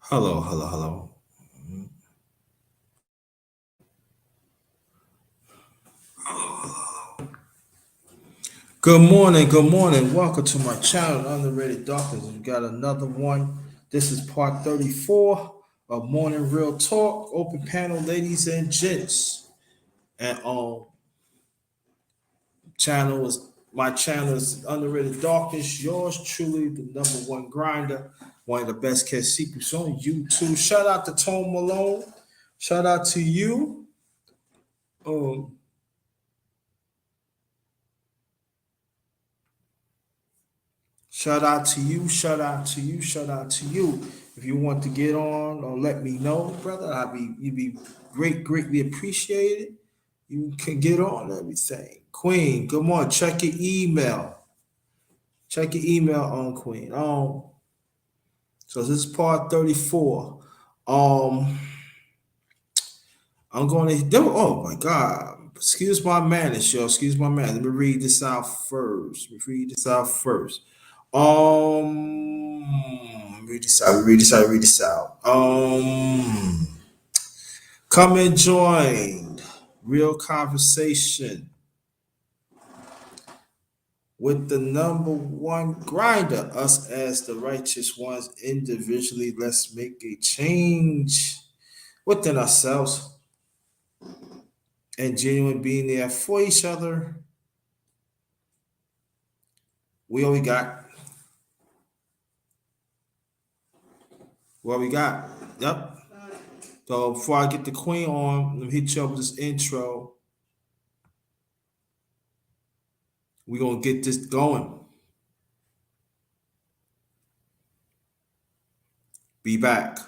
Hello, hello, hello. Good morning, good morning. Welcome to my channel, Underrated Darkness. We got another one. This is part 34 of Morning Real Talk, open panel, ladies and gents. And channel is my channel is Underrated Darkness. Yours truly, the number one grinder, one of the best kept secrets on YouTube. Shout out to Tone Malone. Shout out to you. Um, Shout out to you, shout out to you, shout out to you. If you want to get on or let me know, brother, you'd be greatly appreciated. You can get on everything. Queen, come on, check your email. Check your email on Queen. So this is part 34. I'm going to do. Oh my God. Excuse my manners, yo. Excuse my manners. Let me read this out first. Read this out. Come and join real conversation with the number one grinder, us as the righteous ones individually. Let's make a change within ourselves and genuine being there for each other. We all we got. What we got? Yep. So before I get the queen on, let me hit you up with this intro. We're gonna get this going. Be back.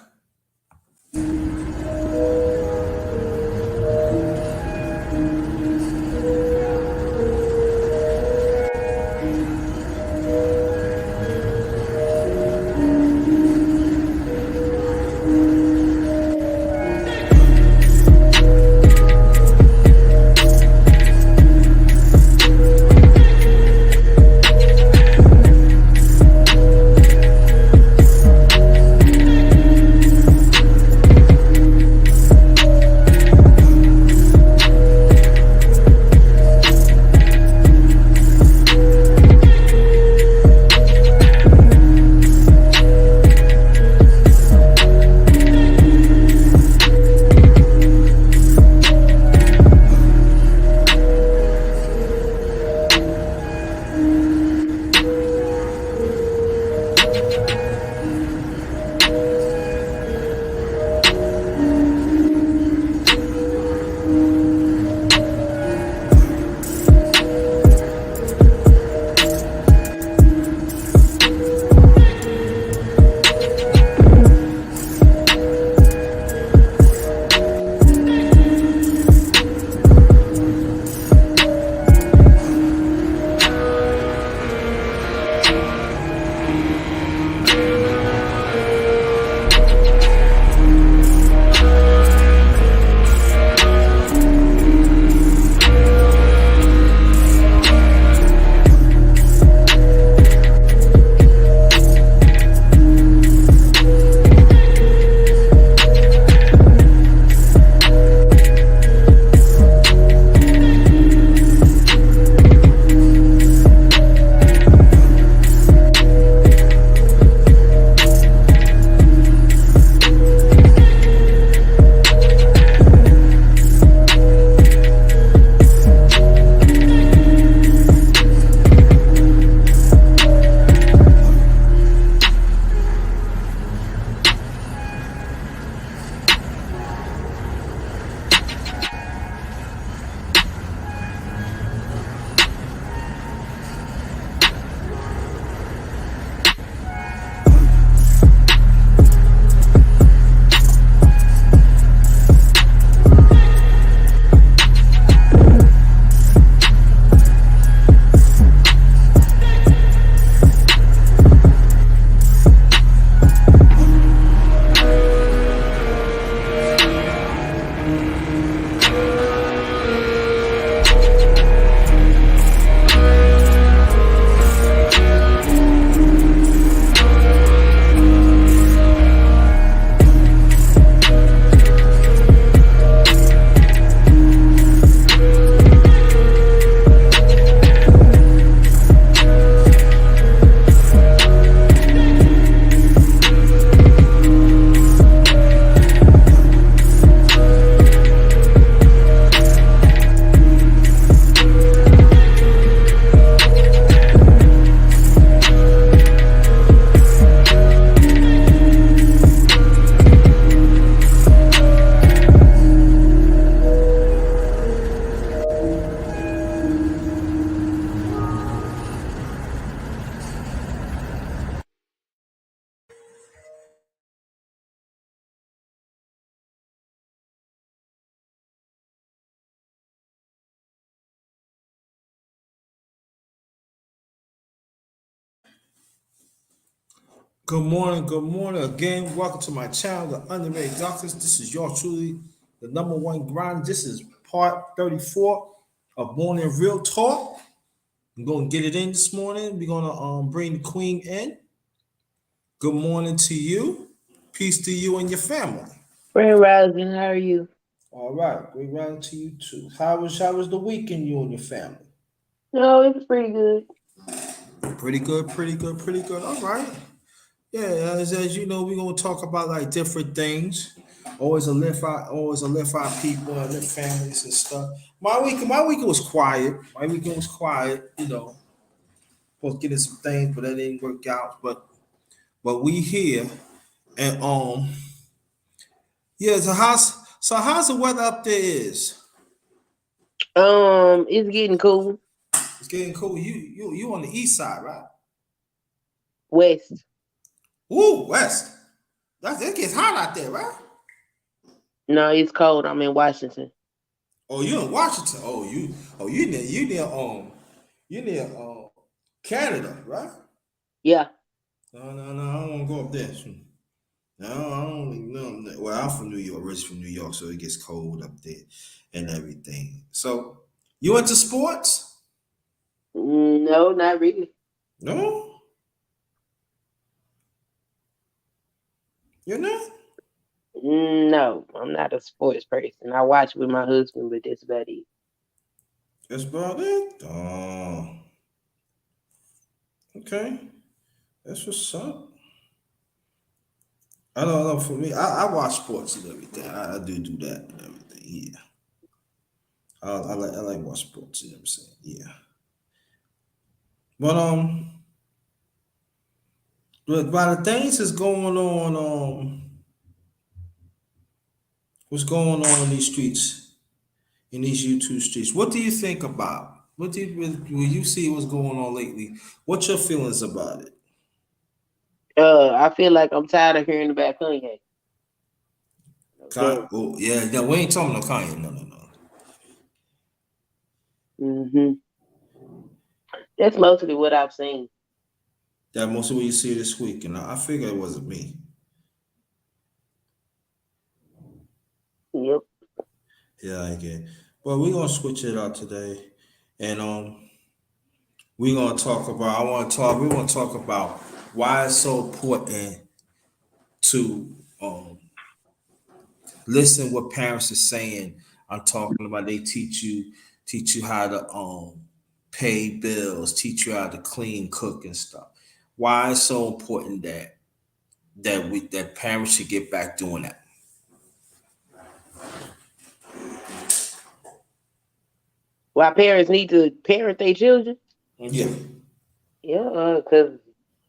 Good morning again. Welcome to my channel, The Underrated Doctors. This is yours truly, the number one grind. This is part 34 of Morning Real Talk. I'm going to get it in this morning. We're going to bring the queen in. Good morning to you. Peace to you and your family. Grand Rising, how are you? All right. Great round to you too. How was the weekend, you and your family? No, it was pretty good. Pretty good, pretty good, pretty good. All right. Yeah, as you know, we're gonna talk about like different things. Always a lift our people and lift families and stuff. My weekend was quiet. My weekend was quiet. Supposed to get in some things, but that didn't work out. But we here and yeah. So how's the weather up there? Is It's getting cool. it's getting cool? You on the east side, right? West. Ooh, west. It gets hot out there, right? No, it's cold. I'm in Washington. Oh, you in Washington? You near Canada, right? Yeah. No, I don't want to go up there. No, I don't know. Well, I'm from New York, originally from New York, so it gets cold up there and everything. So, you into sports? No, not really. No, you're not. No, I'm not a sports person. I watch with my husband, but that's about it. That's about it. Oh, okay. That's what's up. I know. For me, I watch sports and everything. I do that and everything. Yeah, I like watch sports. You know what I'm saying? Yeah, but but by the things that's going on, what's going on in these streets, in these YouTube streets? What do you think about? What do you when you see what's going on lately? What's your feelings about it? I feel like I'm tired of hearing about Kanye. Okay. Oh yeah, yeah. We ain't talking no Kanye. No, no, no. hmm That's mostly what I've seen. That most of what you see this week, and I figure it wasn't me. Yep. Yeah, I get. Well, we're gonna switch it out today, and we're gonna talk about. I want to talk. We want to talk about why it's so important to listen what parents are saying. I'm talking about they teach you how to pay bills, teach you how to clean, cook, and stuff. Why it's so important that parents should get back doing that. Why parents need to parent their children? Yeah. Yeah, because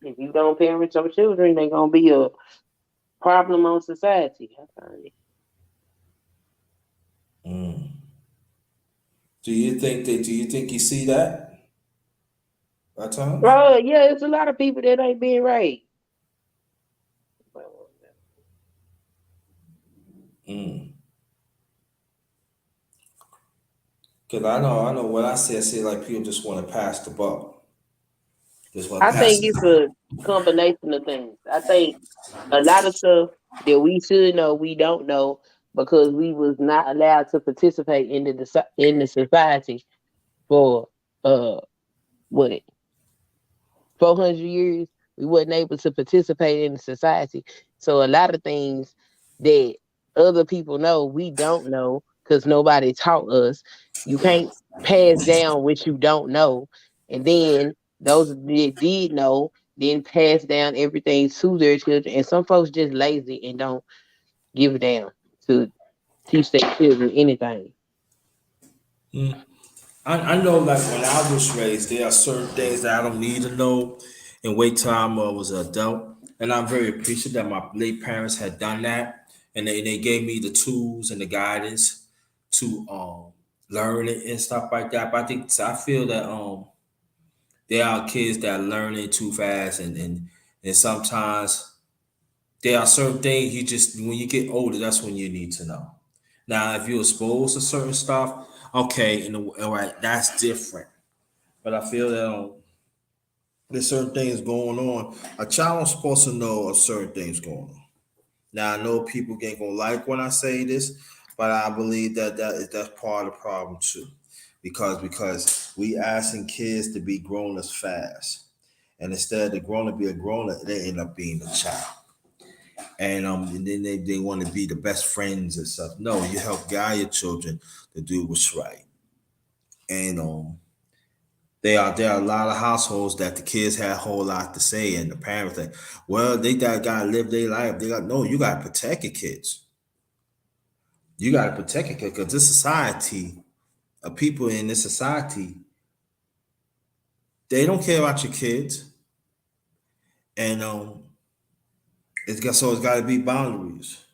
if you don't parent your children, they're gonna be a problem on society. I find it. Mm. Do you think you see that at times? Yeah, it's a lot of people that ain't being right. Mm. Cause I know what I say like people just want to pass the buck. Just want I to pass think it. it's a combination of things. I think a lot of stuff that we should know, we don't know because we was not allowed to participate in the society for uh what 400 years. We wasn't able to participate in the society, so a lot of things that other people know, we don't know because nobody taught us. You can't pass down what you don't know, and then those that did know then pass down everything to their children. And some folks just lazy and don't give a damn to teach their children anything. Mm. I know like when I was raised, there are certain things that I don't need to know and wait till I was an adult. And I'm very appreciative that my late parents had done that. And they gave me the tools and the guidance to learn it and stuff like that. But I feel that there are kids that are learning too fast and sometimes there are certain things you just when you get older, that's when you need to know. Now, if you're exposed to certain stuff, okay, all right, that's different. But I feel that There's certain things going on. A child is supposed to know a certain things going on. Now I know people ain't gonna like when I say this, but I believe that that's part of the problem too, because we asking kids to be grown as fast, and instead of the grown to be a grown up, they end up being a child, and then they want to be the best friends and stuff. No, you help guide your children to do what's right, and there are a lot of households that the kids had a whole lot to say, and the parents think, well, they gotta live their life. They got no, you gotta protect your kids. You gotta protect your kids because this society, of people in this society, they don't care about your kids, and it's got to be boundaries.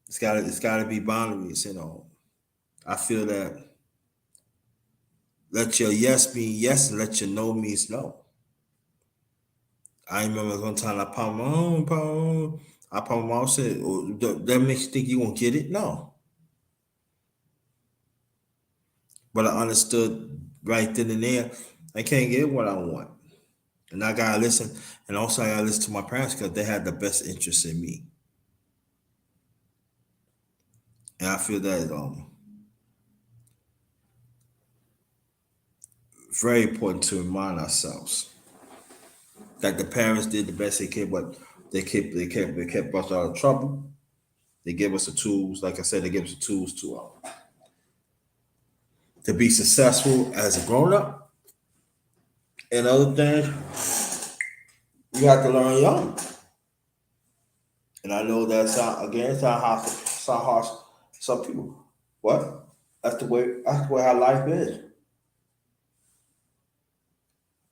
It's got to be boundaries. I feel that let your yes be yes and let your no means no. I remember one time I popped my mom said, oh, that makes you think you won't get it? No. But I understood right then and there, I can't get what I want. And I gotta listen. And also I gotta listen to my parents because they had the best interest in me. And I feel that very important to remind ourselves that the parents did the best they could, but they kept us out of trouble. They gave us the tools, like I said, they gave us the tools to be successful as a grown up. And other things, you have to learn young. And I know that's again, it's not harsh. Some people, what? That's the way our life is.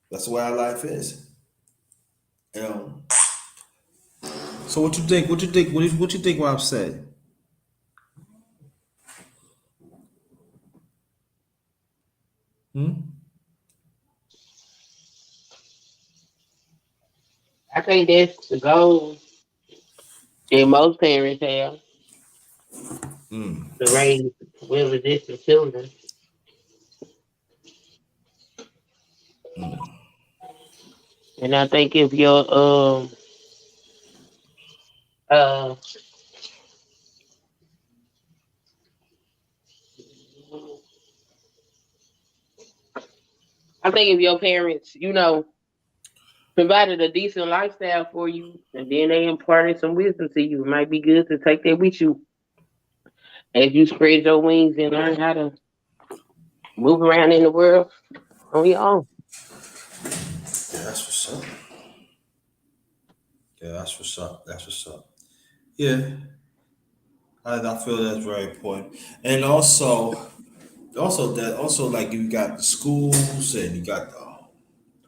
That's the way our life is. You know. So what you think? What you think? What you think? What I'm saying? Hmm? I think that's the goal that most parents have Mm. to raise well resistant children. And I think if your uh I think if your parents, provided a decent lifestyle for you and then they imparted some wisdom to you, it might be good to take that with you as you spread your wings and learn how to move around in the world on your own. Yeah, that's what's up. Yeah, that's what's up. That's what's up. Yeah, I feel that's very important. And also like you got the schools and you got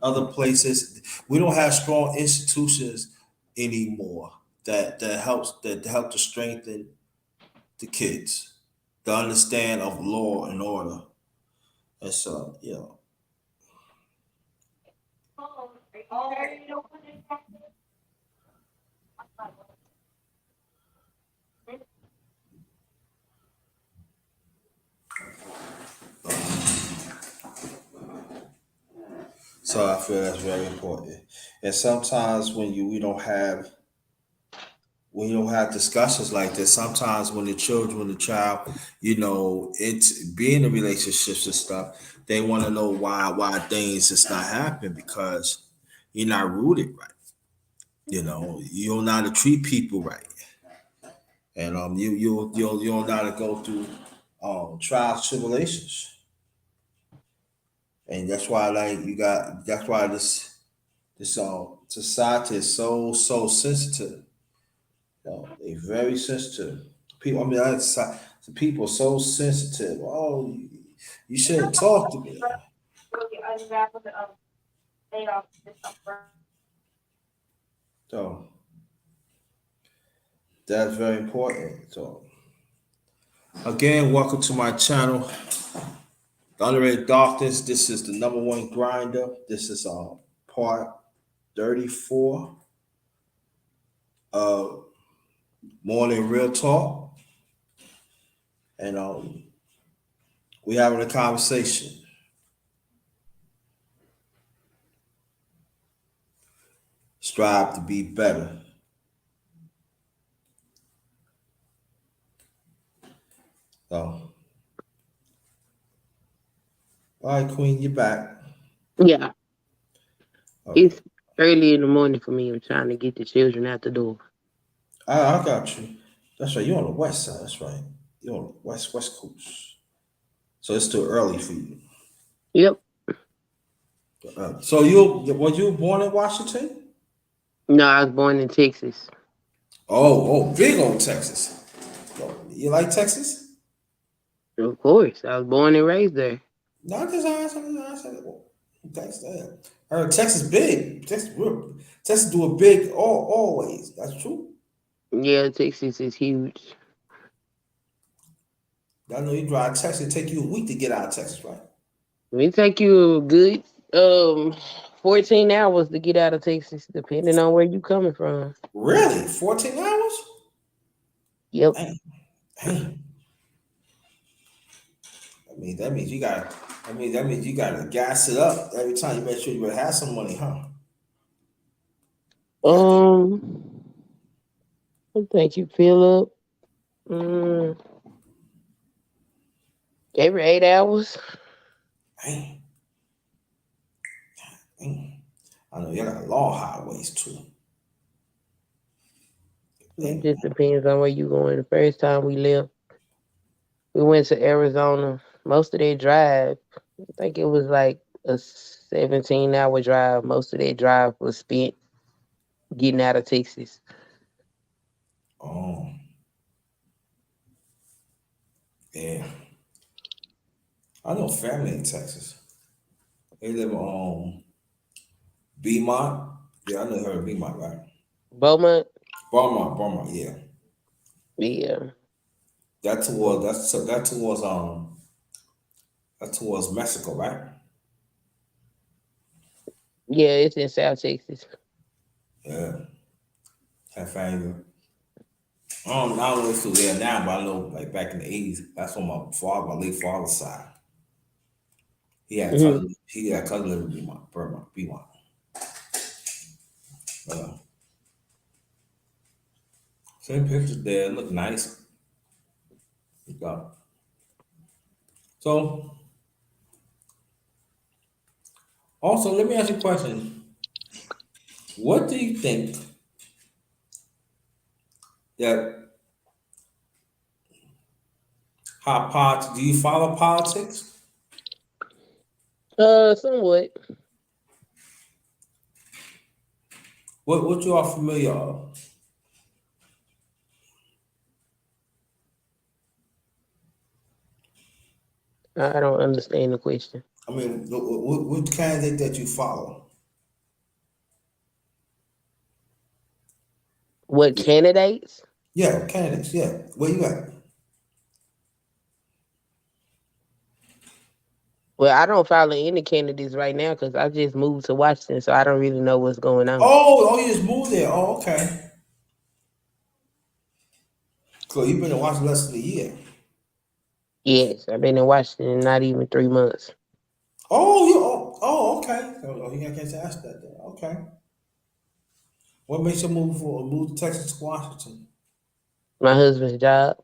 other places. We don't have strong institutions anymore that help to strengthen the kids, the understand of law and order. And so, so I feel that's very important. And sometimes when you don't have discussions like this, sometimes when the child, it's being in relationships and stuff, they want to know why things is not happening because you're not rooted right. You don't know how to treat people right, and you don't know how to go through trials tribulations, and that's why like you got that's why this society is so sensitive. They very sensitive. People, I mean, the people are so sensitive. Oh, you shouldn't talk to me. So that's very important. So again, welcome to my channel, The Underrated Darkness. This is the number one grinder. This is part 34 of Morning Real Talk, and we having a conversation. strive to be better. So, all right, Queen, you're back. Yeah, All right. it's early in the morning for me. I'm trying to get the children out the door. I got you. That's right. You're on the west side. That's right. You're on the west coast. So it's too early for you. Yep. So you were you born in Washington? No, I was born in Texas. Big old Texas. You like Texas? Of course, I was born and raised there. Not just Texas. I heard Texas big. Texas do a big always. That's true. Yeah, Texas is huge. I know you drive Texas. It take you a week to get out of Texas, right? It take you a good 14 hours to get out of Texas, depending on where you coming from. Really? 14 hours? Yep. Dang, dang. That means you got. That means you got to gas it up every time. You make sure you better have some money, huh? You got to. I think you fill up mm, every 8 hours. Dang, dang. I know you got long highways too. It Dang. just depends on where you going. The first time we left, we went to Arizona. Most of that drive, I think it was like a 17-hour drive. Most of that drive was spent getting out of Texas. Oh, yeah. I know family in Texas. They live on Beaumont. Yeah, I know her in Beaumont, right? Beaumont, Beaumont, yeah. yeah, That towards Mexico, right? yeah, it's in South Texas. Yeah. Have family. I don't know if it's still there now, but I know like back in the 80s, that's on my late father's side. Hmm. He had cousin living in Beaumont. Uh, Same pictures there, look nice. Yeah. So also let me ask you a question. What do you think that do you follow politics? Somewhat. What you are familiar of? I don't understand the question. I mean, what candidate that you follow? What candidates? Yeah, candidates. Yeah, where you at? Well, I don't follow any candidates right now because I just moved to Washington, so I don't really know what's going on. You just moved there. Oh, okay. Cool. You've been in Washington less than a year. Yes, I've been in Washington not even 3 months. Okay. You can't ask that. Then. Okay. What makes you move to Texas to Washington? My husband's job.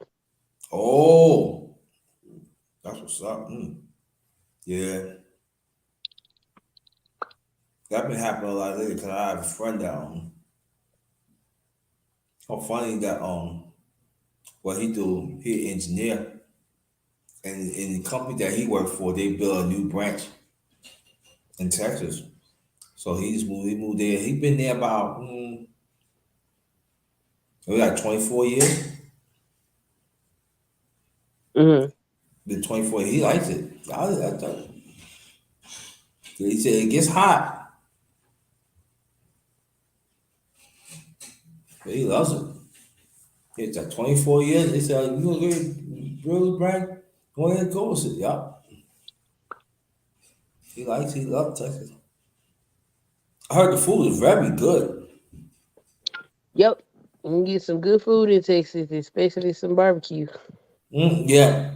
Oh, that's what's up. Yeah, that been happening a lot lately because I have a friend that how funny that what he do, he an engineer, and in the company that he worked for, they built a new branch in Texas. So he moved there. He been there about maybe like 24 years. Hmm. Been 24. He likes it. He said it gets hot, but he loves it. It's like 24 years. They said, you gonna get really bright? Go ahead and go. I said, yup. He loves Texas. I heard the food is very good. Yep. You can get some good food in Texas, especially some barbecue. Yeah.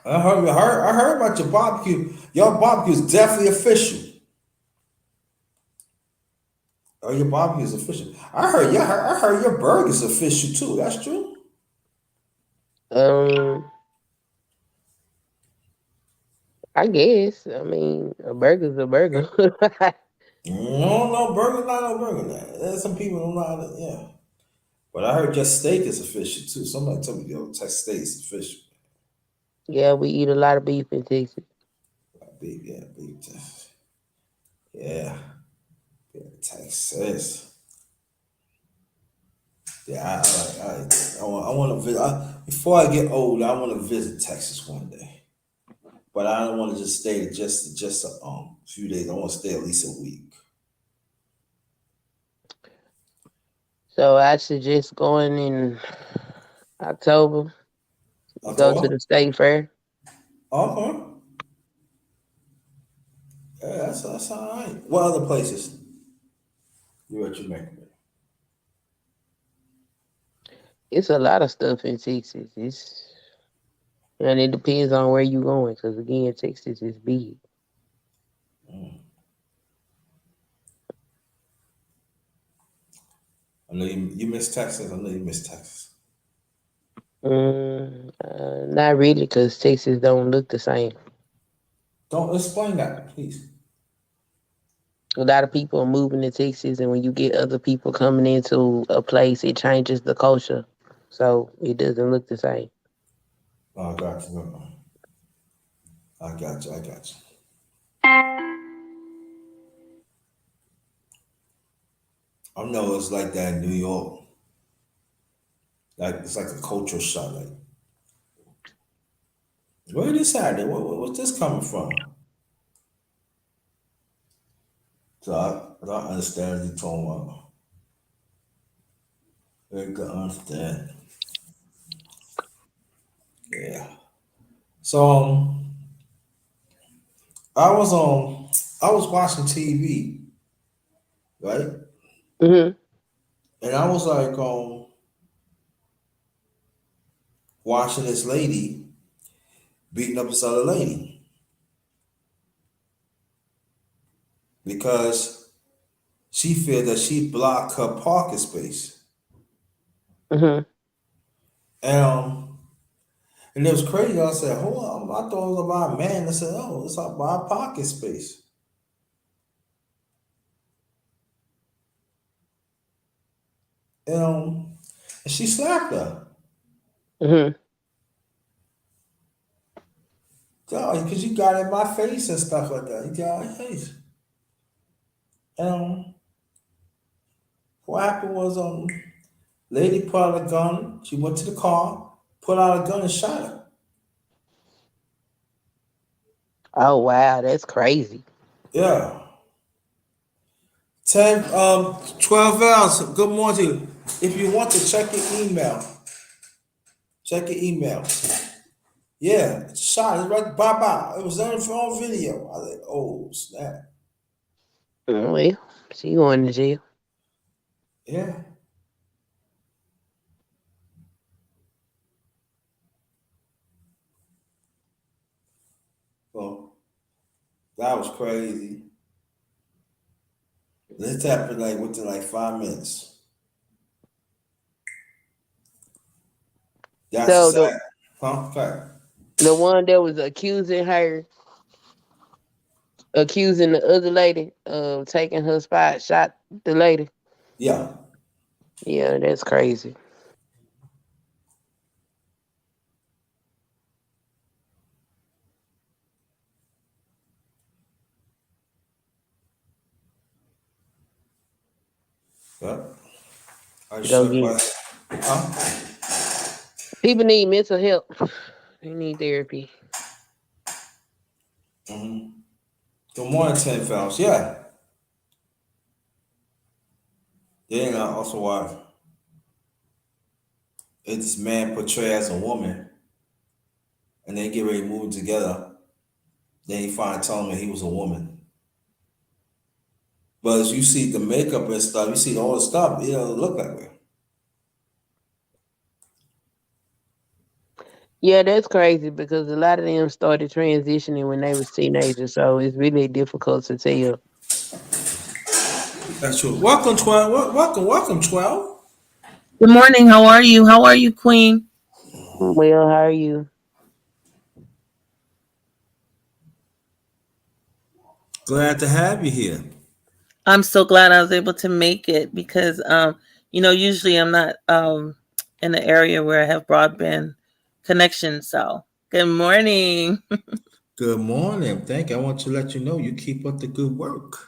I heard about your barbecue. Your barbecue is definitely official. Oh, your barbecue is official. I heard your burger's official too. That's true. Um, I guess. I mean, a burger's a burger. No, no burger, not no burger. There's some people don't know how to, yeah. But I heard your steak is official too. Somebody told me your Texas steak is official. Yeah, we eat a lot of beef in Texas. Big, yeah, big, yeah, yeah, Texas. Yeah, I want to visit. Before I get old, I want to visit Texas one day. But I don't want to just stay just a few days. I want to stay at least a week. So I suggest going in October. Go to October? the state fair. Okay. Yeah, that's all right. What other places you recommend? It's a lot of stuff in Texas. And it depends on where you going, because again, Texas is big. Mm. I know you miss Texas. I know you miss Texas. Not really, because Texas don't look the same. Don't explain that, please. A lot of people are moving to Texas, and when you get other people coming into a place, it changes the culture, so it doesn't look the same. Oh, I got you. I got you. I got you. I know it's like that in New York. Like it's like a culture shock. Like where this at? What's this coming from? So I don't understand what you're talking about. Very good understand. Yeah. So I was I was watching TV, right? Hmm. And I was like watching this lady beating up this other lady because she felt that she blocked her parking space. Hmm. And and it was crazy. I said, hold on, I thought it was about a man. I said, oh, it's about parking space. And, and she slapped her. Hmm. Because you got in my face and stuff like that. You got in my face. And what happened was lady put out a gun. She went to the car, put out a gun and shot her. Oh wow, that's crazy. Yeah. 10, 12 hours. Good morning. If you want to check your email. Yeah, shot it right, bye bye. It was on video. I was like, oh, snap. Well, she going to jail. Yeah. Well, that was crazy. This happened like within like 5 minutes. That's the So sad. Huh? Okay. the one that was accusing the other lady of taking her spot, shot the lady. Yeah. Yeah, that's crazy. Yeah. I So shook again, my. Huh? people need mental help. They need therapy. Mm-hmm. Good morning, 10 fellas. Yeah. Then also why it's man portrayed as a woman and they get ready to move together. Then he find telling me he was a woman. But as you see the makeup and stuff, you see all the stuff, it doesn't look like her. Yeah, that's crazy because a lot of them started transitioning when they was teenagers, so it's really difficult to tell. That's true. Welcome, 12. Welcome, 12. Good morning. How are you? How are you, Queen? Well, how are you? Glad to have you here. I'm so glad I was able to make it because usually I'm not in the area where I have broadband connection. So, good morning. Good morning. Thank you. I want to let you know you keep up the good work.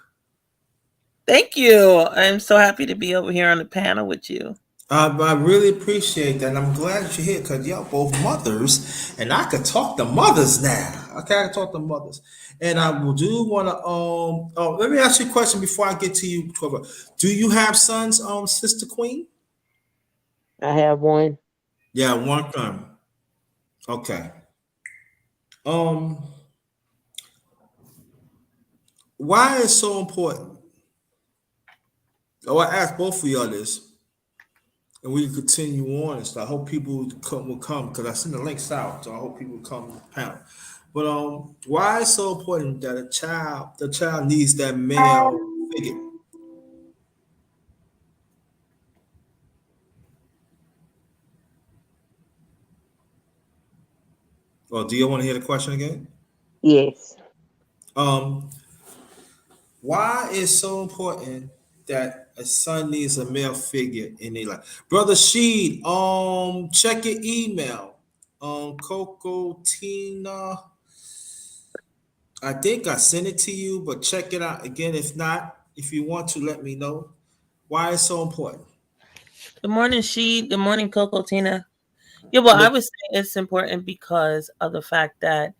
Thank you. I'm so happy to be over here on the panel with you. I really appreciate that. And I'm glad that you're here because y'all both mothers, and I could talk to mothers now. Okay, I can talk to mothers. And I do want to let me ask you a question before I get to you, 12. Do you have sons, Sister Queen? I have one. Yeah, one son. Okay. Um, why is so important? Oh, I asked both of y'all this, and we can continue on and stuff. I hope people will come because I sent the links out, so I hope people come to the panel. But why is so important that the child needs that male figure? Well, do you want to hear the question again? Yes. Um, why is so important that a son needs a male figure in their life? Brother Sheed, check your email. Coco Tina, I think I sent it to you, but check it out again. If not, if you want to, let me know. Why it's so important? Good morning, She. Good morning, Coco Tina. Yeah, well, I Look, would say it's important because of the fact that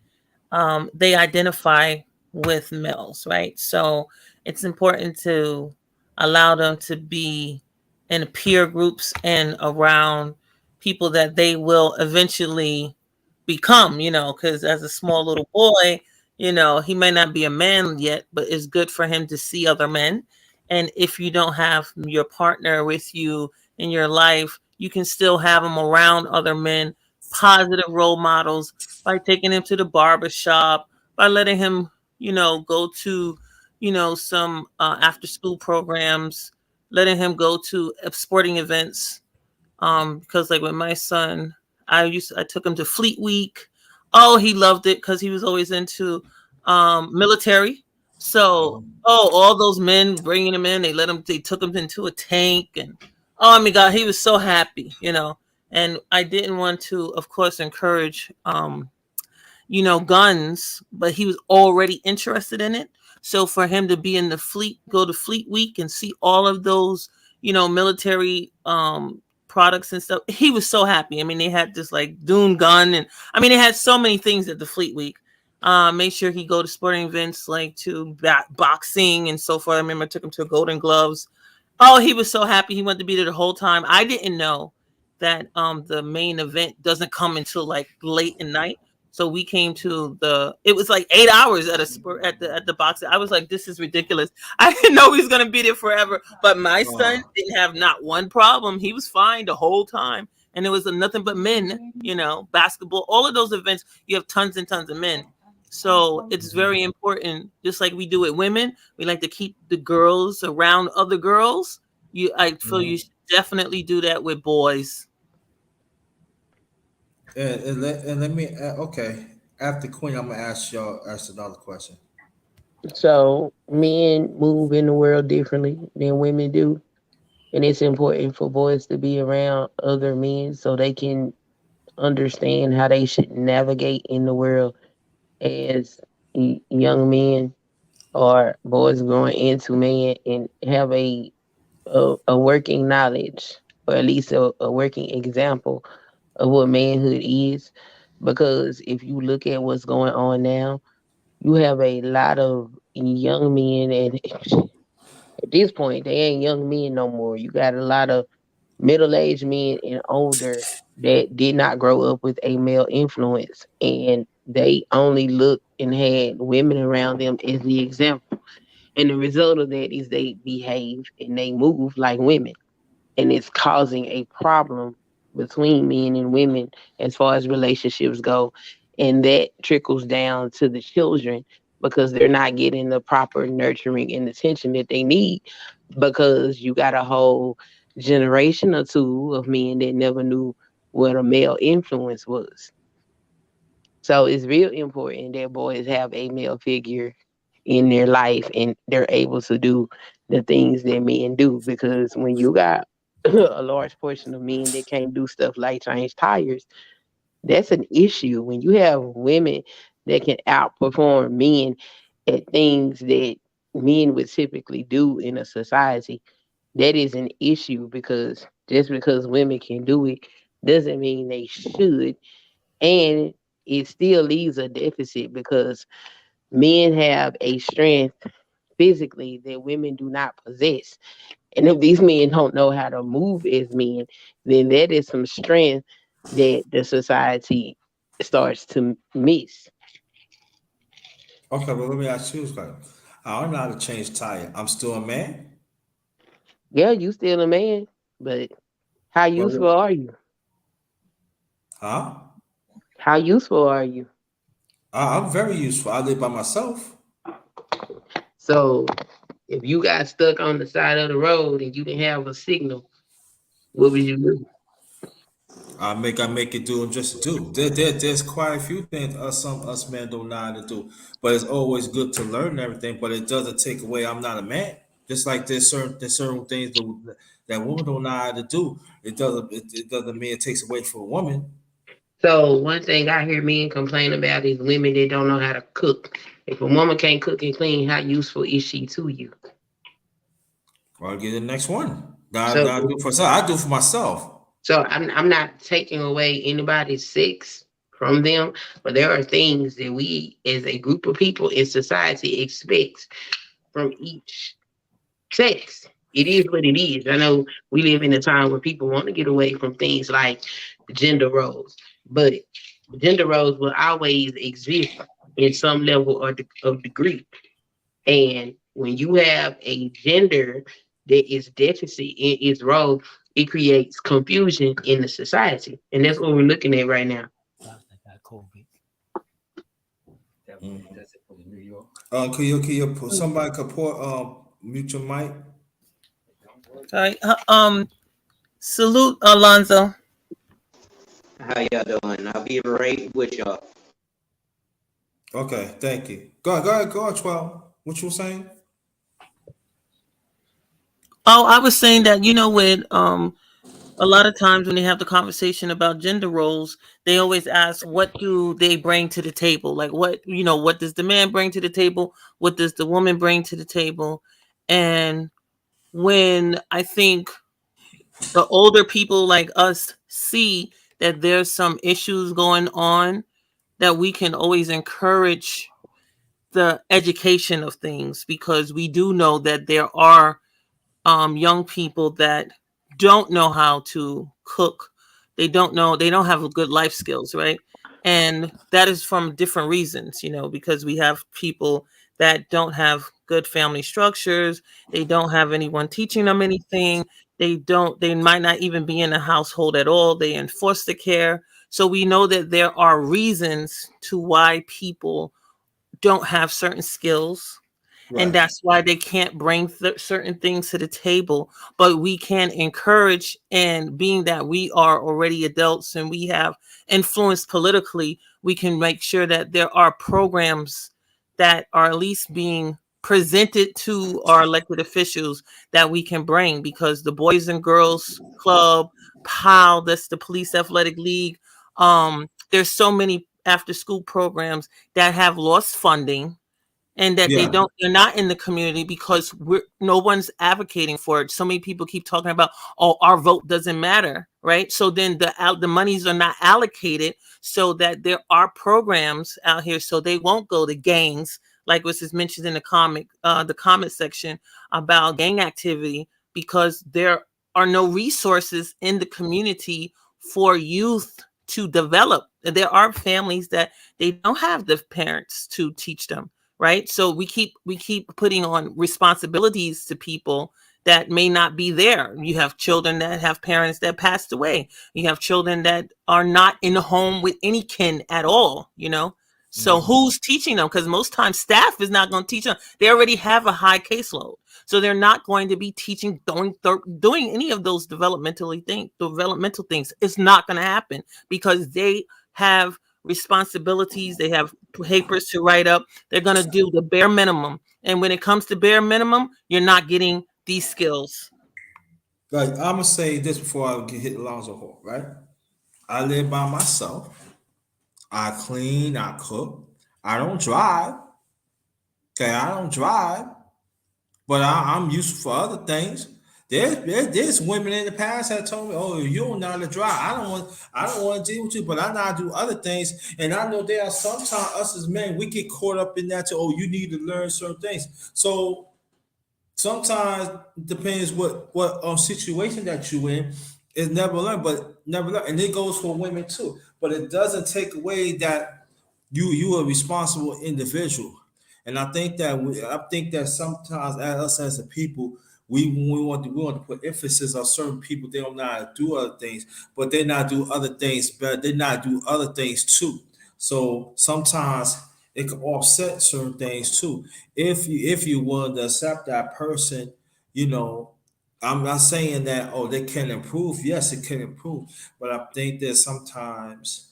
they identify with males, right? So it's important to allow them to be in peer groups and around people that they will eventually become, because as a small little boy, he may not be a man yet, but it's good for him to see other men. And if you don't have your partner with you in your life, you can still have them around other men, positive role models by taking him to the barber shop, by letting him, go to, some after school programs, letting him go to sporting events. Because like with my son, I took him to Fleet Week. Oh, he loved it because he was always into military. So, all those men bringing him in, they took him into a tank, and oh my God, he was so happy. And I didn't want to, of course, encourage guns, but he was already interested in it. So for him to be in the fleet, go to Fleet Week and see all of those, military products and stuff, he was so happy. I mean, they had this like Dune gun, and I mean, they had so many things at the Fleet Week. Make sure he go to sporting events like to boxing and so forth. I remember I took him to Golden Gloves. Oh, he was so happy. He wanted to be there the whole time. I didn't know that the main event doesn't come until like late at night. So we came to it was like 8 hours at a sport at the boxing. I was like, this is ridiculous. I didn't know he was gonna be there forever. But my son uh, didn't have not one problem. He was fine the whole time. And it was nothing but men, basketball, all of those events, you have tons and tons of men. So it's very important, just like we do with women. We like to keep the girls around other girls. I feel you mhm. should definitely do that with boys. And let me okay. After Queen, I'm gonna ask another question. So men move in the world differently than women do. And it's important for boys to be around other men so they can understand how they should navigate in the world as young men or boys growing into man and have a working knowledge or at least a working example of what manhood is. Because if you look at what's going on now, you have a lot of young men, and at this point, they ain't young men no more. You got a lot of middle aged men and older that did not grow up with a male influence, and they only looked and had women around them as the example. And the result of that is they behave and they move like women, and it's causing a problem between men and women as far as relationships go, and that trickles down to the children because they're not getting the proper nurturing and attention that they need because you got a whole generation or two of men that never knew what a male influence was. So it's real important that boys have a male figure in their life and they're able to do the things that men do. Because when you got a large portion of men that can't do stuff like change tires, that's an issue. When you have women that can outperform men at things that men would typically do in a society, that is an issue because just because women can do it doesn't mean they should. And it still leaves a deficit because men have a strength physically that women do not possess. And if these men don't know how to move as men, then that is some strength that the society starts to miss. Okay, well, let me ask you, like, I don't know how to change tire. I'm still a man. Yeah, you still a man, but how useful Well, are you? huh? How useful are you? I'm very useful. I live by myself. So if you got stuck on the side of the road and you didn't have a signal, what would you do? I make it do and just do. There's quite a few things us men don't know how to do, but it's always good to learn everything. But it doesn't take away I'm not a man. Just like there's certain things that women don't know how to do. It doesn't mean it takes away from a woman. So one thing I hear men complain about is women that don't know how to cook. If a woman can't cook and clean, how useful is she to you? I'll get the next one. So I do for myself. I do for myself. I'm not taking away anybody's sex from them, but there are things that we as a group of people in society expect from each sex. It is what it is. I know we live in a time where people want to get away from things like gender roles, but gender roles will always exist in some level of degree. And when you have a gender that is deficit in its role, it creates confusion in the society. And that's what we're looking at right now. Somebody could pour mute your mic? All right. Salute, Alonzo. How y'all doing? I'll be right with y'all. Okay, thank you. Go ahead, 12. What you were saying? Oh, I was saying that when a lot of times when they have the conversation about gender roles, they always ask what do they bring to the table? Like what does the man bring to the table? What does the woman bring to the table? And when I think the older people like us see that there's some issues going on, that we can always encourage the education of things, because we do know that there are young people that don't know how to cook. They don't have good life skills, right? And that is from different reasons, because we have people that don't have good family structures. They don't have anyone teaching them anything. They might not even be in a household at all. They in foster care. So we know that there are reasons to why people don't have certain skills, and Right. that's why they can't bring certain things to the table. But we can encourage, and being that we are already adults and we have influence politically, we can make sure that there are programs that are at least being presented to our elected officials that we can bring, because the Boys and Girls Club, PAL, that's the Police Athletic League, there's so many after school programs that have lost funding, and that Yeah. they're not in the community because no one's advocating for it. So many people keep talking about, oh, our vote doesn't matter, right? So then the monies are not allocated, so that there are programs out here so they won't go to gangs, like was just mentioned in the comment section about gang activity, because there are no resources in the community for youth to develop. There are families that they don't have the parents to teach them, right? So we keep putting on responsibilities to people that may not be there. You have children that have parents that passed away. You have children that are not in the home with any kin at all. So who's teaching them? Because most times staff is not going to teach them. They already have a high caseload. So they're not going to be teaching, doing any of those developmental things. It's not going to happen because they have responsibilities. They have papers to write up. They're going to do the bare minimum. And when it comes to bare minimum, you're not getting these skills. Like, I'm gonna say this before I get hit the laws of horse, right? I live by myself. I clean, I cook. I don't drive. Okay, I don't drive, but I'm useful for other things. There's women in the past that told me, "Oh, you don't know how to drive. I don't want to deal with you, but I know how to do other things." And I know there are sometimes us as men we get caught up in that. Oh, you need to learn certain things. So sometimes it depends what situation that you in. It's never learned, but never learned, and it goes for women too. But it doesn't take away that you are a responsible individual. And I think that sometimes us as a people, we want to put emphasis on certain people. They don't know how to do other things, but they not do other things better. They not do other things too. So sometimes it can offset certain things too. If you willing to accept that person, you know, I'm not saying that they can improve. Yes, it can improve, but I think that sometimes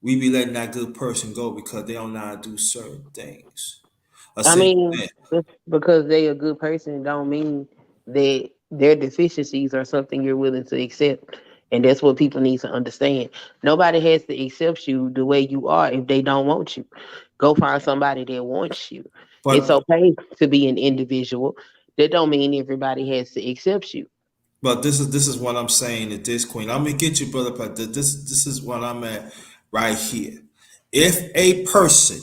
we be letting that good person go because they don't know how to do certain things. I mean, just because they a good person don't mean that their deficiencies are something you're willing to accept. And that's what people need to understand. Nobody has to accept you the way you are if they don't want you. Go find somebody that wants you. It's But okay to be an individual. That don't mean everybody has to accept you. but this is what I'm saying to this queen. I'm gonna get you, brother. But this is what I'm at right here. If a person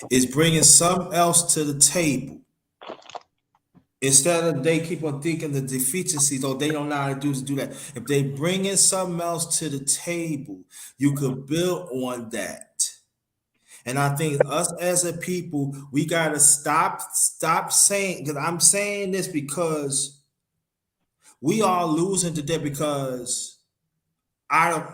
is bringing something else to the table, instead of they keep on thinking the deficiencies or they don't know how to do that. If they bring in something else to the table, you could build on that. And I think us as a people, we gotta stop saying, because I'm saying this because we are losing today because I don't.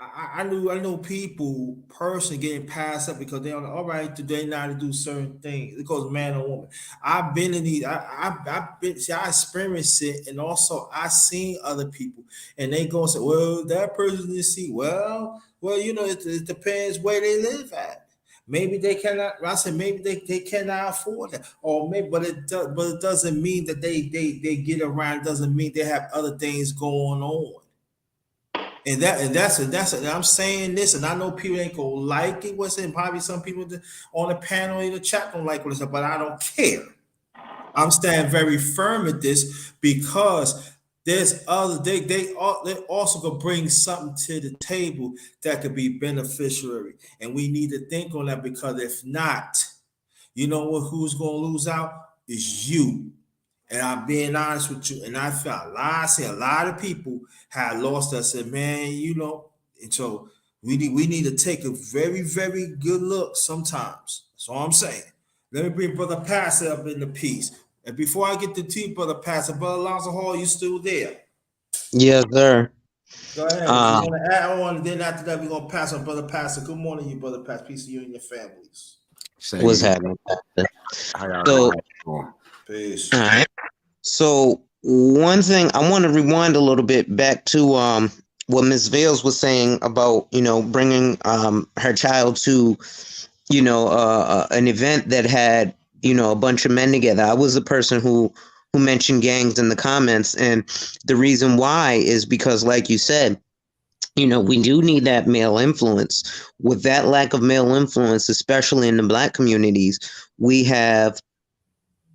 I know people personally getting passed up because they don't. All right, do they know how to do certain things? It goes man or woman. I've been in these. I've been. See, I experienced it, and also I seen other people, and they go and say, "Well, that person didn't see." Well, it depends where they live at. Maybe they cannot. I said maybe they cannot afford it, or maybe, but it doesn't mean that they get around. It doesn't mean they have other things going on. And I'm saying this, and I know people ain't gonna like it. What's it? Probably some people on the panel in the chat don't like what it's, but I don't care. I'm standing very firm at this because there's other they also could bring something to the table that could be beneficiary, and we need to think on that because if not, you know what? Who's gonna lose out is you. And I'm being honest with you, and I see a lot of people had lost us. Said, man, and so we need to take a very, very good look sometimes. That's all I'm saying. Let me bring Brother Pastor up in the piece. And before I get to you, Brother Pastor, Brother Lonzo Hall, you still there? Yes, sir. Go ahead. If you want to add on, then after that, we're gonna pass on Brother Pastor. Good morning, you Brother Pastor. Peace to you and your families. What's happening? So, peace. All right. So one thing I want to rewind a little bit back to what Ms. Vales was saying about bringing her child to an event that had a bunch of men together. I was the person who mentioned gangs in the comments, and the reason why is because, like you said, we do need that male influence. With that lack of male influence, especially in the Black communities, we have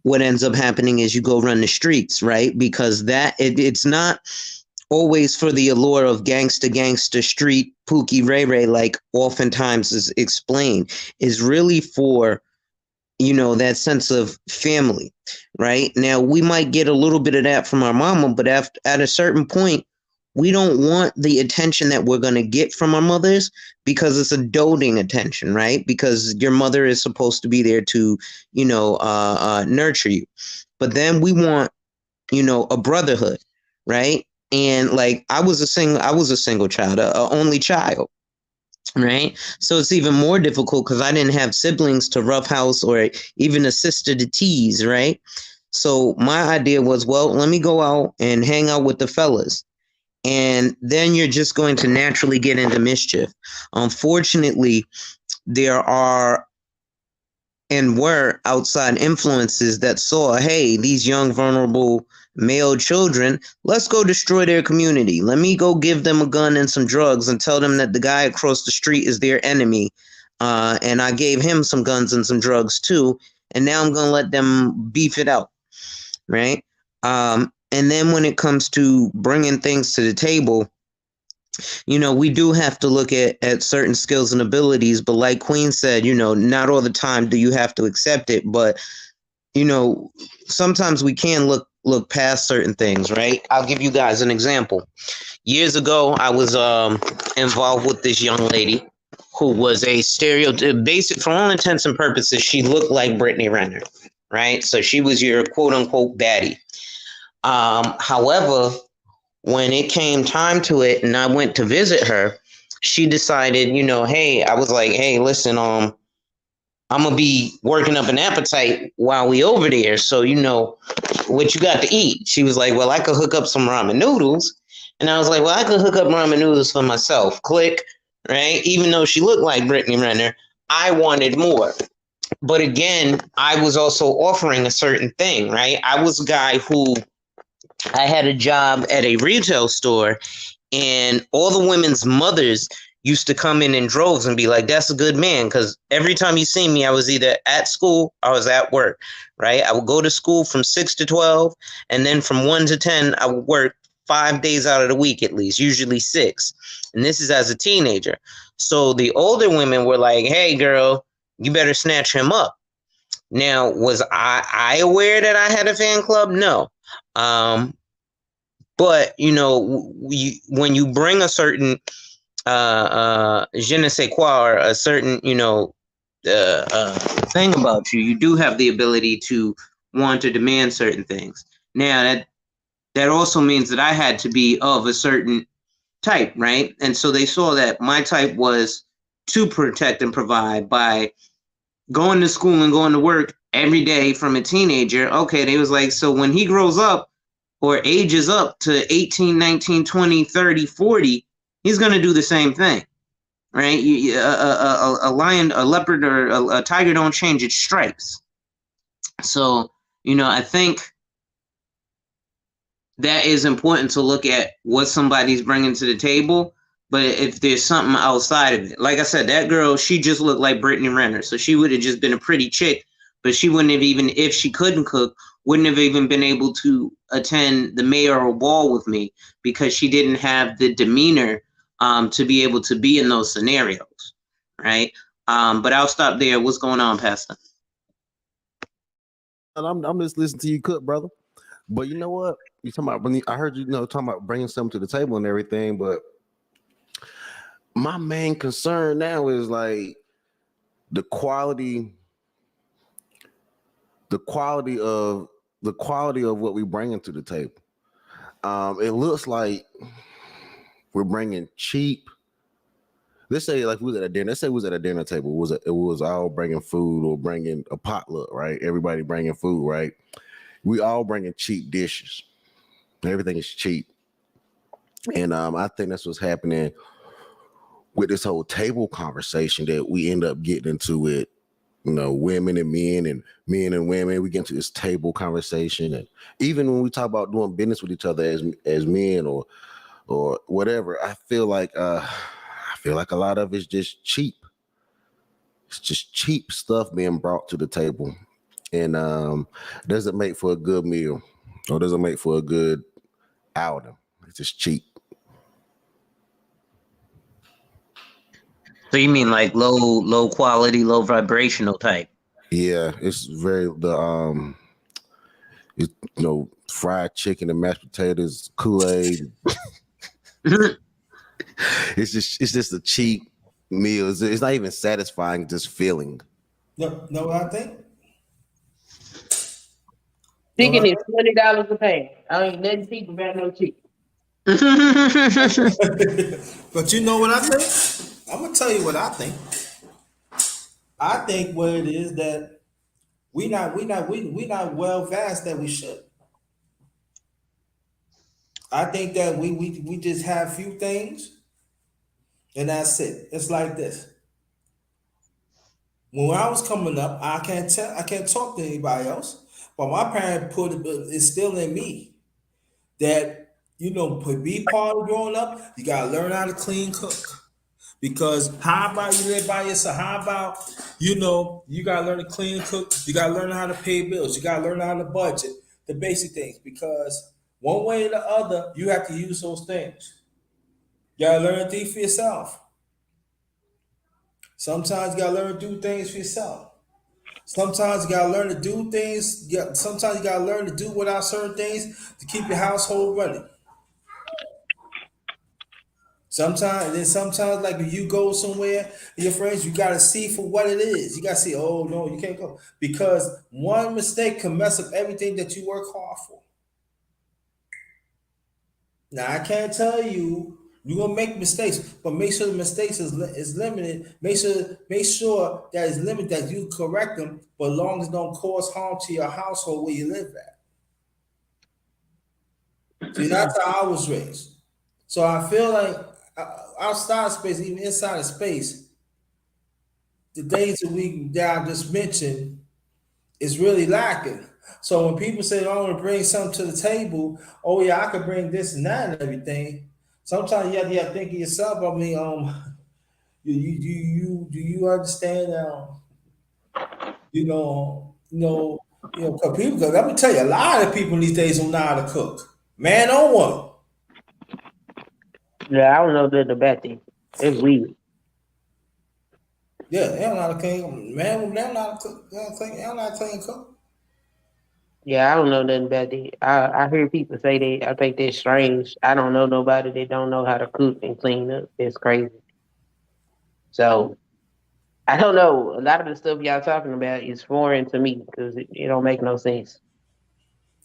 what ends up happening is you go run the streets, right? Because it's not always for the allure of gangster street Pookie Ray Ray, like oftentimes is explained, is really for that sense of family, right? Now we might get a little bit of that from our mama, but at a certain point, we don't want the attention that we're going to get from our mothers because it's a doting attention, right? Because your mother is supposed to be there to, nurture you. But then we want, a brotherhood, right? And like I was a single child, a only child. right? So it's even more difficult because I didn't have siblings to roughhouse or even a sister to tease, right? So my idea was, well, let me go out and hang out with the fellas. And then you're just going to naturally get into mischief. Unfortunately, there are and were outside influences that saw, hey, these young, vulnerable male children, let's go destroy their community. Let me go give them a gun and some drugs and tell them that the guy across the street is their enemy. And I gave him some guns and some drugs too. And now I'm going to let them beef it out. Right. And then when it comes to bringing things to the table, we do have to look at certain skills and abilities, but like Queen said, not all the time do you have to accept it, but sometimes we can look past certain things, right? I'll give you guys an example. Years ago, I was involved with this young lady who was a stereotype, basic for all intents and purposes, she looked like Brittany Renner, right? So she was your quote unquote baddie. However, when it came time to it and I went to visit her, she decided, hey, I was like, hey, listen, I'm going to be working up an appetite while we over there. So, what you got to eat? She was like, well, I could hook up some ramen noodles. And I was like, well, I could hook up ramen noodles for myself. Click, right? Even though she looked like Brittany Renner, I wanted more. But again, I was also offering a certain thing, right? I was a guy who I had a job at a retail store, and all the women's mothers used to come in droves and be like, that's a good man. Because every time you see me, I was either at school, I was at work, right? I would go to school from 6 to 12. And then from 1 to 10, I would work 5 days out of the week, at least, usually 6. And this is as a teenager. So the older women were like, hey, girl, you better snatch him up. Now, was I aware that I had a fan club? No. But, when you bring a certain je ne sais quoi, or a certain, thing about you, you do have the ability to want to demand certain things. Now, that also means that I had to be of a certain type, right? And so they saw that my type was to protect and provide by going to school and going to work every day from a teenager. Okay, they was like, so when he grows up or ages up to 18, 19, 20, 30, 40, he's going to do the same thing, right? A lion, a leopard, or a tiger don't change its stripes. So, I think that is important to look at what somebody's bringing to the table. But if there's something outside of it, like I said, that girl, she just looked like Brittany Renner. So she would have just been a pretty chick, but she wouldn't have even, if she couldn't cook, wouldn't have even been able to attend the mayoral ball with me because she didn't have the demeanor to be able to be in those scenarios, right? But I'll stop there. What's going on, Pastor? I'm just listening to you cook, brother. But you know what? You talking about? I heard you talking about bringing something to the table and everything. But my main concern now is like the quality of what we bringing to the table. It looks like we're bringing cheap. Let's say like we was at a dinner. Let's say we was at a dinner table. It was all bringing food or bringing a potluck, right? Everybody bringing food, right? We all bringing cheap dishes. Everything is cheap, and I think that's what's happening with this whole table conversation that we end up getting into with, women and men and men and women. We get into this table conversation, and even when we talk about doing business with each other as men or whatever, I feel like a lot of it's just cheap. It's just cheap stuff being brought to the table, and doesn't make for a good meal or doesn't make for a good outing. It's just cheap. So you mean like low quality, low vibrational type? Yeah, it's very fried chicken and mashed potatoes, Kool-Aid. It's just a cheap meal. It's not even satisfying, just feeling. No, know what I think? Chicken is $20 a pound. I ain't nothing cheap about no chicken. But you know what I think? I'm gonna tell you what I think. I think what it is that we not well vast that we should. I think that we just have few things and that's it. It's like this. When I was coming up, I can't talk to anybody else, but my parents put it's still in me that to be part of growing up, you gotta learn how to clean cook. Because how about you live by yourself? How about you gotta learn to clean and cook, you gotta learn how to pay bills, you gotta learn how to budget, the basic things. Because one way or the other, you have to use those things. You gotta learn to think for yourself. Sometimes you gotta learn to do things for yourself. Sometimes you gotta learn to do things. Sometimes you gotta learn to do without certain things to keep your household running. Sometimes, like if you go somewhere, your friends, you gotta see for what it is. You gotta see, oh no, you can't go. Because one mistake can mess up everything that you work hard for. Now I can't tell you you're gonna make mistakes, but make sure the mistakes is limited. Make sure that it's limited, that you correct them, but as long as it don't cause harm to your household where you live at. See, that's how I was raised. So I feel like outside of space, even inside of space, the things that I just mentioned is really lacking. So when people say, "I want to bring something to the table," oh yeah, I could bring this and that and everything. Sometimes you have to think of yourself. I mean, do you understand? Cause people. Cause let me tell you, a lot of people these days don't know how to cook. Man or woman. Yeah, I don't know nothing about that. It's weird. Yeah, they don't know how to clean. Man, they don't know how to cook. They don't know how to clean cook. Yeah, I don't know nothing about that. I hear people say that. I think that's strange. I don't know nobody that don't know how to cook and clean up. It's crazy. So I don't know. A lot of the stuff y'all talking about is foreign to me because it don't make no sense.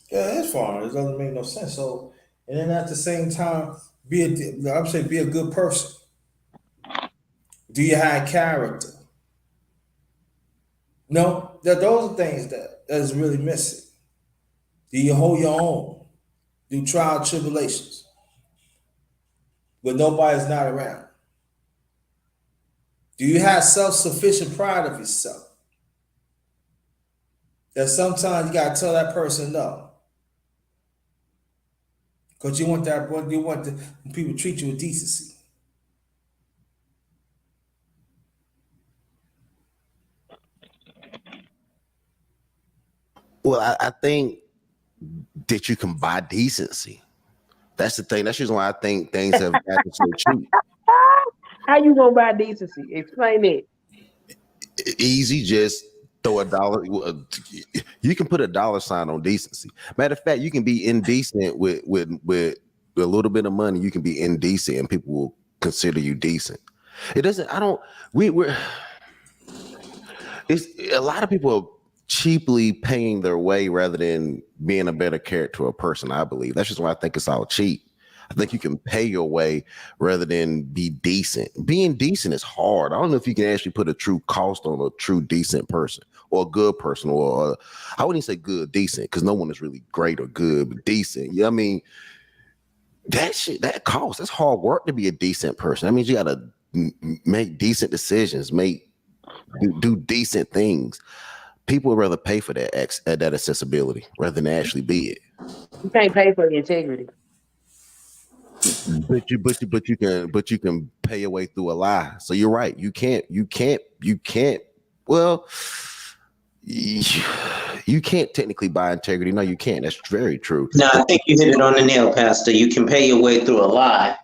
Yeah, it's foreign. It doesn't make no sense. So, and then at the same time, I'm saying be a good person. Do you have character? No, those are things that's really missing. Do you hold your own? Do trial and tribulations when nobody's not around? Do you have self-sufficient pride of yourself? That sometimes you gotta tell that person no. Because you want when people treat you with decency. Well, I think that you can buy decency. That's the thing. That's just why I think things have gotten so cheap. How you gonna buy decency? Explain it. Easy, just throw a dollar. You can put a dollar sign on decency. Matter of fact, you can be indecent with a little bit of money. You can be indecent, and people will consider you decent. It doesn't. I don't. We're. It's a lot of people are cheaply paying their way rather than being a better character or person. I believe that's just why I think it's all cheap. I think you can pay your way rather than be decent. Being decent is hard. I don't know if you can actually put a true cost on a true decent person or a good person, or I wouldn't say good, decent, because no one is really great or good, but decent. Yeah, I mean, that shit, that costs. That's hard work to be a decent person. That means you got to make decent decisions, do decent things. People would rather pay for that accessibility rather than actually be it. You can't pay for the integrity. But you can pay your way through a lie. So you're right. You can't. Well, you can't technically buy integrity. No, you can't. That's very true. No, I think you hit it on the nail, Pastor. You can pay your way through a lie.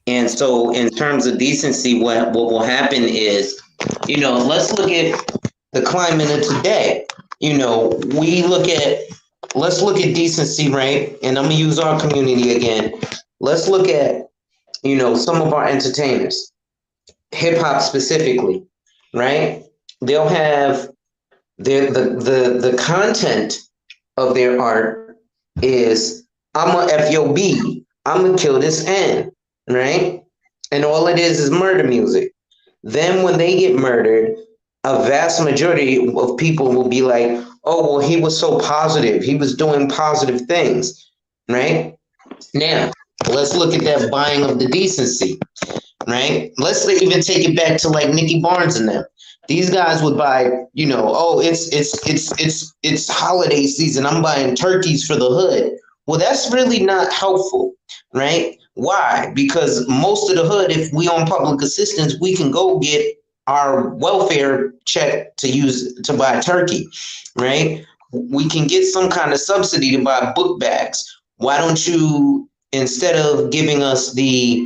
And so in terms of decency, what will happen is, let's look at the climate of today. Let's look at decency, right? And I'm gonna use our community again. Let's look at, some of our entertainers, hip hop specifically, right? They'll have the content of their art is, I'm a FYOB, I'm gonna kill this N, right? and all it is murder music. Then when they get murdered, a vast majority of people will be like, oh, well, he was so positive. He was doing positive things, right? Now, let's look at that buying of the decency, right? Let's even take it back to like Nicky Barnes and them. These guys would buy, oh, it's holiday season. I'm buying turkeys for the hood. Well, that's really not helpful, right? Why? Because most of the hood, if we on public assistance, we can go get our welfare check to buy turkey, right? We can get some kind of subsidy to buy book bags. Why don't you, instead of giving us the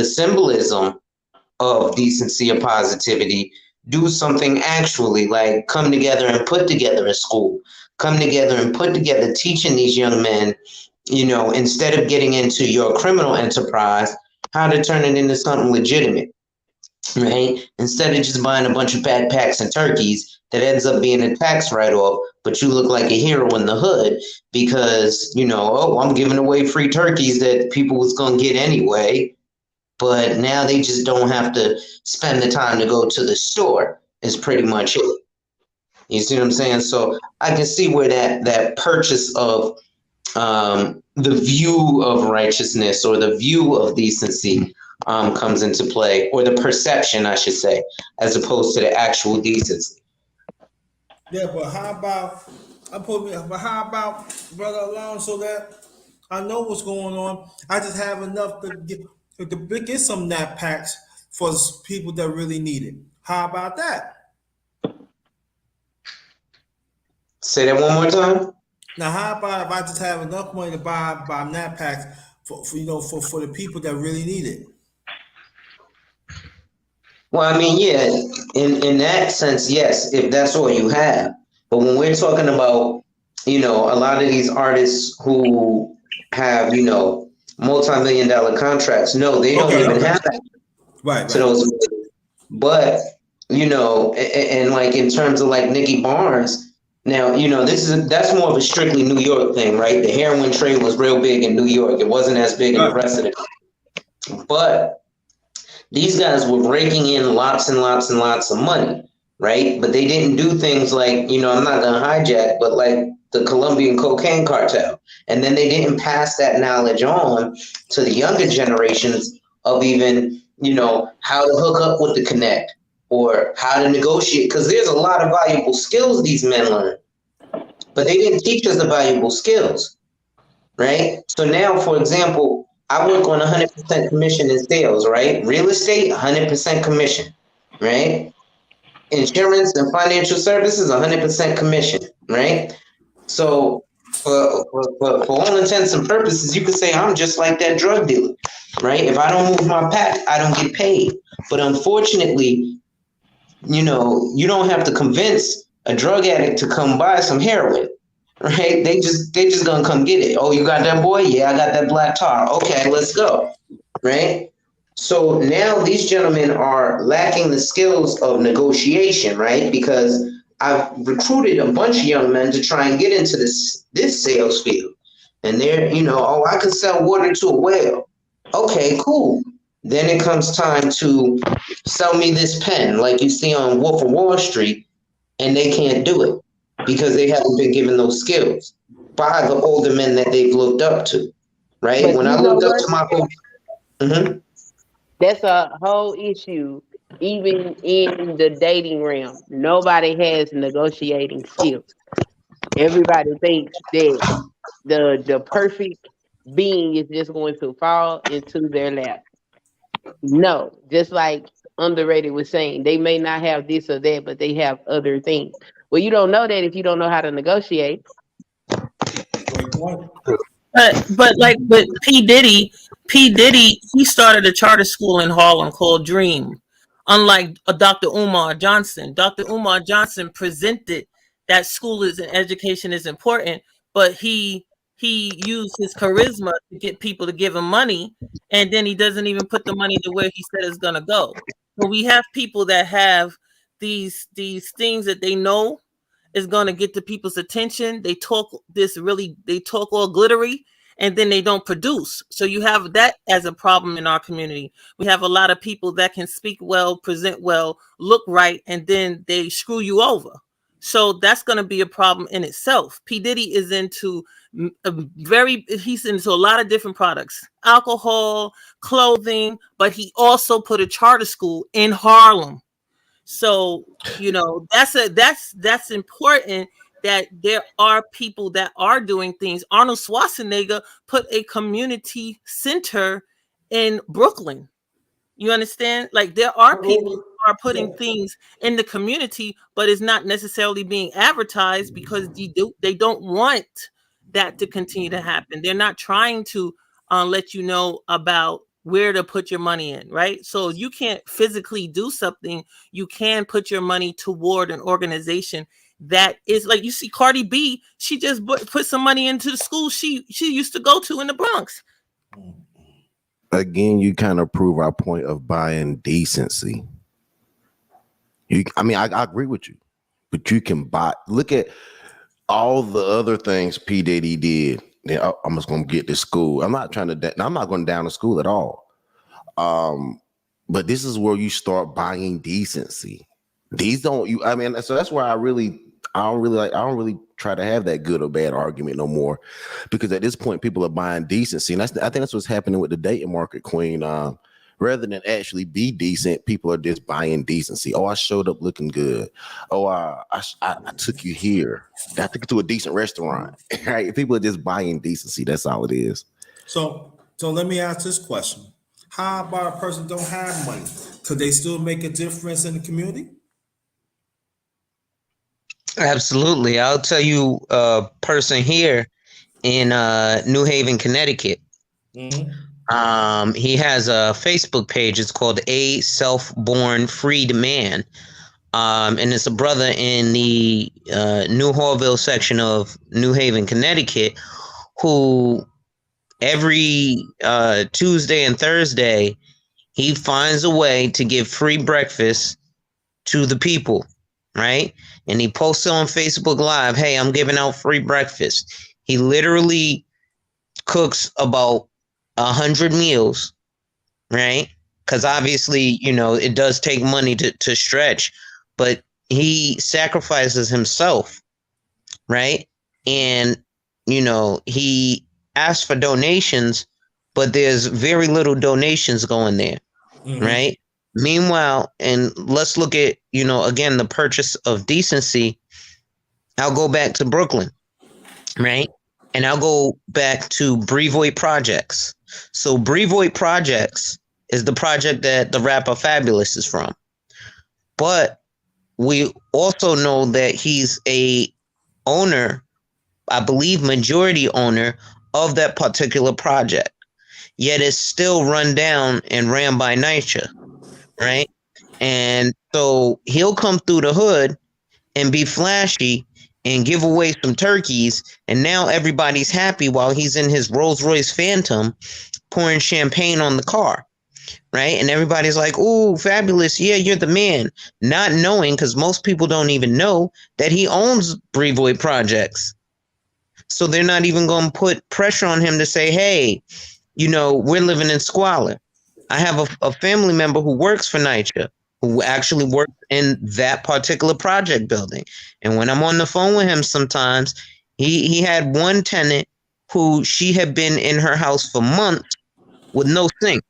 symbolism of decency or positivity, do something actually, like come together and put together a school, come together and put together teaching these young men, instead of getting into your criminal enterprise, how to turn it into something legitimate, right? Instead of just buying a bunch of backpacks and turkeys that ends up being a tax write-off, but you look like a hero in the hood because, oh, I'm giving away free turkeys that people was going to get anyway, but now they just don't have to spend the time to go to the store is pretty much it. You see what I'm saying? So I can see where that purchase of the view of righteousness or the view of decency comes into play, or the perception, I should say, as opposed to the actual decency. Yeah, but how about Brother Alonso, that I know what's going on. I just have enough to get some nap packs for people that really need it. How about that? Say that one more time. Now, how about if I just have enough money to buy nap packs for the people that really need it? Well, I mean, yeah, in that sense, yes, if that's all you have. But when we're talking about, a lot of these artists who have, multi-million-dollar contracts, no, they don't even have that to those. But, and like in terms of like Nicky Barnes, now, that's more of a strictly New York thing, right? The heroin trade was real big in New York. It wasn't as big in the rest of the country. But these guys were raking in lots and lots and lots of money, right? But they didn't do things like, I'm not going to hijack, but like the Colombian cocaine cartel. And then they didn't pass that knowledge on to the younger generations of even, how to hook up with the connect or how to negotiate. Because there's a lot of valuable skills these men learn, but they didn't teach us the valuable skills, right? So now, for example, I work on 100% commission in sales, right? Real estate, 100% commission, right? Insurance and financial services, 100% commission, right? So for all intents and purposes, you could say I'm just like that drug dealer, right? If I don't move my pack, I don't get paid. But unfortunately, you don't have to convince a drug addict to come buy some heroin. Right? They just gonna come get it. Oh, you got that, boy? Yeah, I got that black tar. Okay, let's go. Right? So now these gentlemen are lacking the skills of negotiation, right? Because I've recruited a bunch of young men to try and get into this sales field. And they're, oh, I can sell water to a whale. Okay, cool. Then it comes time to sell me this pen, like you see on Wolf of Wall Street, and they can't do it because they haven't been given those skills by the older men that they've looked up to, right? But when I looked up to my that's a whole issue. Even in the dating realm, nobody has negotiating skills. Everybody thinks that the perfect being is just going to fall into their lap. No, just like Underrated was saying, they may not have this or that, but they have other things. Well, you don't know that if you don't know how to negotiate. But P. Diddy, he started a charter school in Harlem called Dream. Unlike Dr. Umar Johnson, Dr. Umar Johnson presented that school is an education is important, but he used his charisma to get people to give him money, and then he doesn't even put the money to where he said it's gonna go. So we have people that have these things that they know is going to get the people's attention. They talk all glittery, and then they don't produce. So you have that as a problem in our community. We have a lot of people that can speak well, present well, look right, and then they screw you over. So that's going to be a problem in itself. P. Diddy is into he's into a lot of different products, alcohol, clothing, but he also put a charter school in Harlem. So, that's important, that there are people that are doing things. Arnold Schwarzenegger put a community center in Brooklyn. You understand? Like, there are people who are putting things in the community, but it's not necessarily being advertised because they don't want that to continue to happen. They're not trying to let you know about where to put your money in, right? So you can't physically do something. You can put your money toward an organization that is, like, you see Cardi B, she just put some money into the school she used to go to in the Bronx. Again, you kind of prove our point of buying decency. I agree with you, but you can buy. Look at all the other things P. Diddy did. I'm just gonna get to school. I'm not going down to school at all. But this is where you start buying decency. So that's where I don't really try to have that good or bad argument no more, because at this point people are buying decency, and I think that's what's happening with the dating market, Queen. Rather than actually be decent, people are just buying decency. Oh, I showed up looking good. Oh, I took you here. I took you to a decent restaurant. Right? People are just buying decency. That's all it is. So let me ask this question: how about a person don't have money? Could they still make a difference in the community? Absolutely. I'll tell you a person here in New Haven, Connecticut. Mm-hmm. He has a Facebook page. It's called A Self-Born Freed Man. And it's a brother in the New Hallville section of New Haven, Connecticut, who every Tuesday and Thursday, he finds a way to give free breakfast to the people, right? And he posts on Facebook Live, hey, I'm giving out free breakfast. He literally cooks about 100 meals, right? Because obviously, it does take money to stretch, but he sacrifices himself, right? And, he asks for donations, but there's very little donations going there, right? Meanwhile, and let's look at, again, the purchase of decency. I'll go back to Brooklyn, right? And I'll go back to Brevoort Projects. So Brevoort Projects is the project that the rapper Fabulous is from. But we also know that he's a owner, I believe majority owner of that particular project. Yet it's still run down and ran by NYCHA, right? And so he'll come through the hood and be flashy and give away some turkeys, and now everybody's happy while he's in his Rolls Royce Phantom pouring champagne on the car, right? And everybody's like, ooh, Fabulous, yeah, you're the man. Not knowing, because most people don't even know, that he owns Brevoort Projects. So they're not even going to put pressure on him to say, hey, we're living in squalor. I have a family member who works for NYCHA, who actually works in that particular project building. And when I'm on the phone with him sometimes, he had one tenant who she had been in her house for months with no sink,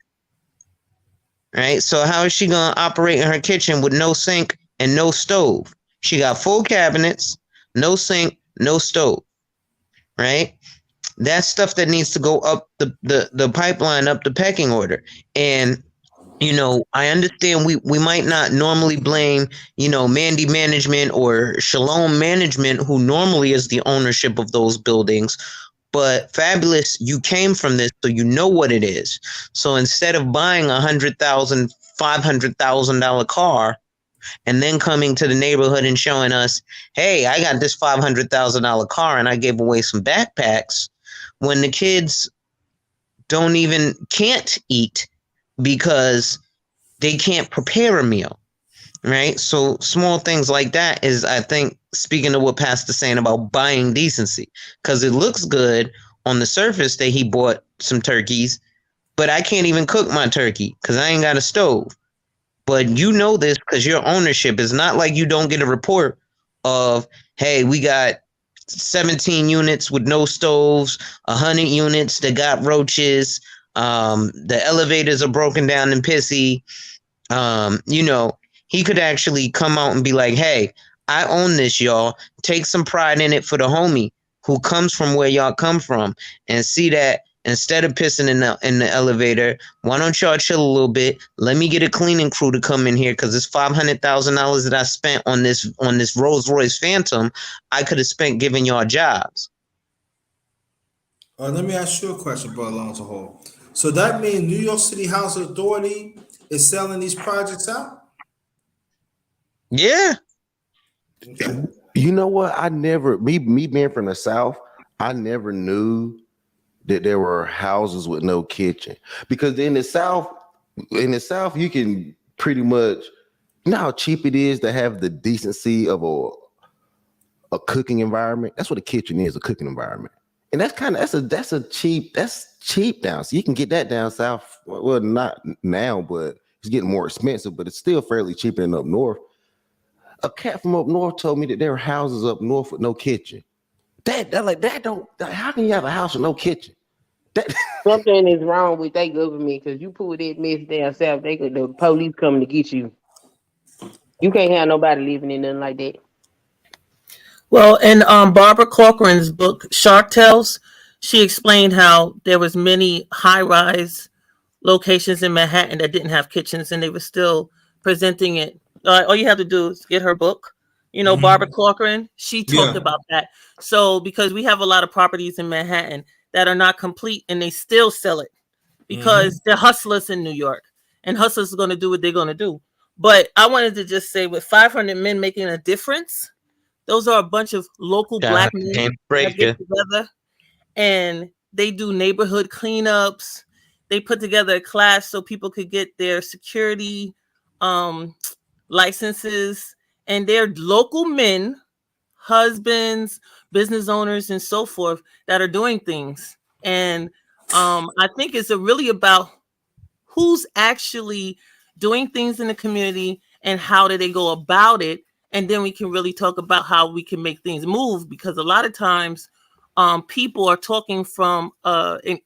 right? So how is she going to operate in her kitchen with no sink and no stove? She got full cabinets, no sink, no stove, right? That's stuff that needs to go up the pipeline, up the pecking order. And I understand we might not normally blame, Mandy Management or Shalom Management, who normally is the ownership of those buildings. But Fabulous, you came from this, so you know what it is. So instead of buying $100,000, $500,000 car, and then coming to the neighborhood and showing us, hey, I got this $500,000 car and I gave away some backpacks, when the kids can't eat because they can't prepare a meal, right? So small things like that is, I think, speaking to what Pastor's saying about buying decency, because it looks good on the surface that he bought some turkeys, but I can't even cook my turkey because I ain't got a stove. But you know this because your ownership is not like you don't get a report of, hey, we got 17 units with no stoves, 100 units that got roaches, the elevators are broken down and pissy. He could actually come out and be like, hey, I own this, y'all. Take some pride in it for the homie who comes from where y'all come from, and see that instead of pissing in the elevator, why don't y'all chill a little bit? Let me get a cleaning crew to come in here because it's $500,000 that I spent on this Rolls Royce Phantom. I could have spent giving y'all jobs. Let me ask you a question, Brother Alonzo Hall. So that means New York City Housing Authority is selling these projects out? Yeah. Okay. You know what? Me being from the South, I never knew that there were houses with no kitchen. Because in the South, you can pretty much, you know how cheap it is to have the decency of a cooking environment. That's what a kitchen is, a cooking environment. And that's cheap down. So you can get that down south. Well, not now, but it's getting more expensive, but it's still fairly cheaper than up north. A cat from up north told me that there are houses up north with no kitchen. How can you have a house with no kitchen? Something is wrong with their government because you pull that mess down south, the police coming to get you. You can't have nobody living in nothing like that. Well, in Barbara Corcoran's book Shark Tales, she explained how there was many high-rise locations in Manhattan that didn't have kitchens, and they were still presenting it. All you have to do is get her book. Barbara Corcoran, she talked about that. So because we have a lot of properties in Manhattan that are not complete, and they still sell it because they're hustlers in New York, and hustlers are going to do what they're going to do. But I wanted to just say, with 500 men making a difference, those are a bunch of local black men that get together and they do neighborhood cleanups. They put together a class so people could get their security licenses, and they're local men, husbands, business owners, and so forth that are doing things. And I think it's really about who's actually doing things in the community and how do they go about it. And then we can really talk about how we can make things move, because a lot of times people are talking from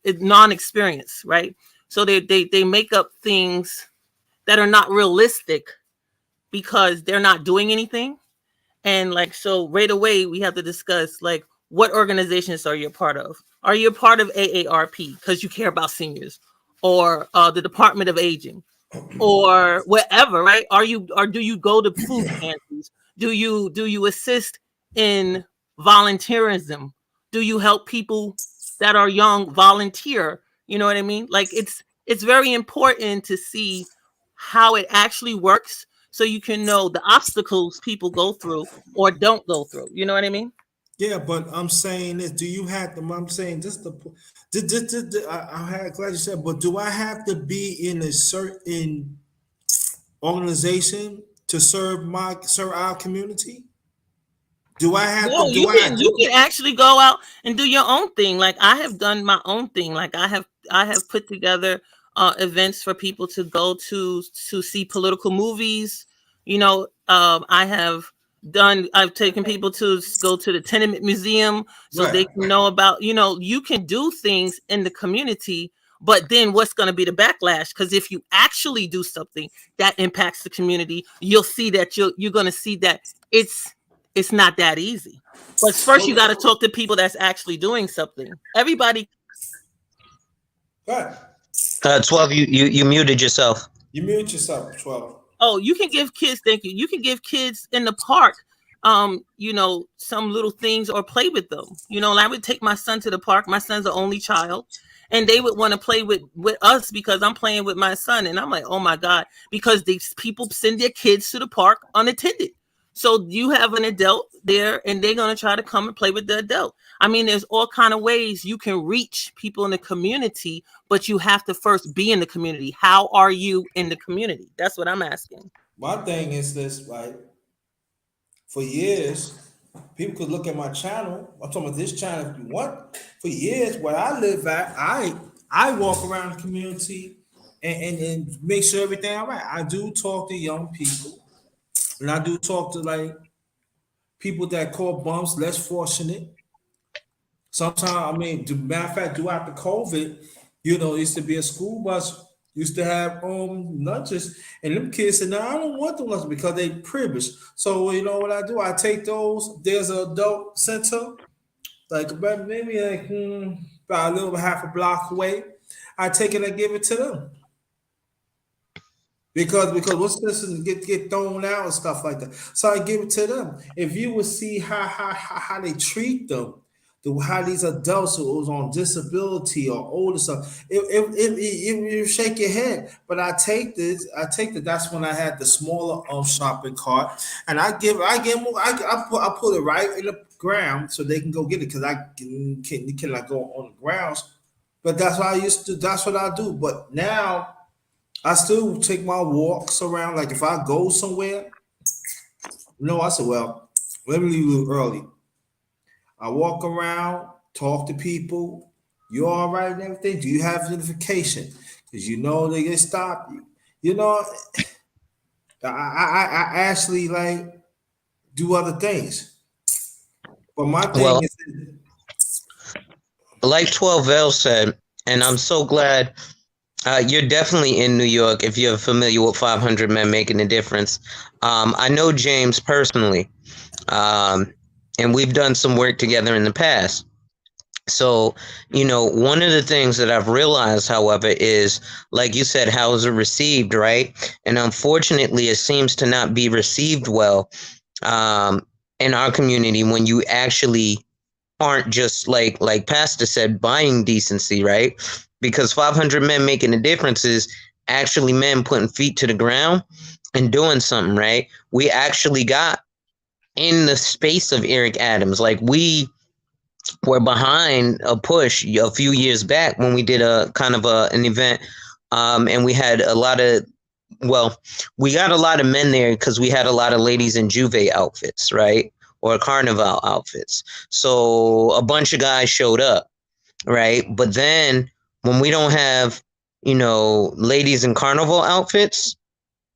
non-experience, right? So they make up things that are not realistic because they're not doing anything. And so right away we have to discuss what organizations are you a part of? Are you a part of AARP because you care about seniors, or the Department of Aging, or whatever, right? Do you go to food pantries? Do you assist in volunteerism? Do you help people that are young volunteer? You know what I mean? It's very important to see how it actually works so you can know the obstacles people go through or don't go through. You know what I mean? Yeah, but I'm saying this. Do you have to? I'm saying this. I had glad you said, but do I have to be in a certain organization to serve our community? Do I have No, to? Do I? you can actually go out and do your own thing. Like I have done my own thing. Like I have put together events for people to go to see political movies. I've taken people to go to the Tenement Museum so Right. they can know about, you can do things in the community, but then what's going to be the backlash? Because if you actually do something that impacts the community, you'll see that you're going to see that it's not that easy. But first you got to talk to people that's actually doing something. Everybody. Right. 12, you muted yourself. You mute yourself, 12. Oh, you can give kids, thank you. You can give kids in the park, some little things or play with them. I would take my son to the park. My son's the only child. And they would want to play with us because I'm playing with my son. And I'm like, oh my God, because these people send their kids to the park unattended. So you have an adult there and they're going to try to come and play with the adult. I mean, there's all kind of ways you can reach people in the community, but you have to first be in the community. How are you in the community? That's what I'm asking. My thing is this, right? For years, People could look at my channel. I'm talking about this channel if you want. For years, where I live at, I walk around the community and make sure everything all right. I do talk to young people, and I do talk to like people that call bumps less fortunate. Sometimes, I mean, matter of fact, throughout the COVID, used to be a school bus used to have lunches, and them kids said, "No, I don't want the lunches because they privileged." So you know what I do? I take those. There's an adult center, like about maybe like about a little half a block away. I take it and give it to them. Because what's this and get thrown out and stuff like that. So I give it to them. If you would see how they treat them, how these adults who was on disability or older stuff, you shake your head. But I take this. That's when I had the smaller shopping cart, and I put it right in the ground so they can go get it because I cannot go on the grounds. But that's what I used to. That's what I do. But now I still take my walks around. Like if I go somewhere, I said, well, let me leave a little early. I walk around, talk to people. You all right and everything? Do you have notification? Because they can stop you. I actually like do other things. But my thing is, like 12L said, and I'm so glad you're definitely in New York if you're familiar with 500 Men Making a Difference. I know James personally, and we've done some work together in the past. So, one of the things that I've realized, however, is, like you said, how is it received, right? And unfortunately, it seems to not be received well in our community when you actually aren't just like Pastor said, buying decency, right? Because 500 Men Making a Difference is actually men putting feet to the ground and doing something, right? We actually got in the space of Eric Adams. Like we were behind a push a few years back when we did a kind of an event, and we had we got a lot of men there because we had a lot of ladies in Juve outfits, right? Or carnival outfits. So a bunch of guys showed up, right? But then when we don't have, ladies in carnival outfits,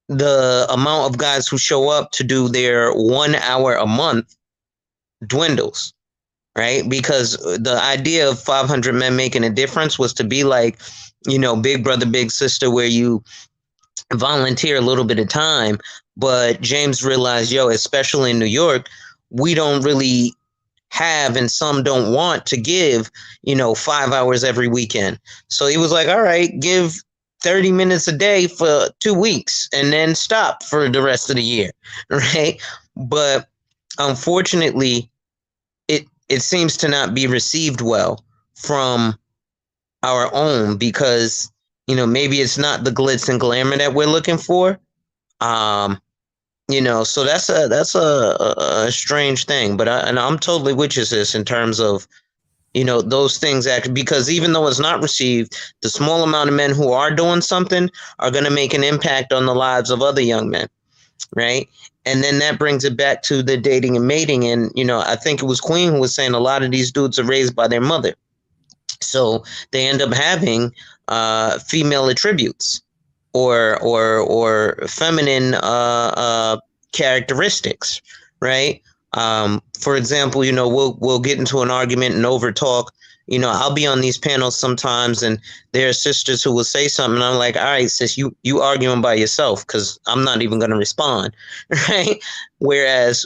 the amount of guys who show up to do their 1 hour a month dwindles, right? Because the idea of 500 Men Making a Difference was to be like, big brother, big sister, where you volunteer a little bit of time. But James realized, especially in New York, we don't really have, and some don't want to give, 5 hours every weekend. So he was like, all right, give 30 minutes a day for 2 weeks and then stop for the rest of the year, right? But unfortunately, it seems to not be received well from our own because, maybe it's not the glitz and glamour that we're looking for. So that's a strange thing, but I'm totally with you, sis, in terms of, those things because even though it's not received, the small amount of men who are doing something are going to make an impact on the lives of other young men, right? And then that brings it back to the dating and mating. And, I think it was Queen who was saying a lot of these dudes are raised by their mother. So they end up having female attributes or feminine characteristics, right? For example, we'll get into an argument and over talk. I'll be on these panels sometimes, and there are sisters who will say something, and I'm like, all right, sis, you arguing by yourself because I'm not even going to respond, right? Whereas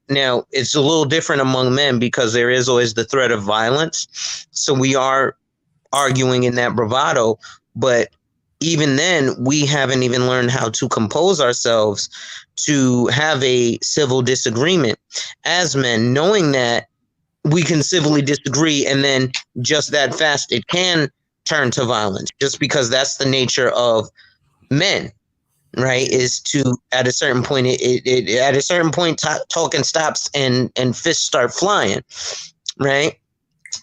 now it's a little different among men because there is always the threat of violence. So we are arguing in that bravado, but even then, we haven't even learned how to compose ourselves to have a civil disagreement as men, knowing that we can civilly disagree and then just that fast it can turn to violence just because that's the nature of men, right? Is to at a certain point talking stops and fists start flying, right?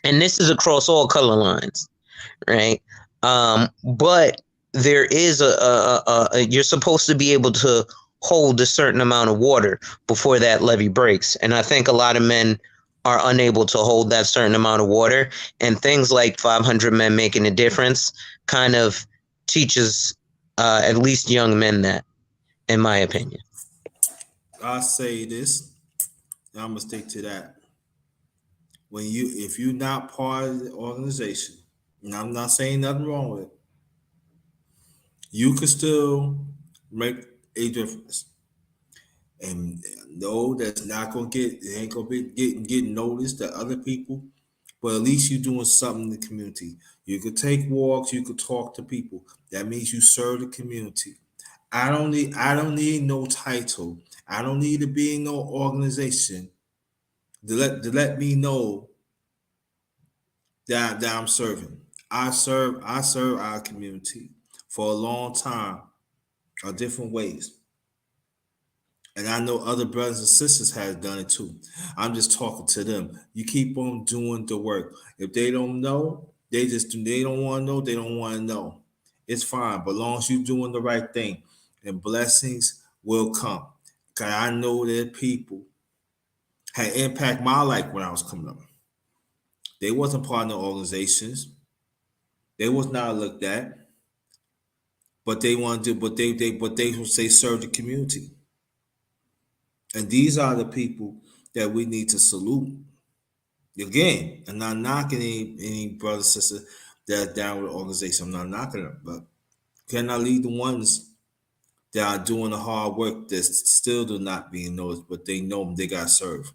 And this is across all color lines, right? But there is you're supposed to be able to hold a certain amount of water before that levee breaks. And I think a lot of men are unable to hold that certain amount of water. And things like 500 Men Making a Difference kind of teaches at least young men that, in my opinion. I say this, and I'm gonna stick to that. If you're not part of the organization, and I'm not saying nothing wrong with it, you can still make a difference. And no, that's not gonna it ain't gonna be getting noticed to other people, but at least you're doing something in the community. You could take walks, you could talk to people. That means you serve the community. I don't need no title. I don't need to be in no organization to let me know that I'm serving. I serve our community for a long time, different ways. And I know other brothers and sisters have done it too. I'm just talking to them. You keep on doing the work. If they don't know, they don't want to know, they don't want to know. It's fine, but long as you're doing the right thing, and blessings will come. Cause I know that people had impact my life when I was coming up. They wasn't part of the organizations. They was not looked at, but they wanted to, but they serve the community. And these are the people that we need to salute. Again, I'm not knocking any brother, sister that's down with the organization. I'm not knocking them, but can I lead the ones that are doing the hard work that still do not being noticed, but they know they got served.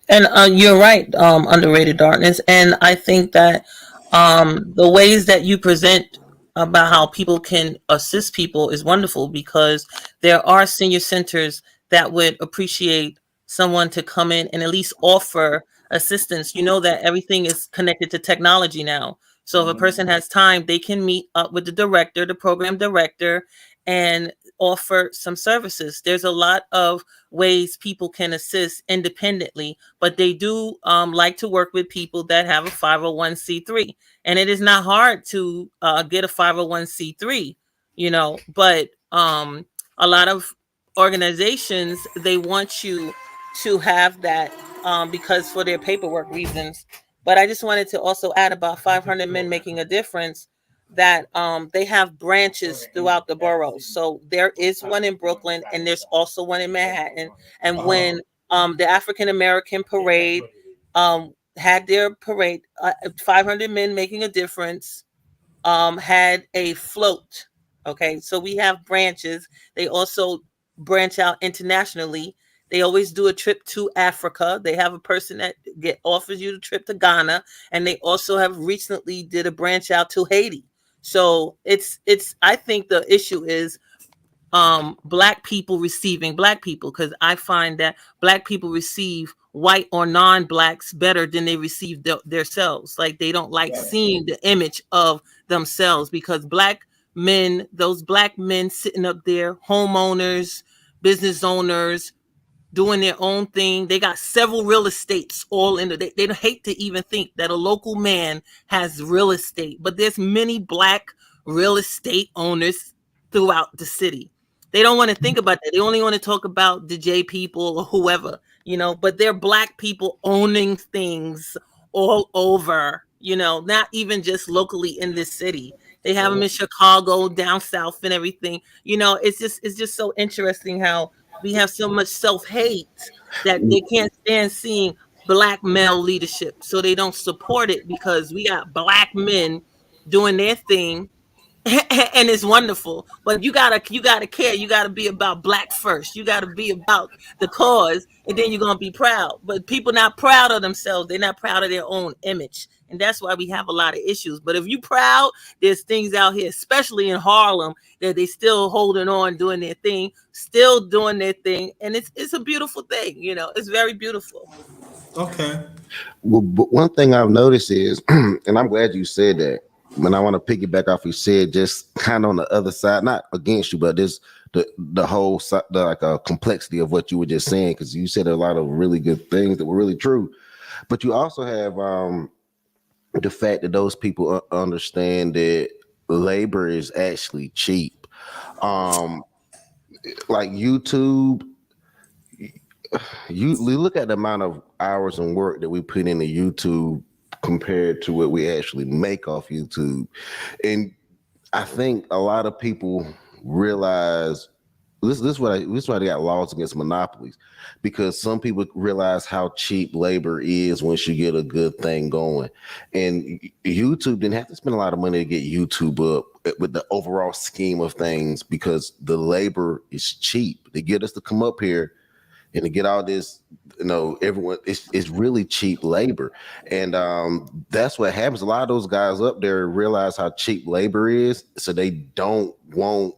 And you're right, underrated darkness. And I think that the ways that you present about how people can assist people is wonderful, because there are senior centers that would appreciate someone to come in and at least offer assistance. You know that everything is connected to technology now. So if a person has time, they can meet up with the director, the program director, and offer some services. There's a lot of ways people can assist independently, but they do like to work with people that have a 501c3. And it is not hard to get a 501c3, but a lot of organizations, they want you to have that because for their paperwork reasons. But I just wanted to also add about 500 Men Making a Difference, that they have branches throughout the boroughs. So there is one in Brooklyn, and there's also one in Manhattan. And when the African American parade had their parade, 500 Men Making a Difference had a float. Okay, so we have branches. They also branch out internationally. They always do a trip to Africa. They have a person that offers you the trip to Ghana, and they also have recently did a branch out to Haiti. So it's I think the issue is black people receiving black people, because I find that black people receive white or non-blacks better than they receive themselves. Like they don't like seeing the image of themselves, because those black men sitting up there, homeowners, business owners, doing their own thing. They got several real estates all in they don't hate to even think that a local man has real estate, but there's many black real estate owners throughout the city. They don't want to think about that. They only want to talk about the J people or whoever, but they're black people owning things all over, not even just locally in this city. They have them in Chicago, down south and everything. It's just so interesting how we have so much self-hate that they can't stand seeing black male leadership. So they don't support it, because we got black men doing their thing and it's wonderful. But you gotta care. You gotta be about black first. You gotta be about the cause, and then you're gonna be proud. But people not proud of themselves. They're not proud of their own image, and that's why we have a lot of issues. But if you proud, there's things out here, especially in Harlem, that they still holding on, doing their thing, still doing their thing, and it's a beautiful thing. It's very beautiful. Okay. Well, but one thing I've noticed is, and I'm glad you said that. When I want to piggyback off you said, just kind of on the other side, not against you, but this the whole complexity of what you were just saying, because you said a lot of really good things that were really true, but you also have the fact that those people understand that labor is actually cheap. like YouTube, you look at the amount of hours and work that we put into YouTube compared to what we actually make off YouTube. And I think a lot of people realize this is why they got laws against monopolies, because some people realize how cheap labor is once you get a good thing going. And YouTube didn't have to spend a lot of money to get YouTube up with the overall scheme of things, because the labor is cheap. They get us to come up here and to get all this, everyone, it's really cheap labor. And that's what happens. A lot of those guys up there realize how cheap labor is, so they don't want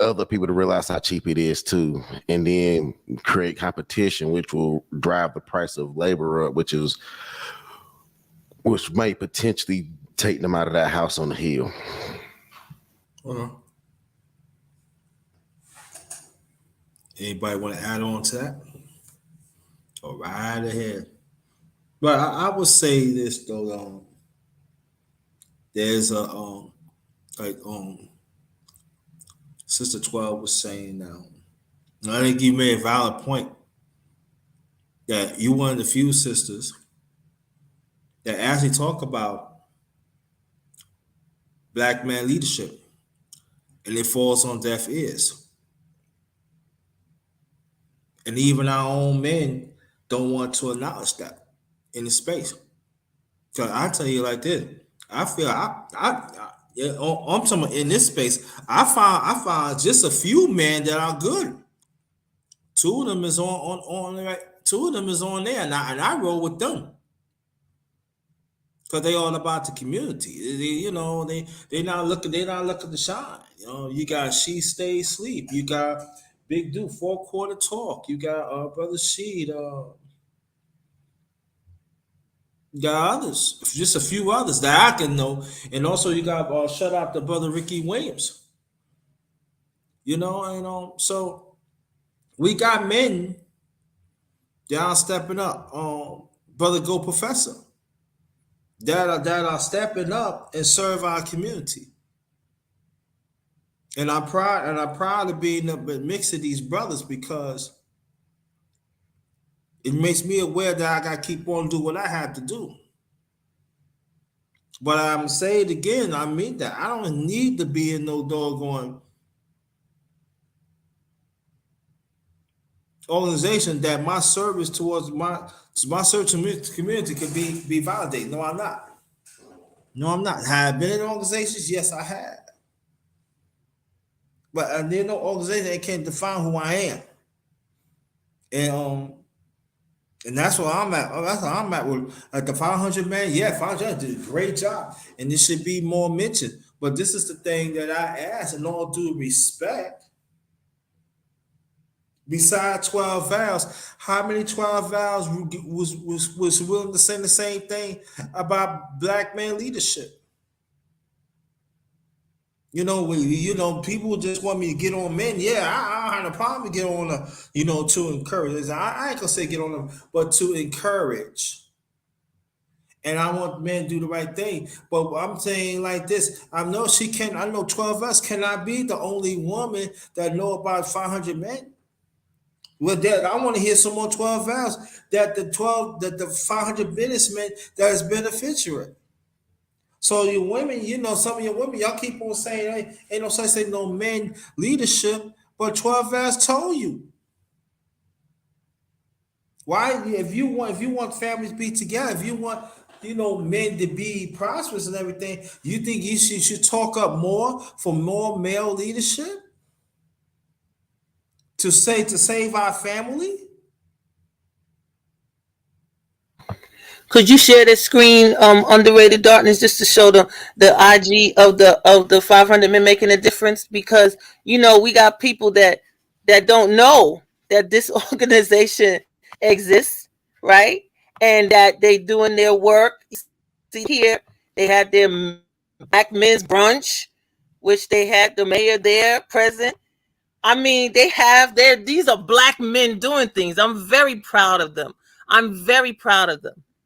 other people to realize how cheap it is too, and then create competition, which will drive the price of labor up, which may potentially take them out of that house on the hill. Anybody want to add on to that? Go right ahead. But I would say this though, there's a like Sister 12 was saying now. I think you made a valid point that you one of the few sisters that actually talk about black man leadership, and it falls on deaf ears. And even our own men don't want to acknowledge that in the space. So I tell you like this, I feel I'm talking about in this space. I found just a few men that are good. Two of them is on right. Two of them is on there, and I roll with them because they all about the community. They not looking to shine. You got She Stay Sleep. You got Big Dude 4-Quarter Talk. You got Brother Sheed. You got others, just a few others that I can know, and also you got shout out to Brother Ricky Williams. So we got men that are stepping up. Brother Go Professor, that are stepping up and serve our community. And I'm proud to be in the mix of these brothers, because it makes me aware that I gotta keep on doing what I have to do. But I'm saying it again, I mean that I don't need to be in no doggone organization that my service towards my service to community could be validated. No, I'm not. Have I been in organizations? Yes, I have. But there's no organization that can define who I am. And that's where I'm at. That's where I'm at with the 500 man. Yeah, 500 did a great job, and it should be more mentioned. But this is the thing that I ask, in all due respect. Besides 12 vows, how many 12 vows was willing to say the same thing about black man leadership? People just want me to get on men. Yeah, I don't have a problem to get on to encourage. I ain't gonna say get on them, but to encourage. And I want men to do the right thing. But I'm saying like this, I know 12 of us cannot be the only woman that know about 500 men. Well, I want to hear some more 12 vows that the 500 businessmen that is beneficiary. So your women, some of your women, y'all keep on saying ain't no such thing, no men leadership, but 12 vows told you. Why? If you want families to be together, if you want men to be prosperous and everything, you think you should talk up more for more male leadership to save our family? Could you share the screen, Underrated Darkness, just to show the IG of the 500 men making a difference? Because we got people that don't know that this organization exists, right? And that they doing their work. See here, they had their Black Men's Brunch, which they had the mayor there present. I mean, these are black men doing things. I'm very proud of them.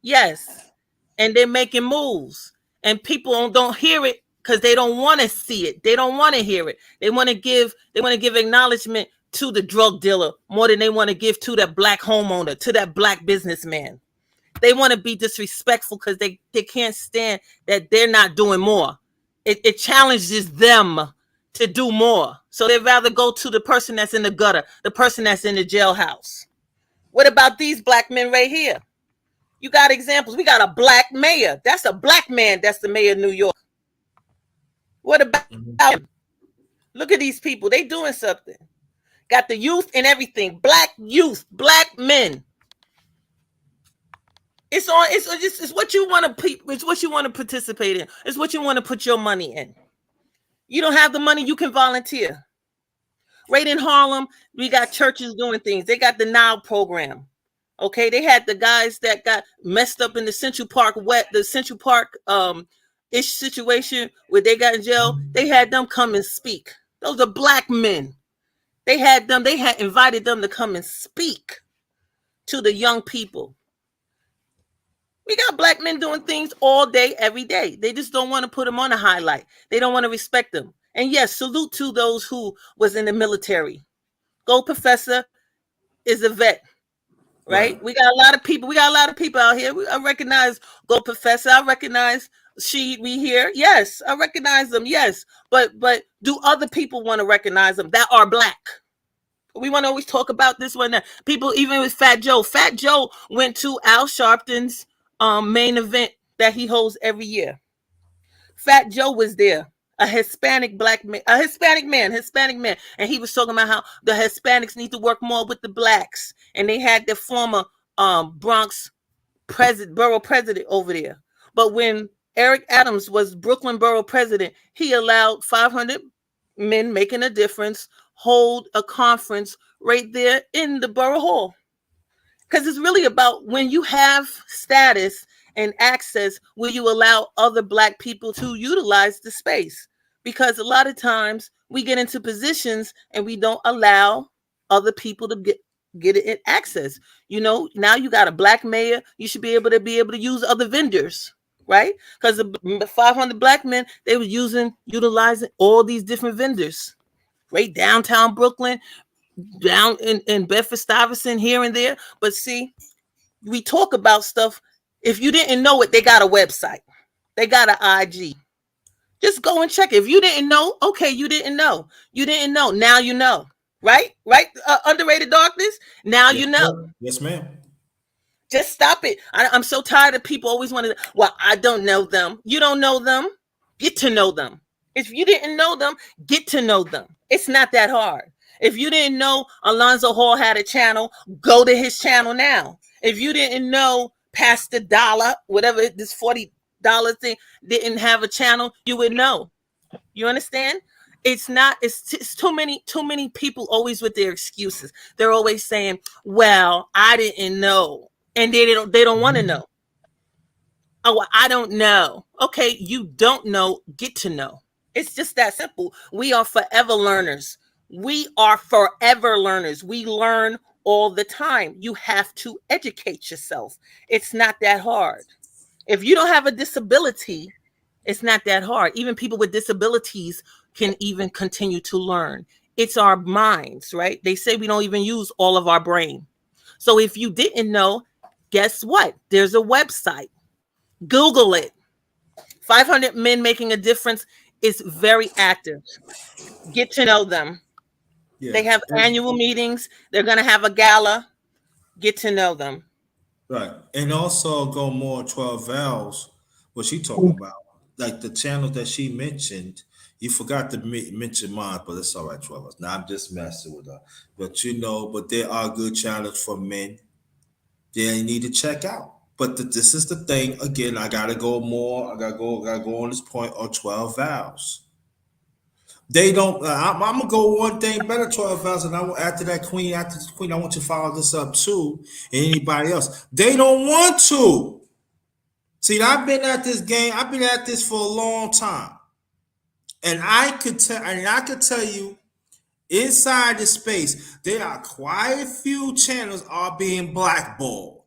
Yes. And they're making moves. And people don't hear it because they don't want to see it. They don't want to hear it. They want to give acknowledgement to the drug dealer more than they want to give to that black homeowner, to that black businessman. They want to be disrespectful because they can't stand that they're not doing more. It challenges them to do more. So they'd rather go to the person that's in the gutter, the person that's in the jailhouse. What about these black men right here? You got examples. We got a black mayor. That's a black man. That's the mayor of New York. What about him? Look at these people. They doing something. Got the youth and everything. Black youth, black men. It's on. It's what you want to. It's what you want to participate in. It's what you want to put your money in. You don't have the money, you can volunteer. Right in Harlem, we got churches doing things. They got the Now program. Okay, they had the guys that got messed up in the Central Park ish situation where they got in jail. They had them come and speak. Those are black men. They had invited them to come and speak to the young people. We got black men doing things all day, every day. They just don't want to put them on a highlight. They don't want to respect them. And yes, salute to those who was in the military. Gold Professor is a vet, right? We got a lot of people. We got a lot of people out here. I recognize Gold Professor. I recognize we here. Yes, I recognize them. Yes, but do other people want to recognize them that are black? We want to always talk about this one. People, even with Fat Joe. Fat Joe went to Al Sharpton's main event that he holds every year. Fat Joe was there, a Hispanic man, and he was talking about how the Hispanics need to work more with the blacks, and they had the former Bronx borough president over there. But when Eric Adams was Brooklyn borough president, he allowed 500 men making a difference hold a conference right there in the borough hall. Because it's really about when you have status and access, will you allow other black people to utilize the space? Because a lot of times we get into positions and we don't allow other people to get it access. You know, now you got a black mayor, you should be able to use other vendors, right? Because the 500 black men, they were utilizing all these different vendors, right? Downtown Brooklyn, down in Bedford-Stuyvesant, here and there. But see, we talk about stuff. If you didn't know it, they got a website. They got an IG. Just go and check it. If you didn't know, okay, you didn't know. You didn't know. Now you know. Right? Underrated Darkness. Now you know. Yes, ma'am. Just stop it. I'm so tired of people always wanting to, well, I don't know them. You don't know them. Get to know them. If you didn't know them, get to know them. It's not that hard. If you didn't know Alonzo Hall had a channel, go to his channel now. If you didn't know Pastor Dollar, whatever this $40 thing, didn't have a channel, you would know. You understand? It's too many people always with their excuses. They're always saying, well, I didn't know. And they don't want to know. Oh, I don't know. Okay, you don't know, get to know. It's just that simple. We are forever learners. We learn all the time. You have to educate yourself. It's not that hard. If you don't have a disability, it's not that hard. Even people with disabilities can even continue to learn. It's our minds, right? They say we don't even use all of our brain. So if you didn't know, guess what? There's a website. Google it. 500 Men Making a Difference is very active. Get to know them. Yeah. They have annual meetings. They're going to have a gala. Get to know them. Right. And also go more 12 Vals, what she talking about. Like the channel that she mentioned, you forgot to mention mine, but it's all right, 12 Vals. Now I'm just messing with her. But but there are good channels for men they need to check out. But this is the thing. Again, I gotta go more. I gotta go on this point of 12 Vals. They don't. I'm gonna go one thing better. 12 Vals, and after the Queen, I want to follow this up too. And anybody else, they don't want to. See, I've been at this game. I've been at this for a long time, and I could tell you, inside the space, there are quite a few channels are being blackballed.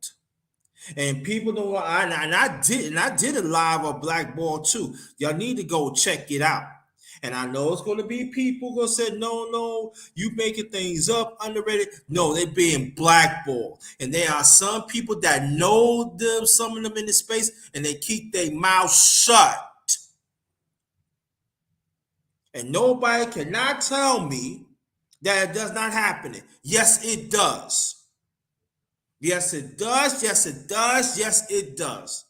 And people don't want. I did a live of Black Ball too. Y'all need to go check it out. And I know it's going to be people going to say, no, you making things up, underrated. No, they're being blackballed. And there are some people that know them, some of them in the space, and they keep their mouth shut. And nobody cannot tell me that it does not happen. Yes, it does. Yes, it does. Yes, it does. Yes, it does.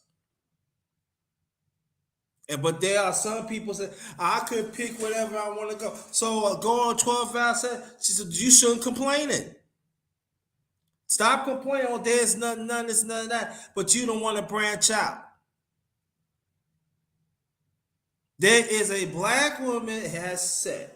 But there are some people say I could pick whatever I want to go. So go on 12 hours. She said you shouldn't complain it. Stop complaining. Oh, there's none, this, none of that. But you don't want to branch out. There is a black woman has said,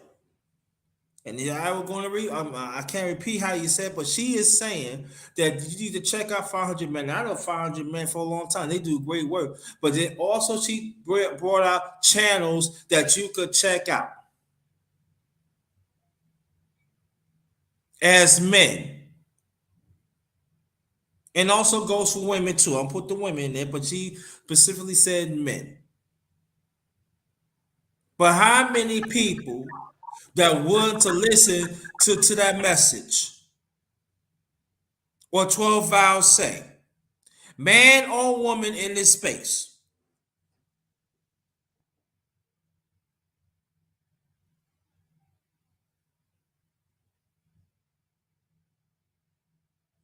and I was going to read. I can't repeat how you said, but she is saying that you need to check out 500 Men. I know 500 Men for a long time; they do great work. But then also she brought out channels that you could check out as men, and also goes for women too. I'll put the women in there, but she specifically said men. But how many people that willing to listen to that message? What 12 vows say? Man or woman in this space?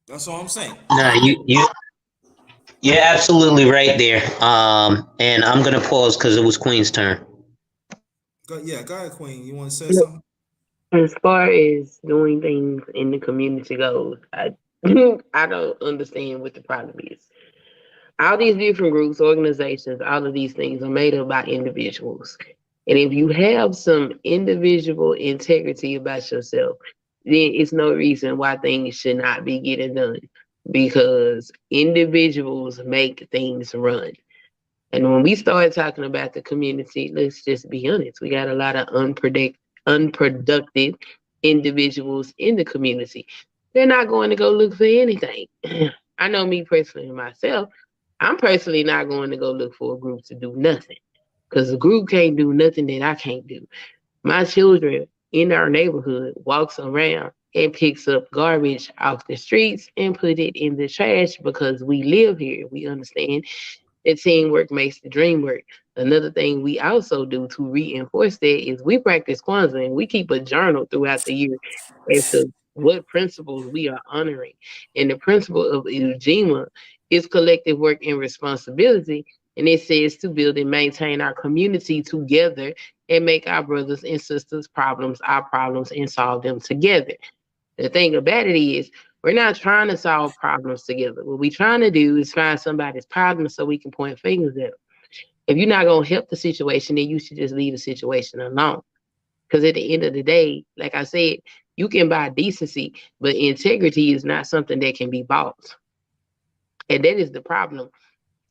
That's all I'm saying. No, you're absolutely right there. And I'm gonna pause because it was Queen's turn. Go ahead, Queen. You want to say something? As far as doing things in the community goes, I I don't understand what the problem is. All these different groups, organizations, all of these things are made up by individuals. And if you have some individual integrity about yourself, then it's no reason why things should not be getting done because individuals make things run. And when we start talking about the community, let's just be honest, we got a lot of unproductive individuals in the community. They're not going to go look for anything. I know me personally myself, I'm personally not going to go look for a group to do nothing because the group can't do nothing that I can't do. My children in our neighborhood walks around and picks up garbage off the streets and put it in the trash because we live here. We understand that teamwork makes the dream work. Another thing we also do to reinforce that is we practice Kwanzaa and we keep a journal throughout the year as to what principles we are honoring. And the principle of Ujima is collective work and responsibility. And it says to build and maintain our community together and make our brothers and sisters' problems our problems and solve them together. The thing about it is, we're not trying to solve problems together. What we're trying to do is find somebody's problem so we can point fingers at them. If you're not going to help the situation, then you should just leave the situation alone. Because at the end of the day, like I said, you can buy decency, but integrity is not something that can be bought. And that is the problem.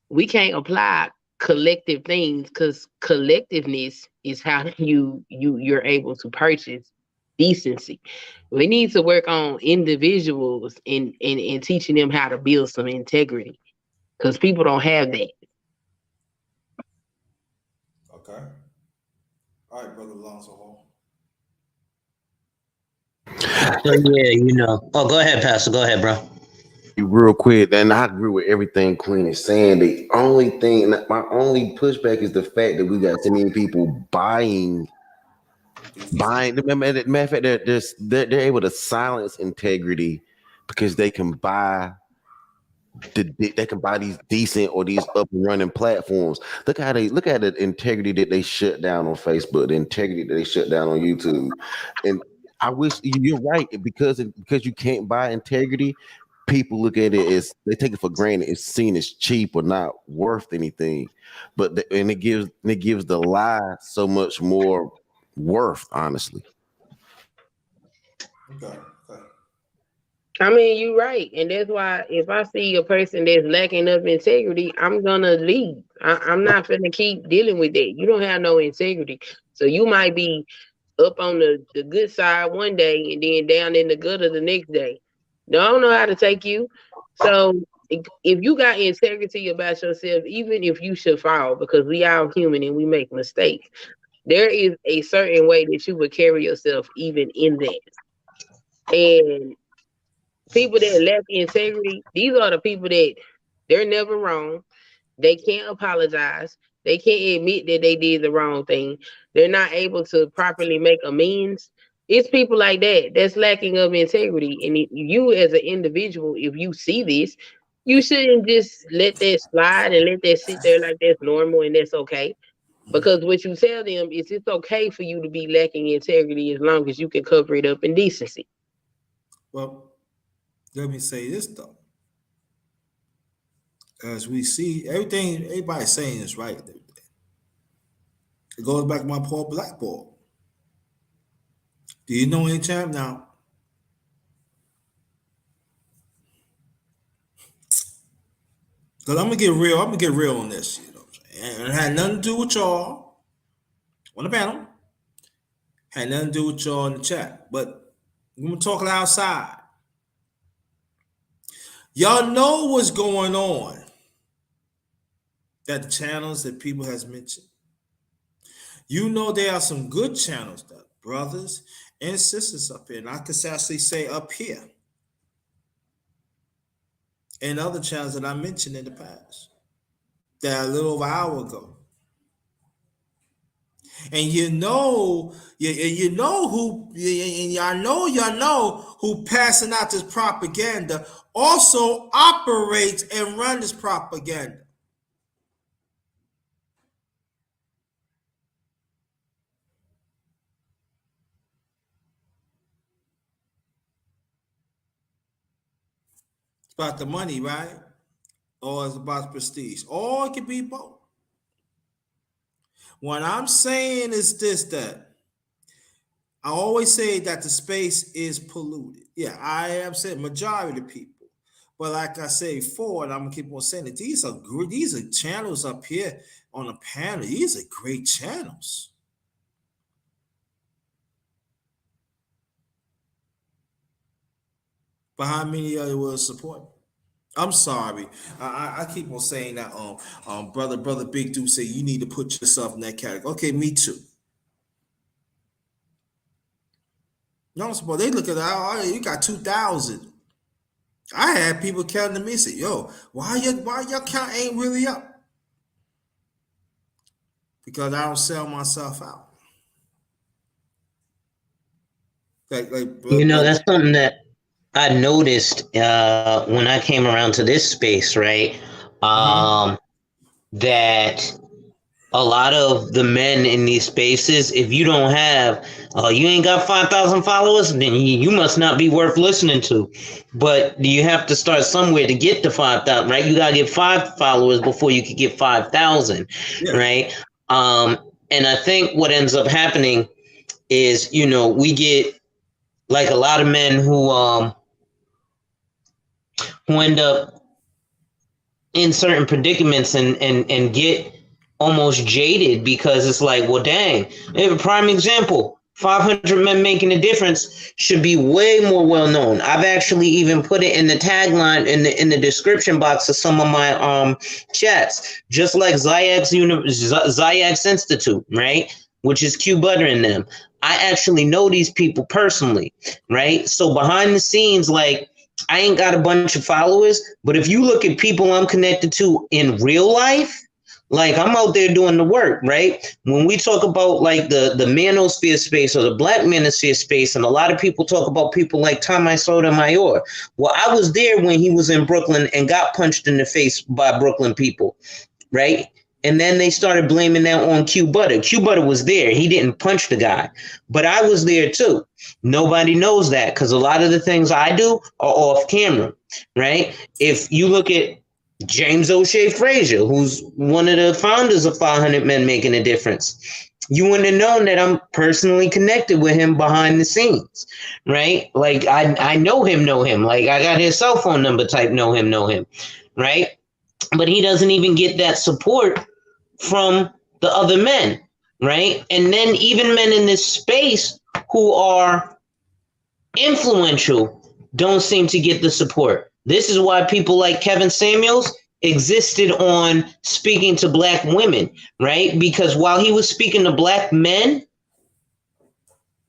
We can't apply collective things because collectiveness is how you're able to purchase decency. We need to work on individuals and teaching them how to build some integrity because people don't have that. Okay. All right, Brother Alonzo Hall. So yeah, Oh, go ahead, Pastor. Go ahead, bro. Real quick, and I agree with everything Queen is saying. The only thing, my only pushback is the fact that we got so many people buying. The matter of fact, they're able to silence integrity because they can buy these decent or these up and running platforms. Look at the integrity that they shut down on Facebook, the integrity that they shut down on YouTube, and I wish you're right because you can't buy integrity. People look at it as they take it for granted. It's seen as cheap or not worth anything, and it gives the lie so much more worth, honestly. Okay. I mean, you're right. And that's why if I see a person that's lacking up integrity, I'm going to leave. I'm not going to keep dealing with that. You don't have no integrity. So you might be up on the good side one day and then down in the gutter the next day. Don't know how to take you. So if you got integrity about yourself, even if you should fall, because we all human and we make mistakes, there is a certain way that you would carry yourself even in that. And people that lack integrity, these are the people that they're never wrong. They can't apologize. They can't admit that they did the wrong thing. They're not able to properly make amends. It's people like that that's lacking of integrity. And you, as an individual, if you see this, you shouldn't just let that slide and let that sit there like that's normal and that's okay. Because what you tell them is it's okay for you to be lacking integrity as long as you can cover it up in decency. Well, let me say this though. As we see, everything everybody's saying is right. It goes back to my poor blackboard. Do you know any champ now? Because I'm gonna get real. I'm gonna get real on this. You know, what I'm saying? And it had nothing to do with y'all on the panel. Had nothing to do with y'all in the chat. But we're gonna talk outside. Y'all know what's going on. That the channels that people has mentioned. You know there are some good channels, that brothers and sisters up here, and I could actually say up here, and other channels that I mentioned in the past, that a little over an hour ago. And you know who, and y'all know who passing out this propaganda also operates and run this propaganda. It's about the money, right? Or it's about prestige. Or it could be both. What I'm saying is this, that I always say that the space is polluted. Yeah, I am saying majority of the people. But like I say before, and I'm gonna keep on saying it, these are channels up here on the panel. These are great channels. But how many of you will support? I'm sorry. I keep on saying that. Brother Big Dude say you need to put yourself in that category. Okay, me too. No, support. They look at that. Oh, you got 2,000. I had people counting to me and say, "Yo, why your count ain't really up?" Because I don't sell myself out. That's something that I noticed when I came around to this space, right? That a lot of the men in these spaces, if you don't have, you ain't got 5,000 followers, then you must not be worth listening to. But you have to start somewhere to get to 5,000, right? You got to get 5 followers before you could get 5,000, right? And I think what ends up happening is, we get like a lot of men who end up in certain predicaments and get almost jaded because it's like, well, dang, a prime example, 500 men making a difference should be way more well known. I've actually even put it in the tagline in the description box of some of my chats, just like Zayak's Institute, right? Which is Q Butter in them. I actually know these people personally, right? So behind the scenes, like, I ain't got a bunch of followers, but if you look at people I'm connected to in real life, like, I'm out there doing the work, right? When we talk about like the manosphere space or the black manosphere space, and a lot of people talk about people like Tommy Sotomayor. Well, I was there when he was in Brooklyn and got punched in the face by Brooklyn people, right? And then they started blaming that on Q Butter. Q Butter was there. He didn't punch the guy, but I was there too. Nobody knows that because a lot of the things I do are off camera, right? If you look at James O'Shea Frazier, who's one of the founders of 500 Men Making a Difference, you wouldn't have known that I'm personally connected with him behind the scenes, right? Like, I know him. Like, I got his cell phone number type, know him, right? But he doesn't even get that support from the other men, right? And then even men in this space who are influential don't seem to get the support. This is why people like Kevin Samuels existed on speaking to black women, right? Because while he was speaking to black men,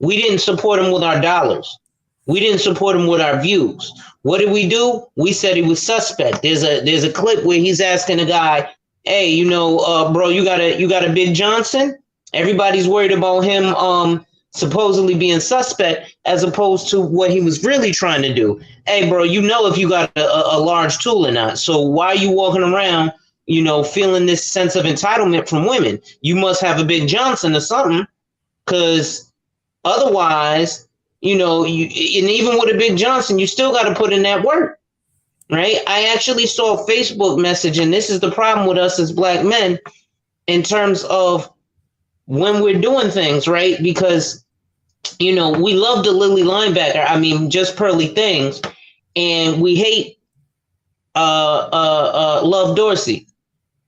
we didn't support him with our dollars. We didn't support him with our views. What did we do? We said he was suspect. There's a clip where he's asking a guy, "Hey, you know, bro, you got a Big Johnson?" Everybody's worried about him supposedly being suspect, as opposed to what he was really trying to do. Hey, bro, you know if you got a large tool or not. So why are you walking around, you know, feeling this sense of entitlement from women? You must have a Big Johnson or something, because otherwise, you know, and even with a Big Johnson, you still got to put in that work, right? I actually saw a Facebook message, and this is the problem with us as black men in terms of when we're doing things, right? Because, you know, we love the Lily linebacker. I mean, just pearly things. And we hate Love Dorsey,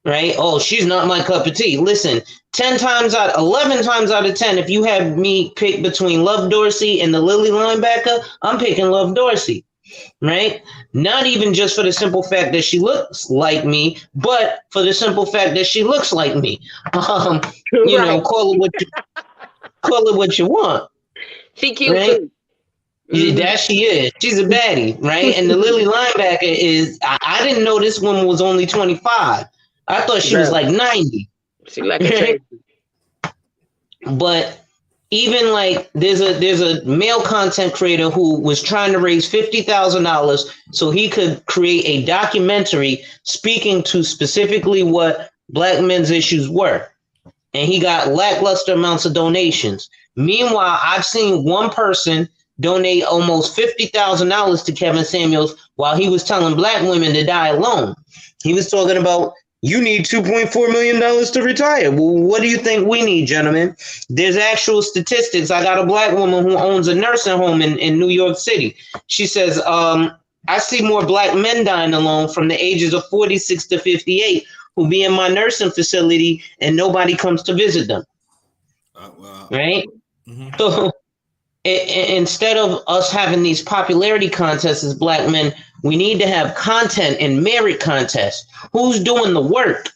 right? Oh, she's not my cup of tea. Listen, 11 times out of 10, if you have me pick between Love Dorsey and the Lily linebacker, I'm picking Love Dorsey, right? Not even just for the simple fact that she looks like me, but for the simple fact that she looks like me. You know, call it what you want. She cute right? too. Yeah, that she is. She's a baddie, right? And the Lily linebacker is, I didn't know this woman was only 25. I thought she was like 90. She like a train. But even like there's a male content creator who was trying to raise $50,000 so he could create a documentary speaking to specifically what black men's issues were. And he got lackluster amounts of donations. Meanwhile, I've seen one person donate almost $50,000 to Kevin Samuels while he was telling black women to die alone. He was talking about, you need $2.4 million to retire. Well, what do you think we need, gentlemen? There's actual statistics. I got a black woman who owns a nursing home in New York City. She says, I see more black men dying alone from the ages of 46 to 58 who be in my nursing facility and nobody comes to visit them. Wow. Right? Mm-hmm. So instead of us having these popularity contests as black men, we need to have content and merit contests. Who's doing the work?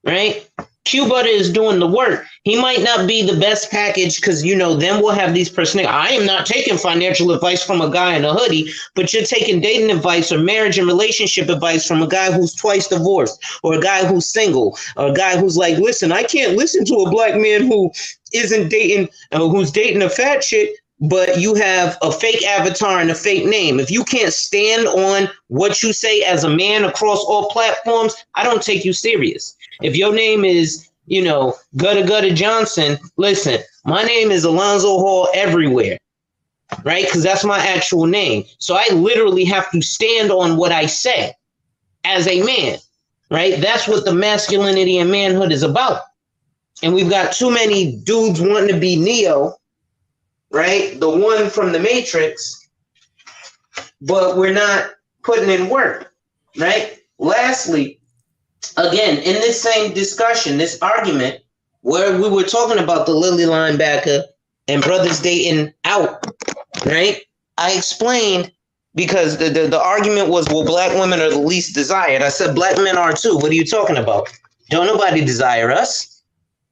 Right? Q-Butter is doing the work. He might not be the best package because, you know, then we'll have these personalities. I am not taking financial advice from a guy in a hoodie, but you're taking dating advice or marriage and relationship advice from a guy who's twice divorced, or a guy who's single, or a guy who's like, listen, I can't listen to a black man who isn't dating, who's dating a fat chick, but you have a fake avatar and a fake name. If you can't stand on what you say as a man across all platforms, I don't take you serious. If your name is, you know, Gutta Johnson, listen, my name is Alonzo Hall everywhere, right? Because that's my actual name. So I literally have to stand on what I say as a man, right? That's what the masculinity and manhood is about. And we've got too many dudes wanting to be Neo, right? The one from the Matrix, but we're not putting in work, right? Lastly, again, in this same discussion, this argument where we were talking about the Lily linebacker and brothers dating out, right? I explained, because the argument was, well, black women are the least desired. I said, black men are too. What are you talking about? Don't nobody desire us.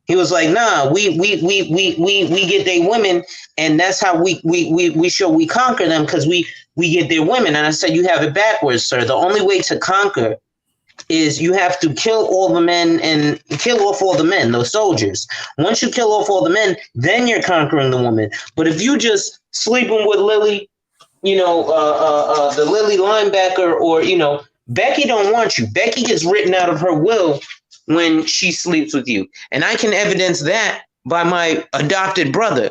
He was like, nah, we get their women, and that's how we show we conquer them, because we get their women. And I said, you have it backwards, sir. The only way to conquer is you have to kill all the men and kill off all the men, those soldiers. Once you kill off all the men, then you're conquering the woman. But if you just sleeping with Lily, you know, the Lily linebacker, or, you know, Becky don't want you. Becky gets written out of her will when she sleeps with you. And I can evidence that by my adopted brother,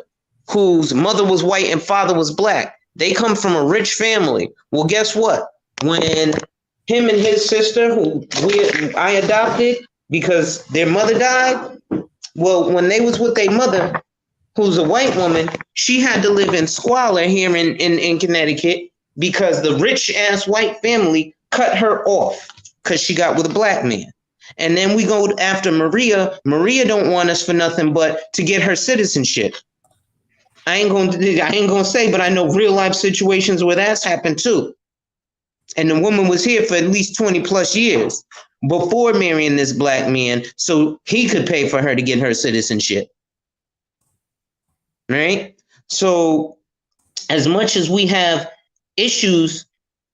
whose mother was white and father was black. They come from a rich family. Well, guess what? When him and his sister, who I adopted because their mother died, well, when they was with their mother, who's a white woman, she had to live in squalor here in Connecticut because the rich-ass white family cut her off because she got with a black man. And then we go after Maria. Maria don't want us for nothing but to get her citizenship. I ain't gonna say, but I know real life situations where that's happened too. And the woman was here for at least 20 plus years before marrying this black man, so he could pay for her to get her citizenship. Right? So as much as we have issues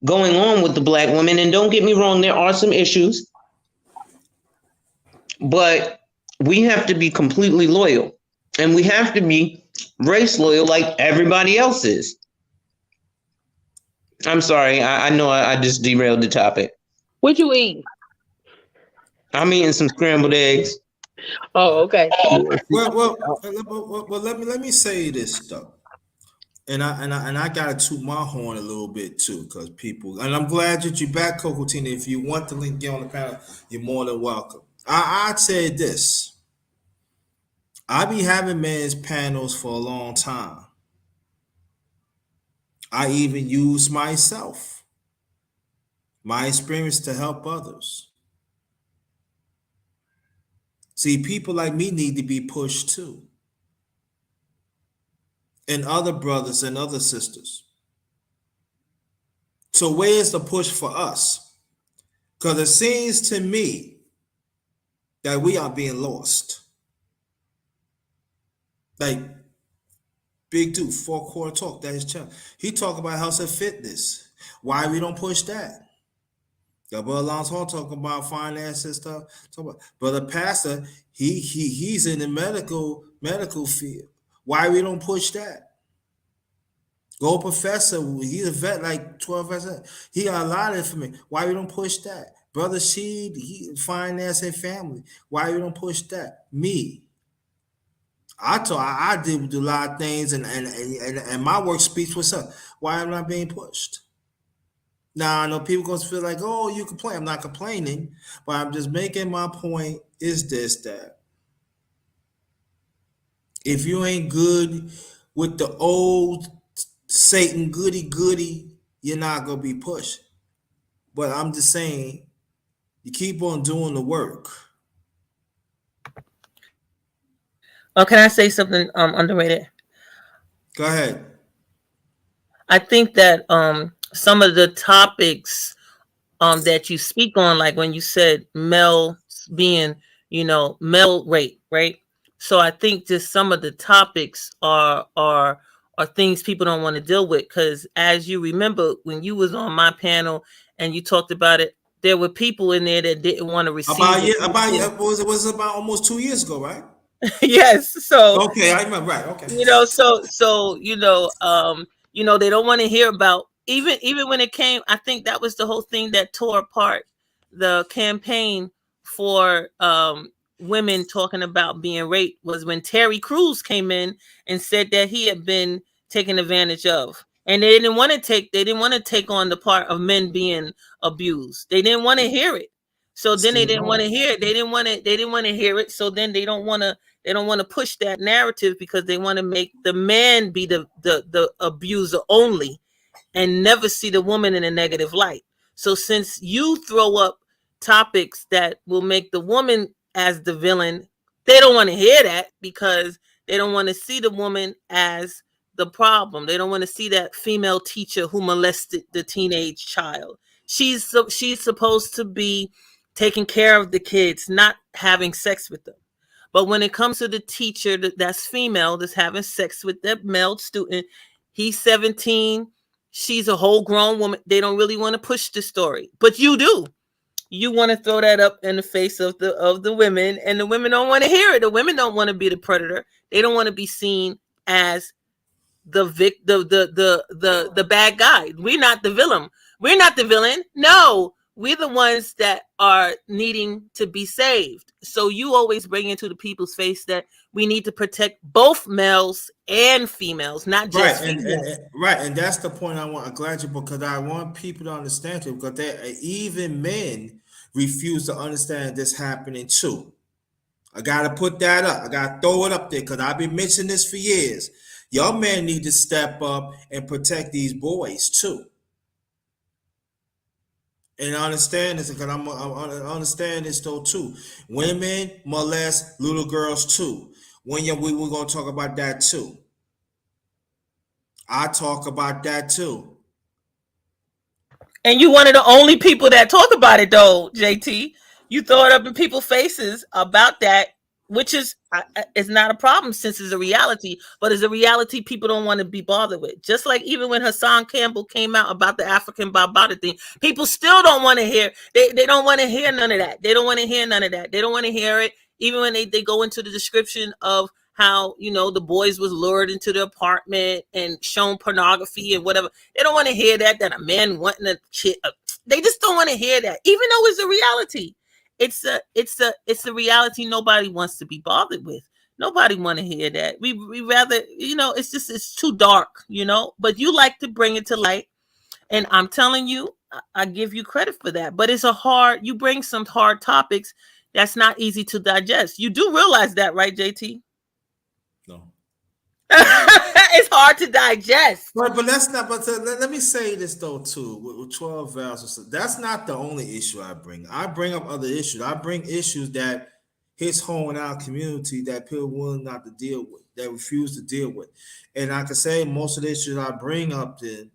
going on with the black woman, and don't get me wrong, there are some issues, but we have to be completely loyal, and we have to be race loyal like everybody else is. I'm sorry, I know I just derailed the topic. What you eat? I'm eating some scrambled eggs. Oh, okay. Well, let me say this though. And I gotta toot my horn a little bit too, because people, and I'm glad that you're back, Coco Tina. If you want to link, get on the panel, you're more than welcome. I'd say this. I be having men's panels for a long time. I even use myself, my experience to help others. See, people like me need to be pushed too. And other brothers and other sisters. So where's the push for us? Because it seems to me that we are being lost. Like Big Dude, 4 Quarter Talk, that is channel. He talk about health and fitness. Why we don't push that? Your brother Lance Hall talking about finance and stuff. Brother Pastor, he's in the medical field. Why we don't push that? Go Professor, he's a vet like 12%. He got a lot of information. Why we don't push that? Brother Sheed, he finance and family. Why we don't push that? Me. I did a lot of things, and my work speaks what's up. Why am I not being pushed? Now I know people gonna feel like, oh, you complain. I'm not complaining, but I'm just making my point. Is this that if you ain't good with the old Satan goody, you're not gonna be pushed. But I'm just saying, you keep on doing the work. Oh, can I say something underrated? Go ahead. I think that some of the topics that you speak on, like when you said male being, male rape, right? So I think just some of the topics are things people don't want to deal with, because as you remember when you was on my panel and you talked about it, there were people in there that didn't want to receive was about almost 2 years ago, right? Yes. So okay, I remember. Right. Okay. they don't want to hear about, even when it came. I think that was the whole thing that tore apart the campaign for women talking about being raped, was when Terry Crews came in and said that he had been taken advantage of, and they didn't want to take on the part of men being abused. They didn't want to hear it. So then they didn't want to hear it. They didn't want to hear it. So then they don't want to push that narrative, because they want to make the man be the abuser only, and never see the woman in a negative light. So since you throw up topics that will make the woman as the villain, they don't want to hear that, because they don't want to see the woman as the problem. They don't want to see that female teacher who molested the teenage child. She's supposed to be taking care of the kids, not having sex with them. But when it comes to the teacher that's female, that's having sex with that male student, he's 17, she's a whole grown woman. They don't really want to push the story, but you do. You want to throw that up in the face of the women, and the women don't want to hear it. The women don't want to be the predator. They don't want to be seen as the bad guy. We're not the villain. We're not the villain. No, we're the ones that are needing to be saved. So you always bring into the people's face that we need to protect both males and females, not just females. And that's the point I want. I'm glad you, because I want people to understand it, because even men refuse to understand this happening too. I gotta put that up. I gotta throw it up there, because I've been mentioning this for years. Y'all men need to step up and protect these boys too. And I understand this, because I understand this though too. Women molest little girls too. We were gonna talk about that too. I talk about that too. And you one of the only people that talk about it, though, JT. You throw it up in people's faces about that, which is not a problem since it's a reality, but it's a reality people don't want to be bothered with. Just like even when Hassan Campbell came out about the African Barbada thing, people still don't want to hear. They don't want to hear none of that. They don't want to hear none of that. They don't want to hear it. Even when they go into the description of how, you know, the boys was lured into the apartment and shown pornography and whatever. They don't want to hear that a man wanting a kid. They just don't want to hear that, even though it's a reality. It's a reality nobody wants to be bothered with. Nobody want to hear that. We rather, you know, it's too dark, you know. But you like to bring it to light, and I'm telling you, I give you credit for that. But you bring some hard topics that's not easy to digest. You do realize that, right, JT? No. It's hard to digest. But that's not. But let me say this though too. With 12 vows, that's not the only issue I bring. I bring up other issues. I bring issues that hits home in our community that people willing not to deal with, that refuse to deal with. And I can say most of the issues I bring up, then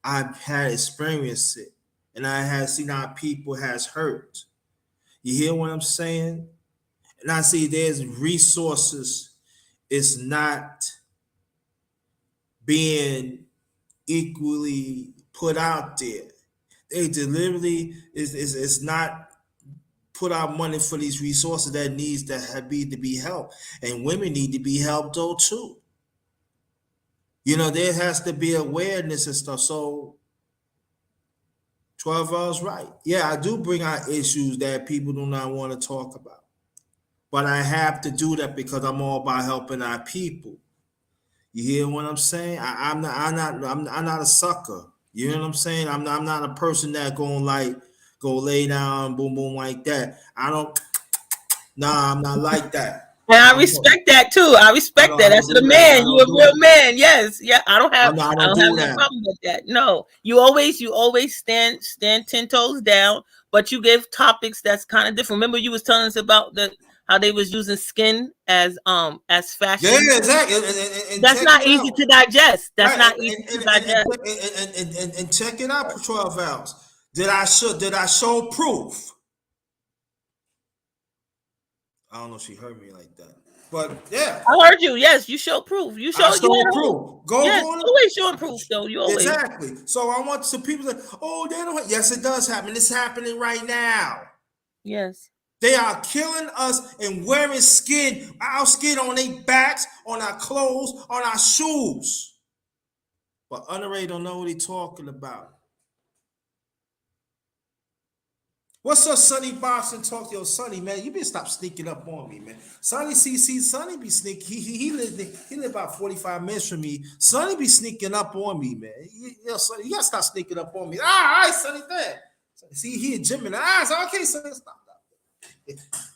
I've had experienced it, and I have seen how people has hurt. You hear what I'm saying? And I see there's resources. It's not being equally put out there. They deliberately is not put out money for these resources that needs to be helped, and women need to be helped though too. You know, there has to be awareness and stuff. So 12 hours, right? Yeah, I do bring out issues that people do not want to talk about, but I have to do that because I'm all about helping our people. You hear what I'm saying? I'm not a sucker. You know what I'm saying? I'm not a person that go lay down, boom, boom like that. I don't. Nah, I'm not like that. And I respect that too. I respect that. That's a man. You a real man. Yes. Yeah. I don't have no problem with that. No. You always stand 10 toes down, but you give topics that's kind of different. Remember you was telling us about how they was using skin as fashion. Yeah, exactly. And that's not easy to digest. That's not easy to digest. And check it out, 12 hours. Did I show proof? I don't know if she heard me like that, but yeah, I heard you. Yes, you show proof. You show proof. Yes, always showing proof, though. You always exactly. So I want some people that they don't. Yes, it does happen. It's happening right now. Yes. They are killing us and wearing our skin on their backs, on our clothes, on our shoes. But underage don't know what he's talking about. What's up, Sonny Boston? Talk to your Sonny, man. You better stop sneaking up on me, man. Sonny, Sonny be sneaking. He live about 45 minutes from me. Sonny be sneaking up on me, man. Sonny, you gotta stop sneaking up on me. All right, Sonny, there. See, he a Gemini. Okay, Sonny, stop.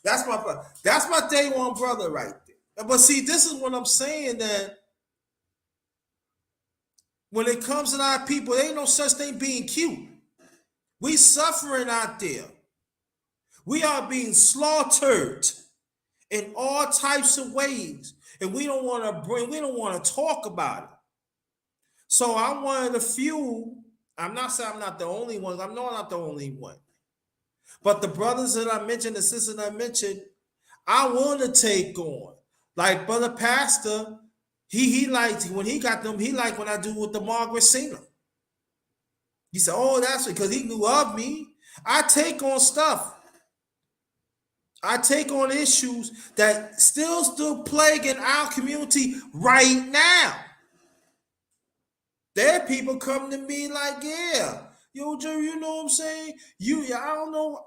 That's my brother. That's my day one brother right there. But see, this is what I'm saying, that when it comes to our people, there ain't no such thing being cute. We suffering out there. We are being slaughtered in all types of ways, and we don't want to talk about it. So I'm one of the few. I'm not saying I'm not the only one. I know I'm not the only one. But the brothers that I mentioned, the sisters that I mentioned, I want to take on. Like Brother Pastor, he liked when he got them. He liked when I do with the Margaret Singer. He said, "Oh, that's because he knew of me." I take on stuff. I take on issues that still plaguing our community right now. There people come to me like, yeah, yo, Joe, you know what I'm saying? I don't know.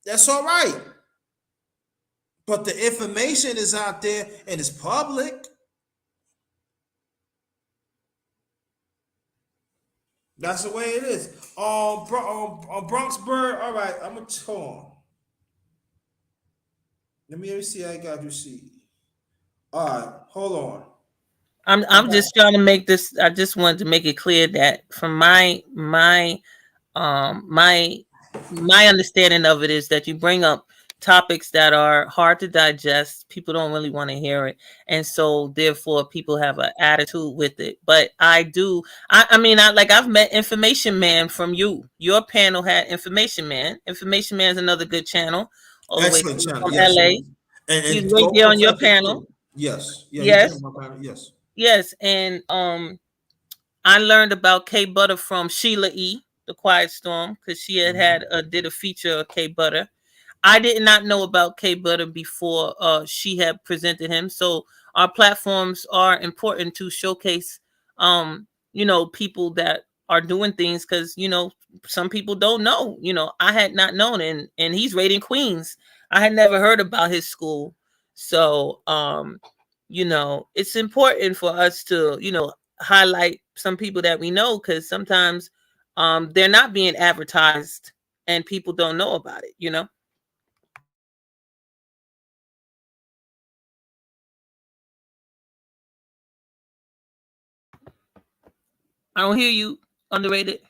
That's all right. But the information is out there and it's public. That's the way it is. Bronx Bird, all right, I'm going to hold on. Let me see. I got you see. All right, hold on. I'm just trying to make this. I just wanted to make it clear that from my understanding of it is that you bring up topics that are hard to digest. People don't really want to hear it. And so therefore people have an attitude with it. But I mean, I've met Information Man from you. Your panel had Information Man. Information Man is another good channel, all the way Excellent channel. from Yes. LA. He's And right Go there on your Professor panel. too. Yes. Yeah, he came Yes. up on yes. Yes. And I learned about K Butter from Sheila E., The Quiet Storm, because she did a feature of K Butter. I did not know about K Butter before she had presented him. So our platforms are important to showcase, people that are doing things, because some people don't know. I had not known, and he's rating Queens. I had never heard about his school. So it's important for us to highlight some people that we know, because sometimes they're not being advertised and people don't know about it. I don't hear you. Underrated.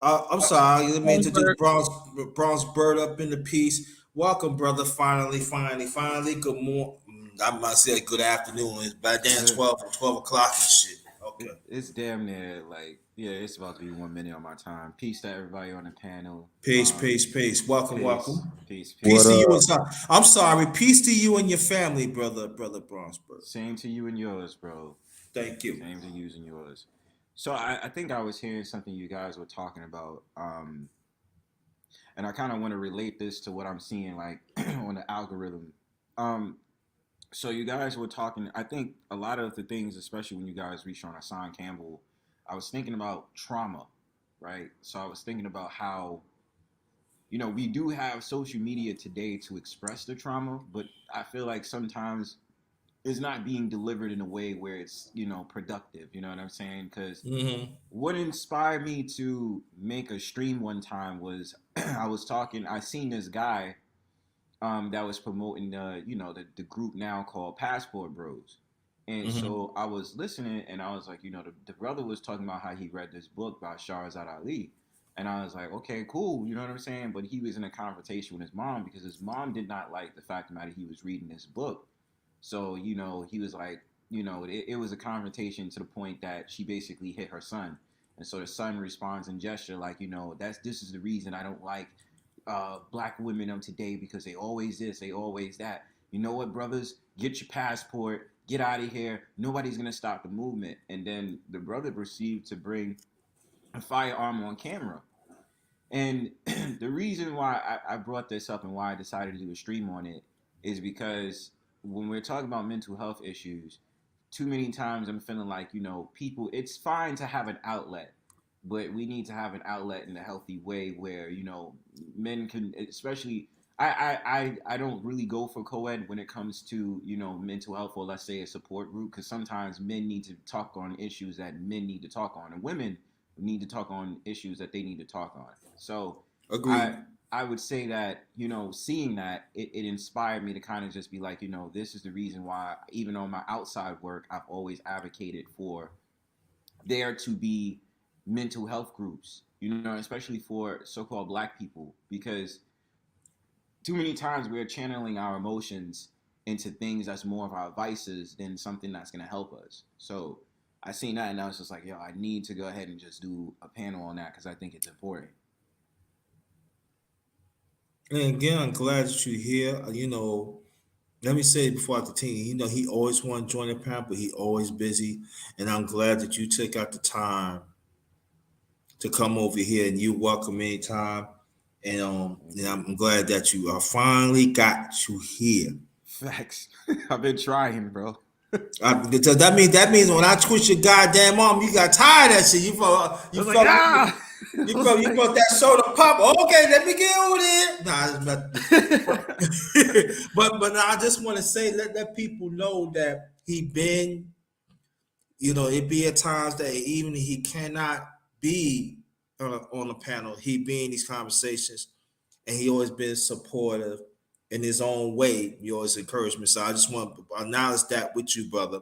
I'm sorry. Let me introduce Bird. Bronze Bird up in the piece. Welcome, brother. Finally. Good morning. I might say good afternoon. It's by then 12 o'clock and shit. Okay. It's damn near like, yeah, it's about to be 1 minute on my time. Peace to everybody on the panel. Peace. Welcome. Peace. Peace What to you up? and son. I'm sorry. Peace to you and your family, brother Bronze Bird. Same to you and yours, bro. Thank you. Same to you and yours. So I think I was hearing something you guys were talking about, and I kind of want to relate this to what I'm seeing like on the algorithm. Um, so you guys were talking. I think a lot of the things, especially when you guys reached on Hassan Campbell, I was thinking about trauma, right? So I was thinking about how we do have social media today to express the trauma, but I feel like sometimes it's not being delivered in a way where it's productive. You know what I'm saying? Because Mm-hmm. what inspired me to make a stream one time was I seen this guy that was promoting the group now called Passport Bros. And Mm-hmm. so I was listening and I was like, the brother was talking about how he read this book by Shahrazad Ali. And I was like, okay, cool, you know what I'm saying? But he was in a confrontation with his mom because his mom did not like the fact of the matter he was reading this book. So, he was like, it was a confrontation to the point that she basically hit her son. And so the son responds in gesture like, this is the reason I don't like black women of today, because they always this, they always that. You know what, brothers? Get your passport, get out of here. Nobody's gonna stop the movement. And then the brother proceeded to bring a firearm on camera. And the reason why I brought this up and why I decided to do a stream on it is because when we're talking about mental health issues, too many times I'm feeling like, people, it's fine to have an outlet, but we need to have an outlet in a healthy way where, men can, especially, I don't really go for co-ed when it comes to, mental health, or let's say a support group, because sometimes men need to talk on issues that men need to talk on, and women need to talk on issues that they need to talk on. So I Agreed. I would say that, seeing that, it inspired me to kind of just be like, this is the reason why, even on my outside work, I've always advocated for there to be mental health groups, especially for so-called black people, because too many times we're channeling our emotions into things that's more of our vices than something that's going to help us. So I seen that and I was just like, yo, I need to go ahead and just do a panel on that because I think it's important. And again, I'm glad that you're here. Let me say before I continue, he always want to join the panel, but he always busy. And I'm glad that you took out the time to come over here, and you're welcome anytime. And I'm glad that you finally got you here. Facts. I've been trying, bro. Because that means when I twist your goddamn arm, you got tired of that shit. I was like, ah. You felt that soda pop. Okay, let me get over there. But I just want to say, let people know that he been, it be at times that even he cannot be on the panel, he be in these conversations, and he always been supportive in his own way. He always encouraged me. So I just want to acknowledge that with you, brother,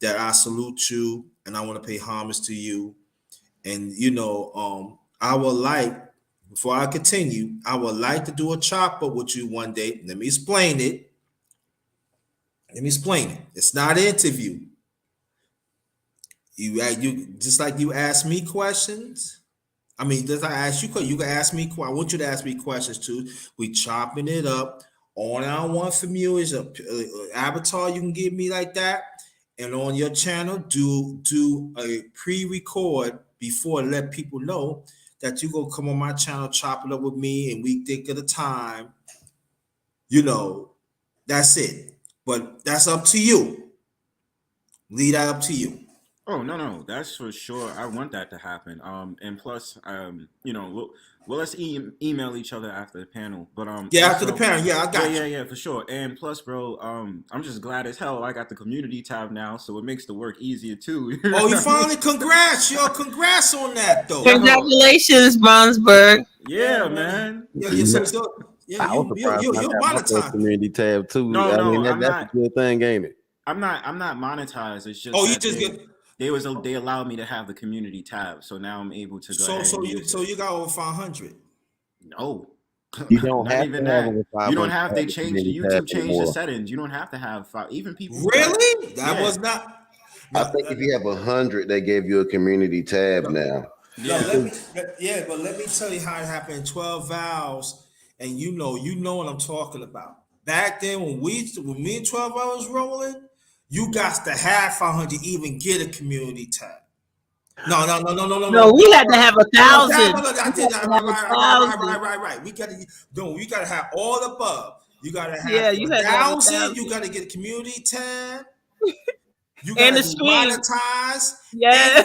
that I salute you and I want to pay homage to you. And I would like before I continue, I would like to do a chop up with you one day. Let me explain it. It's not an interview. You just like you ask me questions. I mean, just I ask you, you can ask me. I want you to ask me questions too. We chopping it up. All I want from you is a avatar you can give me like that, and on your channel, do a pre-record before to let people know that you gonna come on my channel, chop it up with me, and we think of the time. You know, that's it. But that's up to you. Leave that up to you. Oh no, that's for sure. I want that to happen. And plus, you know, let's email each other after the panel. But Yeah, also, after the parent, yeah, I got you. yeah, for sure. And plus, bro, I'm just glad as hell I got the community tab now, so it makes the work easier too. Oh, you finally congrats, yo, congrats on that though. Congratulations, Brownsburg. Yeah, man. Yeah, I was surprised when I you're got my first monetized. community tab too. No, I mean, I'm that's not. a good thing, ain't it? I'm not monetized. It's just Oh, you that just get they allowed me to have the community tab, so now I'm able to go ahead and use it. you got over 500. No, You don't not have even to have that. over You don't 500 have. They the changed the community tab YouTube changed the anymore. settings. You don't have to have five. Even people who got, Really? That yeah. was not. I think if you have 100, they gave you a community tab now. Yeah. But let me tell you how it happened in 12 vows, and you know what I'm talking about. Back then, when me and 12 hours rolling, you got to have 500 to even get a community tab. No. No, we had to have 1,000. Right. We gotta have all above. You gotta have Yeah, you had to have 1,000. You 1,000. gotta get a community tab. You And gotta the be stream. monetized. Yeah.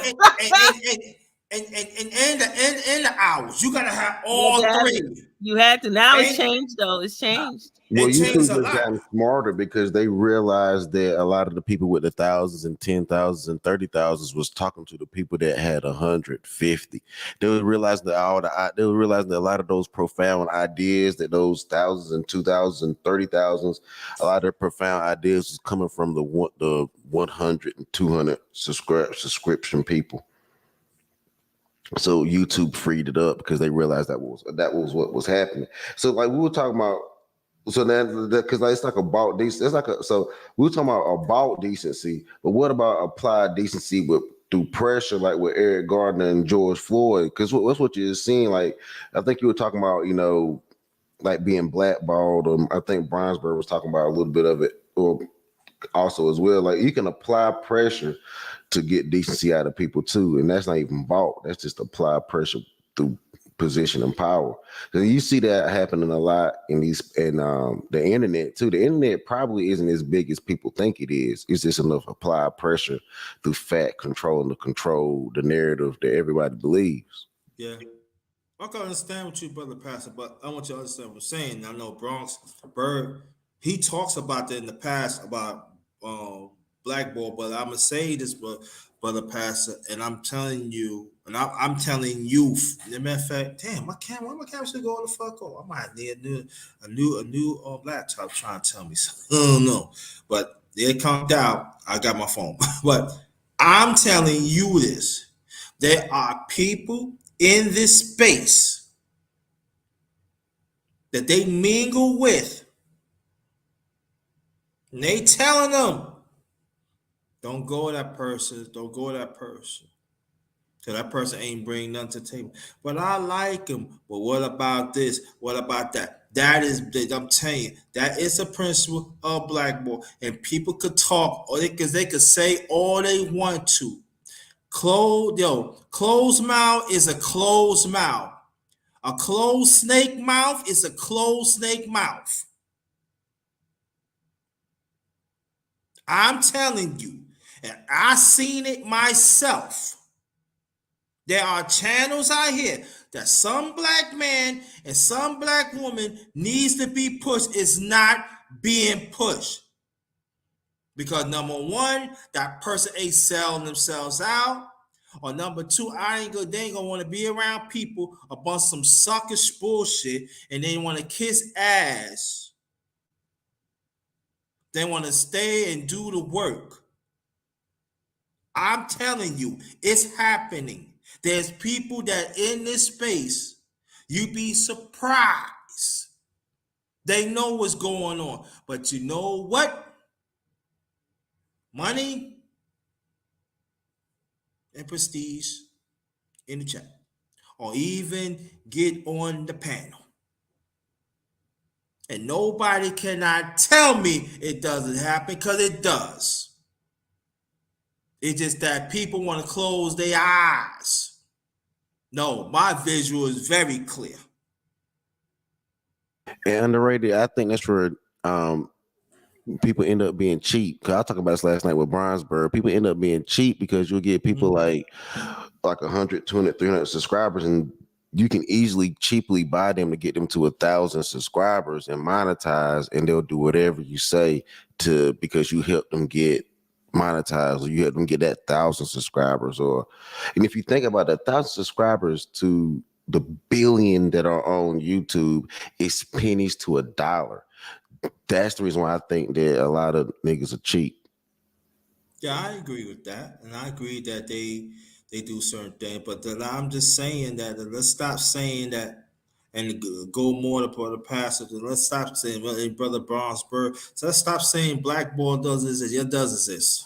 And the hours. You gotta have all three. You had to. Now it's And changed though. It's changed. Well, it changed YouTube a has lot. gotten smarter because they realized that a lot of the people with the thousands and 10,000s and 30,000s was talking to the people that had 150. They were realizing that they were realizing that a lot of those profound ideas, that those thousands and 2,000s and 30,000s, a lot of the profound ideas was coming from the 100 and 200 subscription people. So YouTube freed it up because they realized that was what was happening. So like we were talking about. So then, because it's like about decency, so we were talking about decency, but what about applied decency through pressure, like with Eric Gardner and George Floyd? Because that's what you're seeing. Like I think you were talking about, like being blackballed. I think Brownsburg was talking about a little bit of it, or also as well. Like you can apply pressure to get decency out of people too, and that's not even bought. That's just apply pressure through position and power. So you see that happening a lot in the internet too. The internet probably isn't as big as people think it is. It's just enough applied pressure through fact control to control the narrative that everybody believes. Yeah. I can understand what you, brother Pastor, but I want you to understand what I'm saying. I know Bronx Bird, he talks about that in the past about blackball, but I'm gonna say this, brother Pastor, and I'm telling you, and I'm telling you, as a matter of fact, damn, why my camera should go the fuck off? I might need a new laptop trying to tell me something. I don't know, but it comes out. I got my phone, but I'm telling you this: there are people in this space that they mingle with, and they telling them, don't go to that person, because that person ain't bring nothing to the table. But I like him. But what about this? What about that? I'm telling you, that is a principle of blackball, and people could talk, or because they could say all they want to. Closed mouth is a closed mouth. A closed snake mouth is a closed snake mouth. I'm telling you, and I seen it myself. There are channels out here that some black man and some black woman needs to be pushed. Is not being pushed. Because number one, that person ain't selling themselves out. Or number two, they ain't gonna want to be around people about some suckish bullshit, and they want to kiss ass. They want to stay and do the work. I'm telling you, it's happening. There's people that in this space, You'd be surprised. They know what's going on. But you know what? Money and prestige in the chat. Or even get on the panel. And nobody cannot tell me it doesn't happen because it does. It's just that people want to close their eyes. No, my visual is very clear. And underrated, I think that's where people end up being cheap. Cause I talked about this last night with Brownsburg. People end up being cheap because you'll get people like 100, 200, 300 subscribers, and you can easily cheaply buy them to get them to 1,000 subscribers and monetize, and they'll do whatever you say to because you help them get monetized or you help them get that 1,000 subscribers. And if you think about 1,000 subscribers to the billion that are on YouTube, it's pennies to $1. That's the reason why I think that a lot of niggas are cheap. Yeah, I agree with that, and I agree that they do certain things. But then I'm just saying that let's stop saying that and go more to the passage. Let's stop saying, well, hey, Brother Brownsburg. So let's stop saying black ball does exist. It does exist.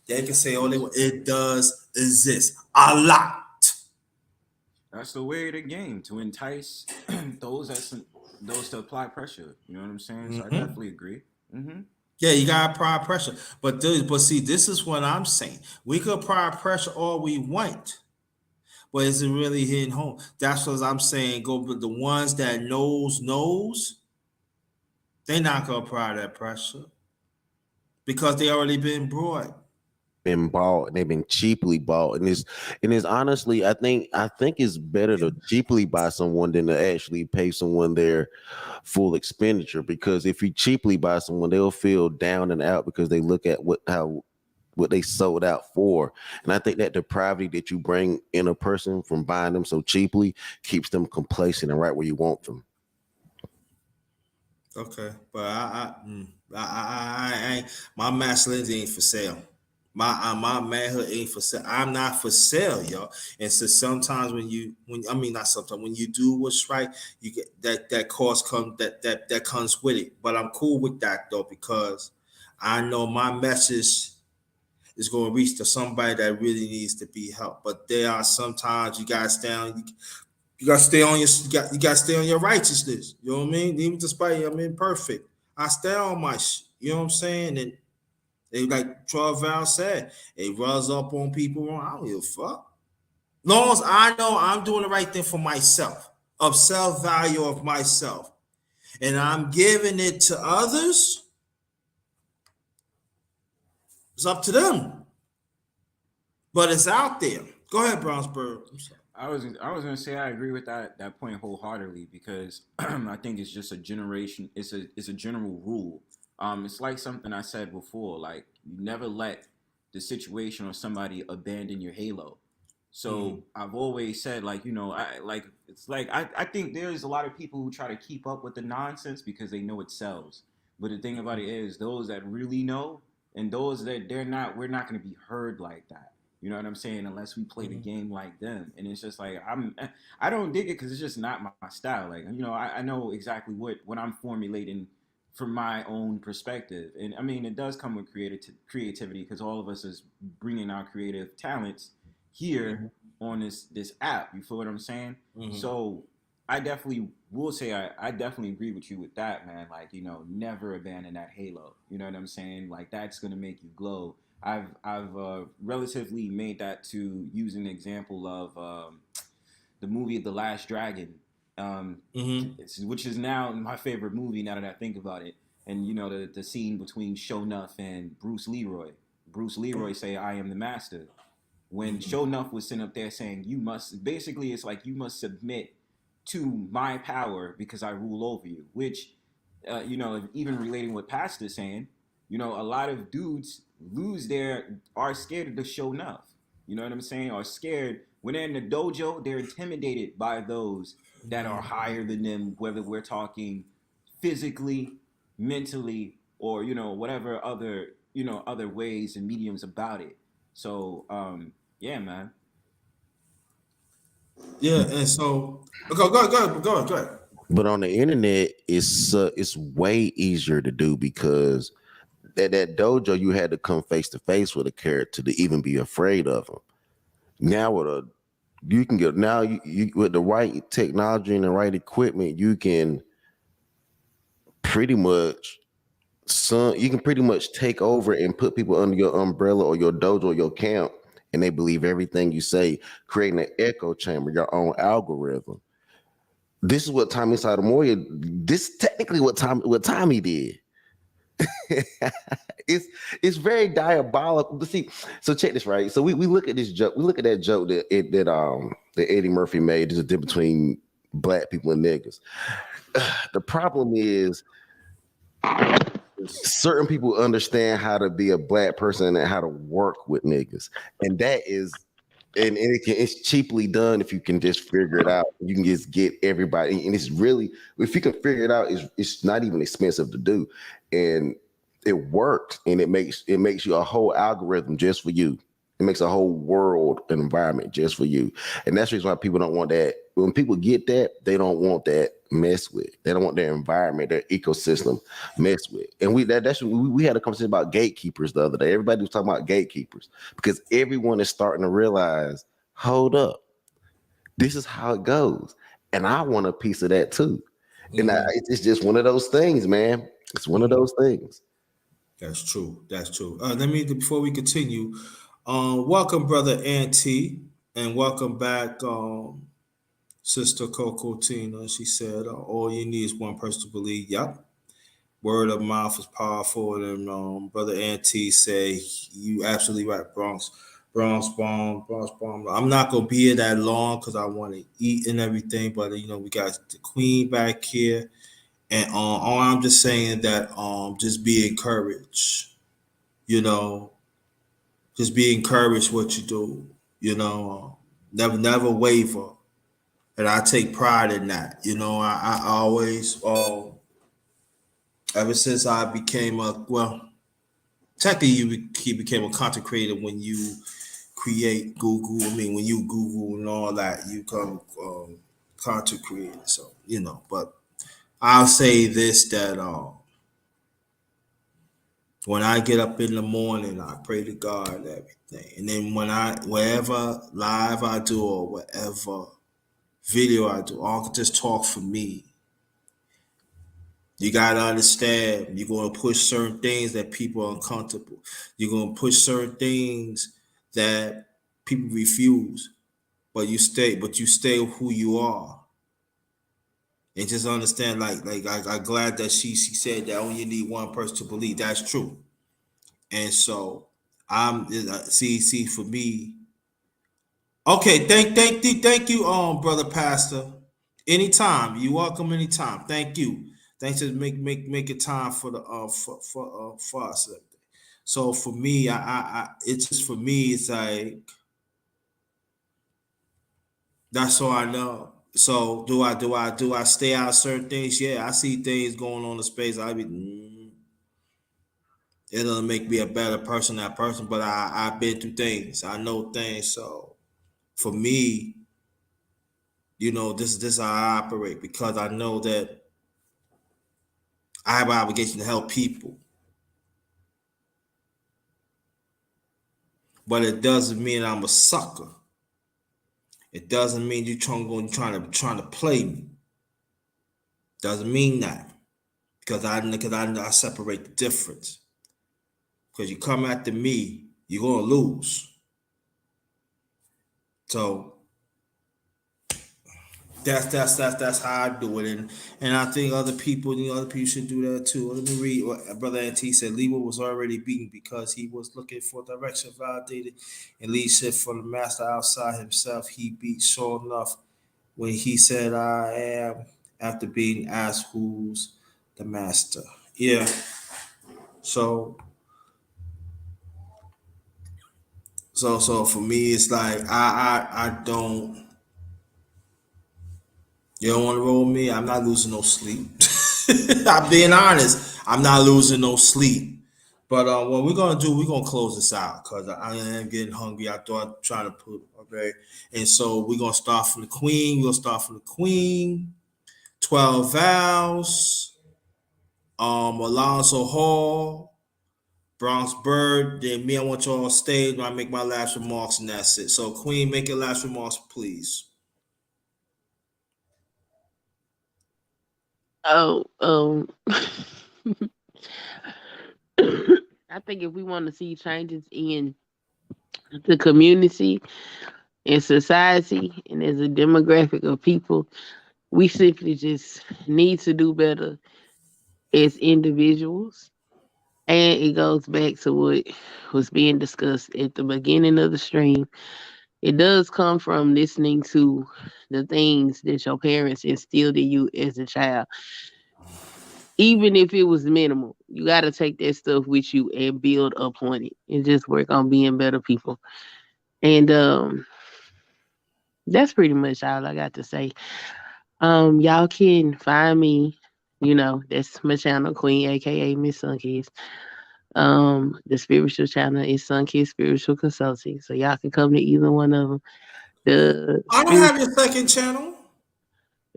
They can say, oh, it does exist a lot. That's the way of the game, to entice those to apply pressure. You know what I'm saying? So I definitely agree. Yeah, you gotta apply pressure, but see, this is what I'm saying. We could apply pressure all we want, but is it really hitting home? That's what I'm saying. Go, but the ones that knows, they not gonna apply that pressure because they already been brought. Been bought, they've been cheaply bought, and it's honestly, I think it's better to cheaply buy someone than to actually pay someone their full expenditure, because if you cheaply buy someone, they'll feel down and out because they look at what they sold out for. And I think that depravity that you bring in a person from buying them so cheaply keeps them complacent and right where you want them. Okay, but my masculinity ain't for sale. My manhood ain't for sale. I'm not for sale, y'all. And so sometimes not sometimes when you do what's right, you get that cost that comes with it. But I'm cool with that though, because I know my message is going to reach to somebody that really needs to be helped. But there are sometimes you gotta stay on. You gotta stay on you gotta stay on your righteousness. You know what I mean? Even despite I'm imperfect, I stay on my shit. You know what I'm saying? And they like Charles Val said, it runs up on people wrong. I don't give a fuck. Long as I know I'm doing the right thing for myself, of self-value of myself, and I'm giving it to others, it's up to them. But it's out there. Go ahead, Brownsburg. I was gonna say I agree with that point wholeheartedly, because I think it's just a generation. It's a general rule. It's like something I said before. Like, you never let the situation or somebody abandon your halo. So I've always said, like, I think there's a lot of people who try to keep up with the nonsense because they know it sells. But the thing about it is, those that really know, and those that we're not going to be heard like that. You know what I'm saying? Unless we play the game like them. And it's just like, I don't dig it because it's just not my style. Like, I know exactly what I'm formulating from my own perspective. And I mean, it does come with creativity, because all of us is bringing our creative talents here on this app. You feel what I'm saying? So I definitely will say I definitely agree with you with that, man. Like, never abandon that halo. You know what I'm saying? Like, that's gonna make you glow. I've relatively made that to use an example of the movie The Last Dragon, which is now my favorite movie now that I think about it. And the scene between Sho'nuff and Bruce Leroy. Bruce Leroy say, "I am the master." When Sho'nuff was sitting up there saying, "You must," basically it's like, you must submit to my power because I rule over you. Which, even relating what Pastor's saying, a lot of dudes are scared of the Sho'nuff. You know what I'm saying? Are scared when they're in the dojo. They're intimidated by those that are higher than them, whether we're talking physically, mentally, or whatever other ways and mediums about it. So yeah, man. Yeah, and so go ahead. But on the internet, it's way easier to do because at that dojo you had to come face to face with a character to even be afraid of him. Now you can get now you with the right technology and the right equipment, you can pretty much you can pretty much take over and put people under your umbrella or your dojo or your camp, and they believe everything you say, creating an echo chamber, your own algorithm. This is what Tommy Sotomayor. This is technically what Tommy did. it's very diabolical. But see, so check this, right? So we look at this joke. We look at that joke that Eddie Murphy made. There's a difference between black people and niggas. The problem is certain people understand how to be a black person and how to work with niggas, and that is it's cheaply done if you can just figure it out. You can just get everybody, and it's really, if you can figure it out, it's not even expensive to do, and it works, and it makes you a whole algorithm just for you. It makes a whole world and environment just for you, and that's the reason why people don't want that. When people get that, they don't want that mess with. They don't want their environment, their ecosystem mess with. And we had a conversation about gatekeepers the other day. Everybody was talking about gatekeepers because everyone is starting to realize, hold up, this is how it goes, and I want a piece of that too. And it's just one of those things, man. It's one of those things. That's true. That's true. Before we continue, welcome, brother Auntie, and welcome back, Sister Coco Tina. She said, all you need is one person to believe. Yep. Word of mouth is powerful. And brother Auntie say, you absolutely right, Bronx bomb. I'm not gonna be here that long because I want to eat and everything. But we got the Queen back here, and all I'm just saying that just be encouraged. Just be encouraged what you do. Never waver. And I take pride in that. I always, ever since I became technically he became a content creator when you create Google. I mean, when you Google and all that, you come content creator. So, but I'll say this, that when I get up in the morning, I pray to God and everything. And then wherever live I do or whatever video I do, I'll just talk for me. You gotta understand, you're gonna push certain things that people are uncomfortable. You're gonna push certain things that people refuse, but you stay who you are. And just understand, I'm glad that she said that only you need one person to believe. That's true. And so I'm see for me. Okay, thank you, brother pastor. Anytime, you welcome anytime. Thank you. Thanks to make it time for the for us. So for me, I it's just for me. It's like that's all I know. So do I stay out of certain things? Yeah, I see things going on in space. It doesn't make me a better person, that person, but I've been through things. I know things. So for me, this is how I operate because I know that I have an obligation to help people. But it doesn't mean I'm a sucker. It doesn't mean you're trying to play me. Doesn't mean that. Because I separate the difference. Because you come after me, you're gonna lose. So that's how I do it, and I think other people should do that too. Let me read what Brother Ant said. Lewa was already beaten because he was looking for direction validated and leadership from the master outside himself. He beat sure enough when he said, "I am," after being asked who's the master. Yeah. So for me, it's like I don't. You don't want to roll with me? I'm not losing no sleep. I'm being honest. I'm not losing no sleep. But what we're gonna do, we're gonna close this out because I am getting hungry. I thought I'd try to put okay, and so we're gonna start from the queen. We'll start from the queen. 12 vows. Alonzo Hall, Bronx Bird. Then me, I want y'all on stage when I make my last remarks, and that's it. So Queen, make your last remarks, please. Oh, I think if we want to see changes in the community and society and as a demographic of people, we simply just need to do better as individuals. And it goes back to what was being discussed at the beginning of the stream. It does come from listening to the things that your parents instilled in you as a child. Even if it was minimal, you got to take that stuff with you and build upon it and just work on being better people. And that's pretty much all I got to say. Y'all can find me, that's my channel, Queen, aka Miss Sunkiss. The spiritual channel is Sunkiss Spiritual Consulting. So y'all can come to either one of them. The I don't have spiritual your second channel.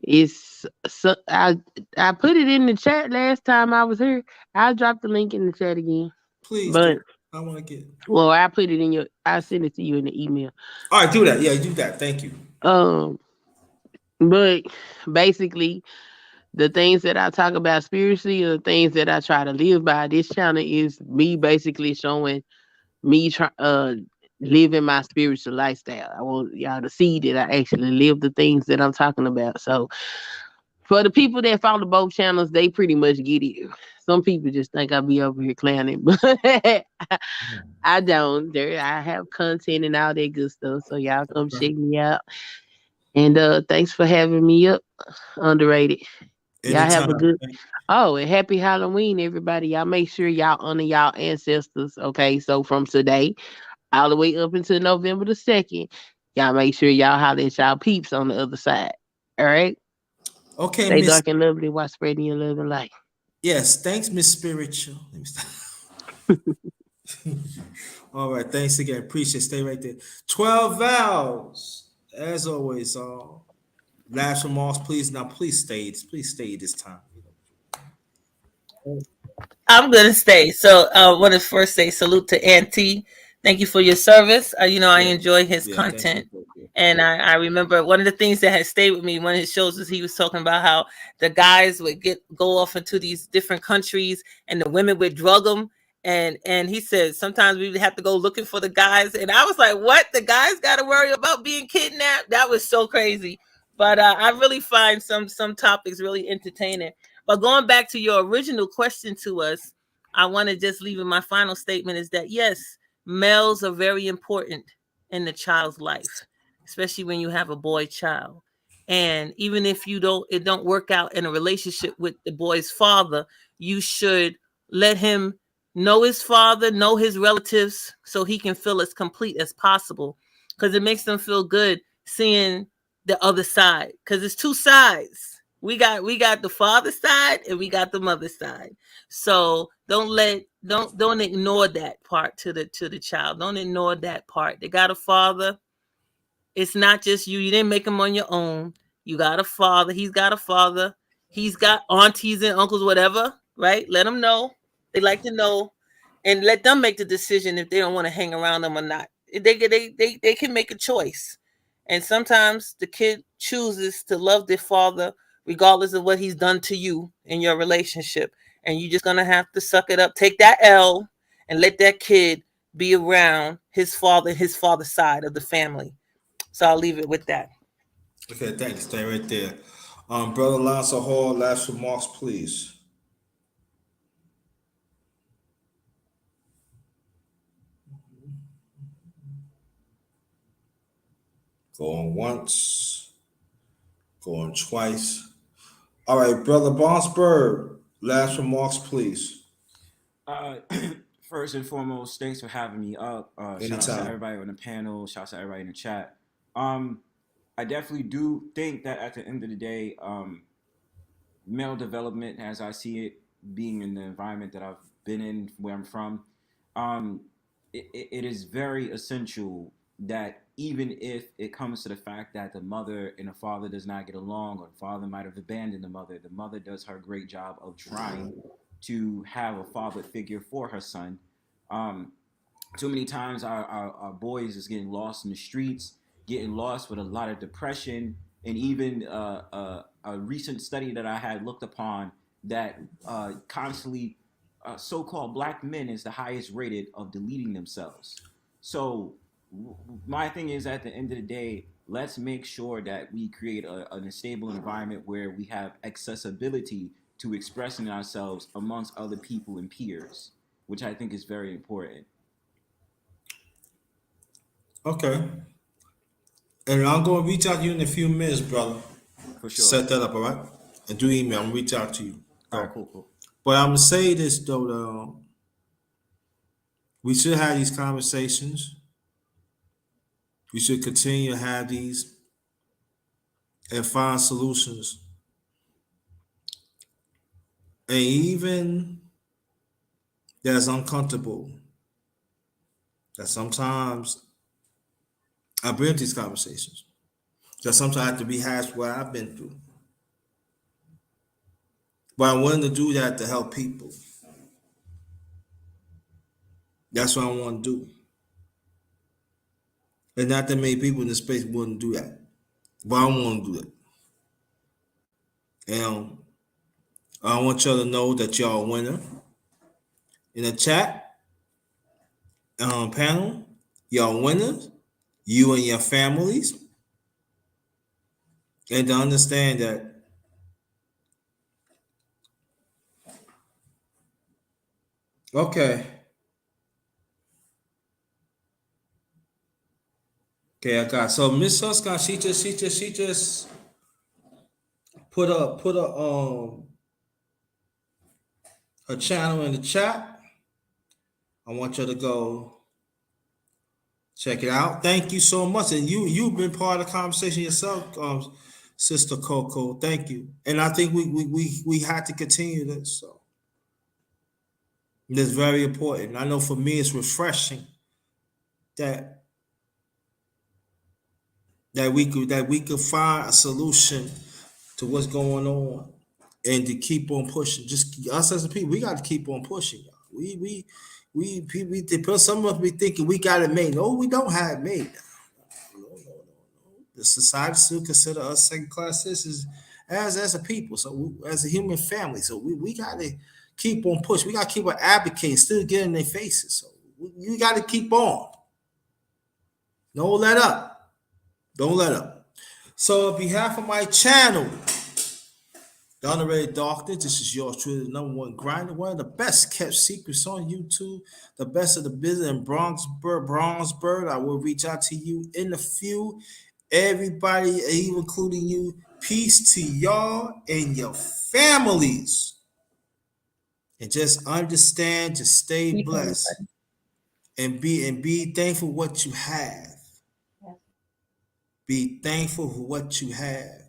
is so I put it in the chat last time I was here. I'll drop the link in the chat again. Please But do. I want to get. well, I send it to you in the email. All right, do that. Yeah, do that. Thank you. Um, but basically, the things that I talk about spiritually are the things that I try to live by. This channel is me basically showing me living my spiritual lifestyle. I want y'all to see that I actually live the things that I'm talking about. So for the people that follow both channels, they pretty much get it. Some people just think I be over here clowning, but I don't. I have content and all that good stuff. So y'all come check me out. And thanks for having me up. Underrated. Y'all have a Anytime. good. Oh, and happy Halloween, everybody. Y'all make sure y'all honor y'all ancestors. Okay, so from today all the way up until November the 2nd, y'all make sure y'all holler at y'all peeps on the other side. All right? Okay, Stay Miss. dark and lovely while spreading your love and light. Yes, thanks, Miss Spiritual. Let me stop. All right, thanks again. Appreciate it. Stay right there. 12 vows. As always, last remarks, please. Now, please stay. Please stay this time. I'm gonna stay. So I want to first say salute to Auntie. Thank you for your service. I Yeah, enjoy his yeah. Thank you. content. And I remember one of the things that had stayed with me, one of his shows was he was talking about how the guys would go off into these different countries and the women would drug them. And he said sometimes we would have to go looking for the guys. And I was like, what? The guys got to worry about being kidnapped? That was so crazy. But I really find some topics really entertaining. But going back to your original question to us, I want to just leave in my final statement is that yes, males are very important in the child's life, especially when you have a boy child. And even if it don't work out in a relationship with the boy's father, you should let him know his father, know his relatives, so he can feel as complete as possible. Because it makes them feel good seeing the other side. Because it's two sides. We got the father side and we got the mother side. So don't ignore that part to the child. Don't ignore that part. They got a father. It's not just you. You didn't make him on your own. You got a father. He's got a father. He's got aunties and uncles, whatever, right? Let them know. They like to know, and let them make the decision if they don't want to hang around them or not. They can make a choice, and sometimes the kid chooses to love their father regardless of what he's done to you in your relationship, and you're just gonna have to suck it up, take that L, and let that kid be around his father and his father's side of the family. So I'll leave it with that. Okay, thanks. Stay right there. Brother Alonzo Hall, last remarks, please. Going once, going twice. All right, Brother Bonsberg, last remarks, please. First and foremost, thanks for having me up. Shout out to Anytime. everybody on the panel. Shout out to everybody in the chat. I definitely do think that at the end of the day, male development, as I see it, being in the environment that I've been in where I'm from, it is very essential that even if it comes to the fact that the mother and the father does not get along, or the father might have abandoned the mother does her great job of trying to have a father figure for her son. Um, Too many times our boys is getting lost in the streets, getting lost with a lot of depression, and even a recent study that I had looked upon that constantly so-called black men is the highest rated of deleting themselves. So my thing is, at the end of the day, let's make sure that we create a stable environment where we have accessibility to expressing ourselves amongst other people and peers, which I think is very important. Okay. And I'm going to reach out to you in a few minutes, brother. For sure. Set that up, all right? And do email. I'm going to reach out to you. All right, cool. But I'm going to say this, though. We should have these conversations. We should continue to have these and find solutions. And even that's uncomfortable, that sometimes I bring these conversations, that sometimes I have to rehash what I've been through. But I'm willing to do that to help people. That's what I want to do. And not that many people in this space wouldn't do that. But I want to do it. And I want y'all to know that y'all a winner. In the chat panel, y'all winners, you and your families. And to understand that okay, I got so Miss Suscon, she just put her channel in the chat. I want you to go check it out. Thank you so much, and you've been part of the conversation yourself, Sister Coco. Thank you, and I think we had to continue this. So it's very important. I know for me, it's refreshing that we could find a solution to what's going on, and to keep on pushing. Just us as a people, we got to keep on pushing. We some of us be thinking we got it made. No, we don't have it made. No. The society still consider us second class citizens as a people. So as a human family, so we got to keep on pushing. We got to keep on advocating, still getting in their faces. So you got to keep on. Don't let up. Don't let up. So on behalf of my channel, The Honorary Doctor, this is yours truly, the number one grinder, one of the best kept secrets on YouTube, the best of the business in Bronxburg. I will reach out to you in a few. Everybody, even including you, peace to y'all and your families. And just understand, just stay blessed. And be thankful for what you have. Be thankful for what you have.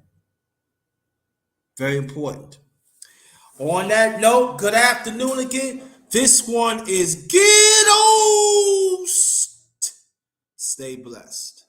Very important. On that note, good afternoon again. This one is Ghetto. Stay blessed.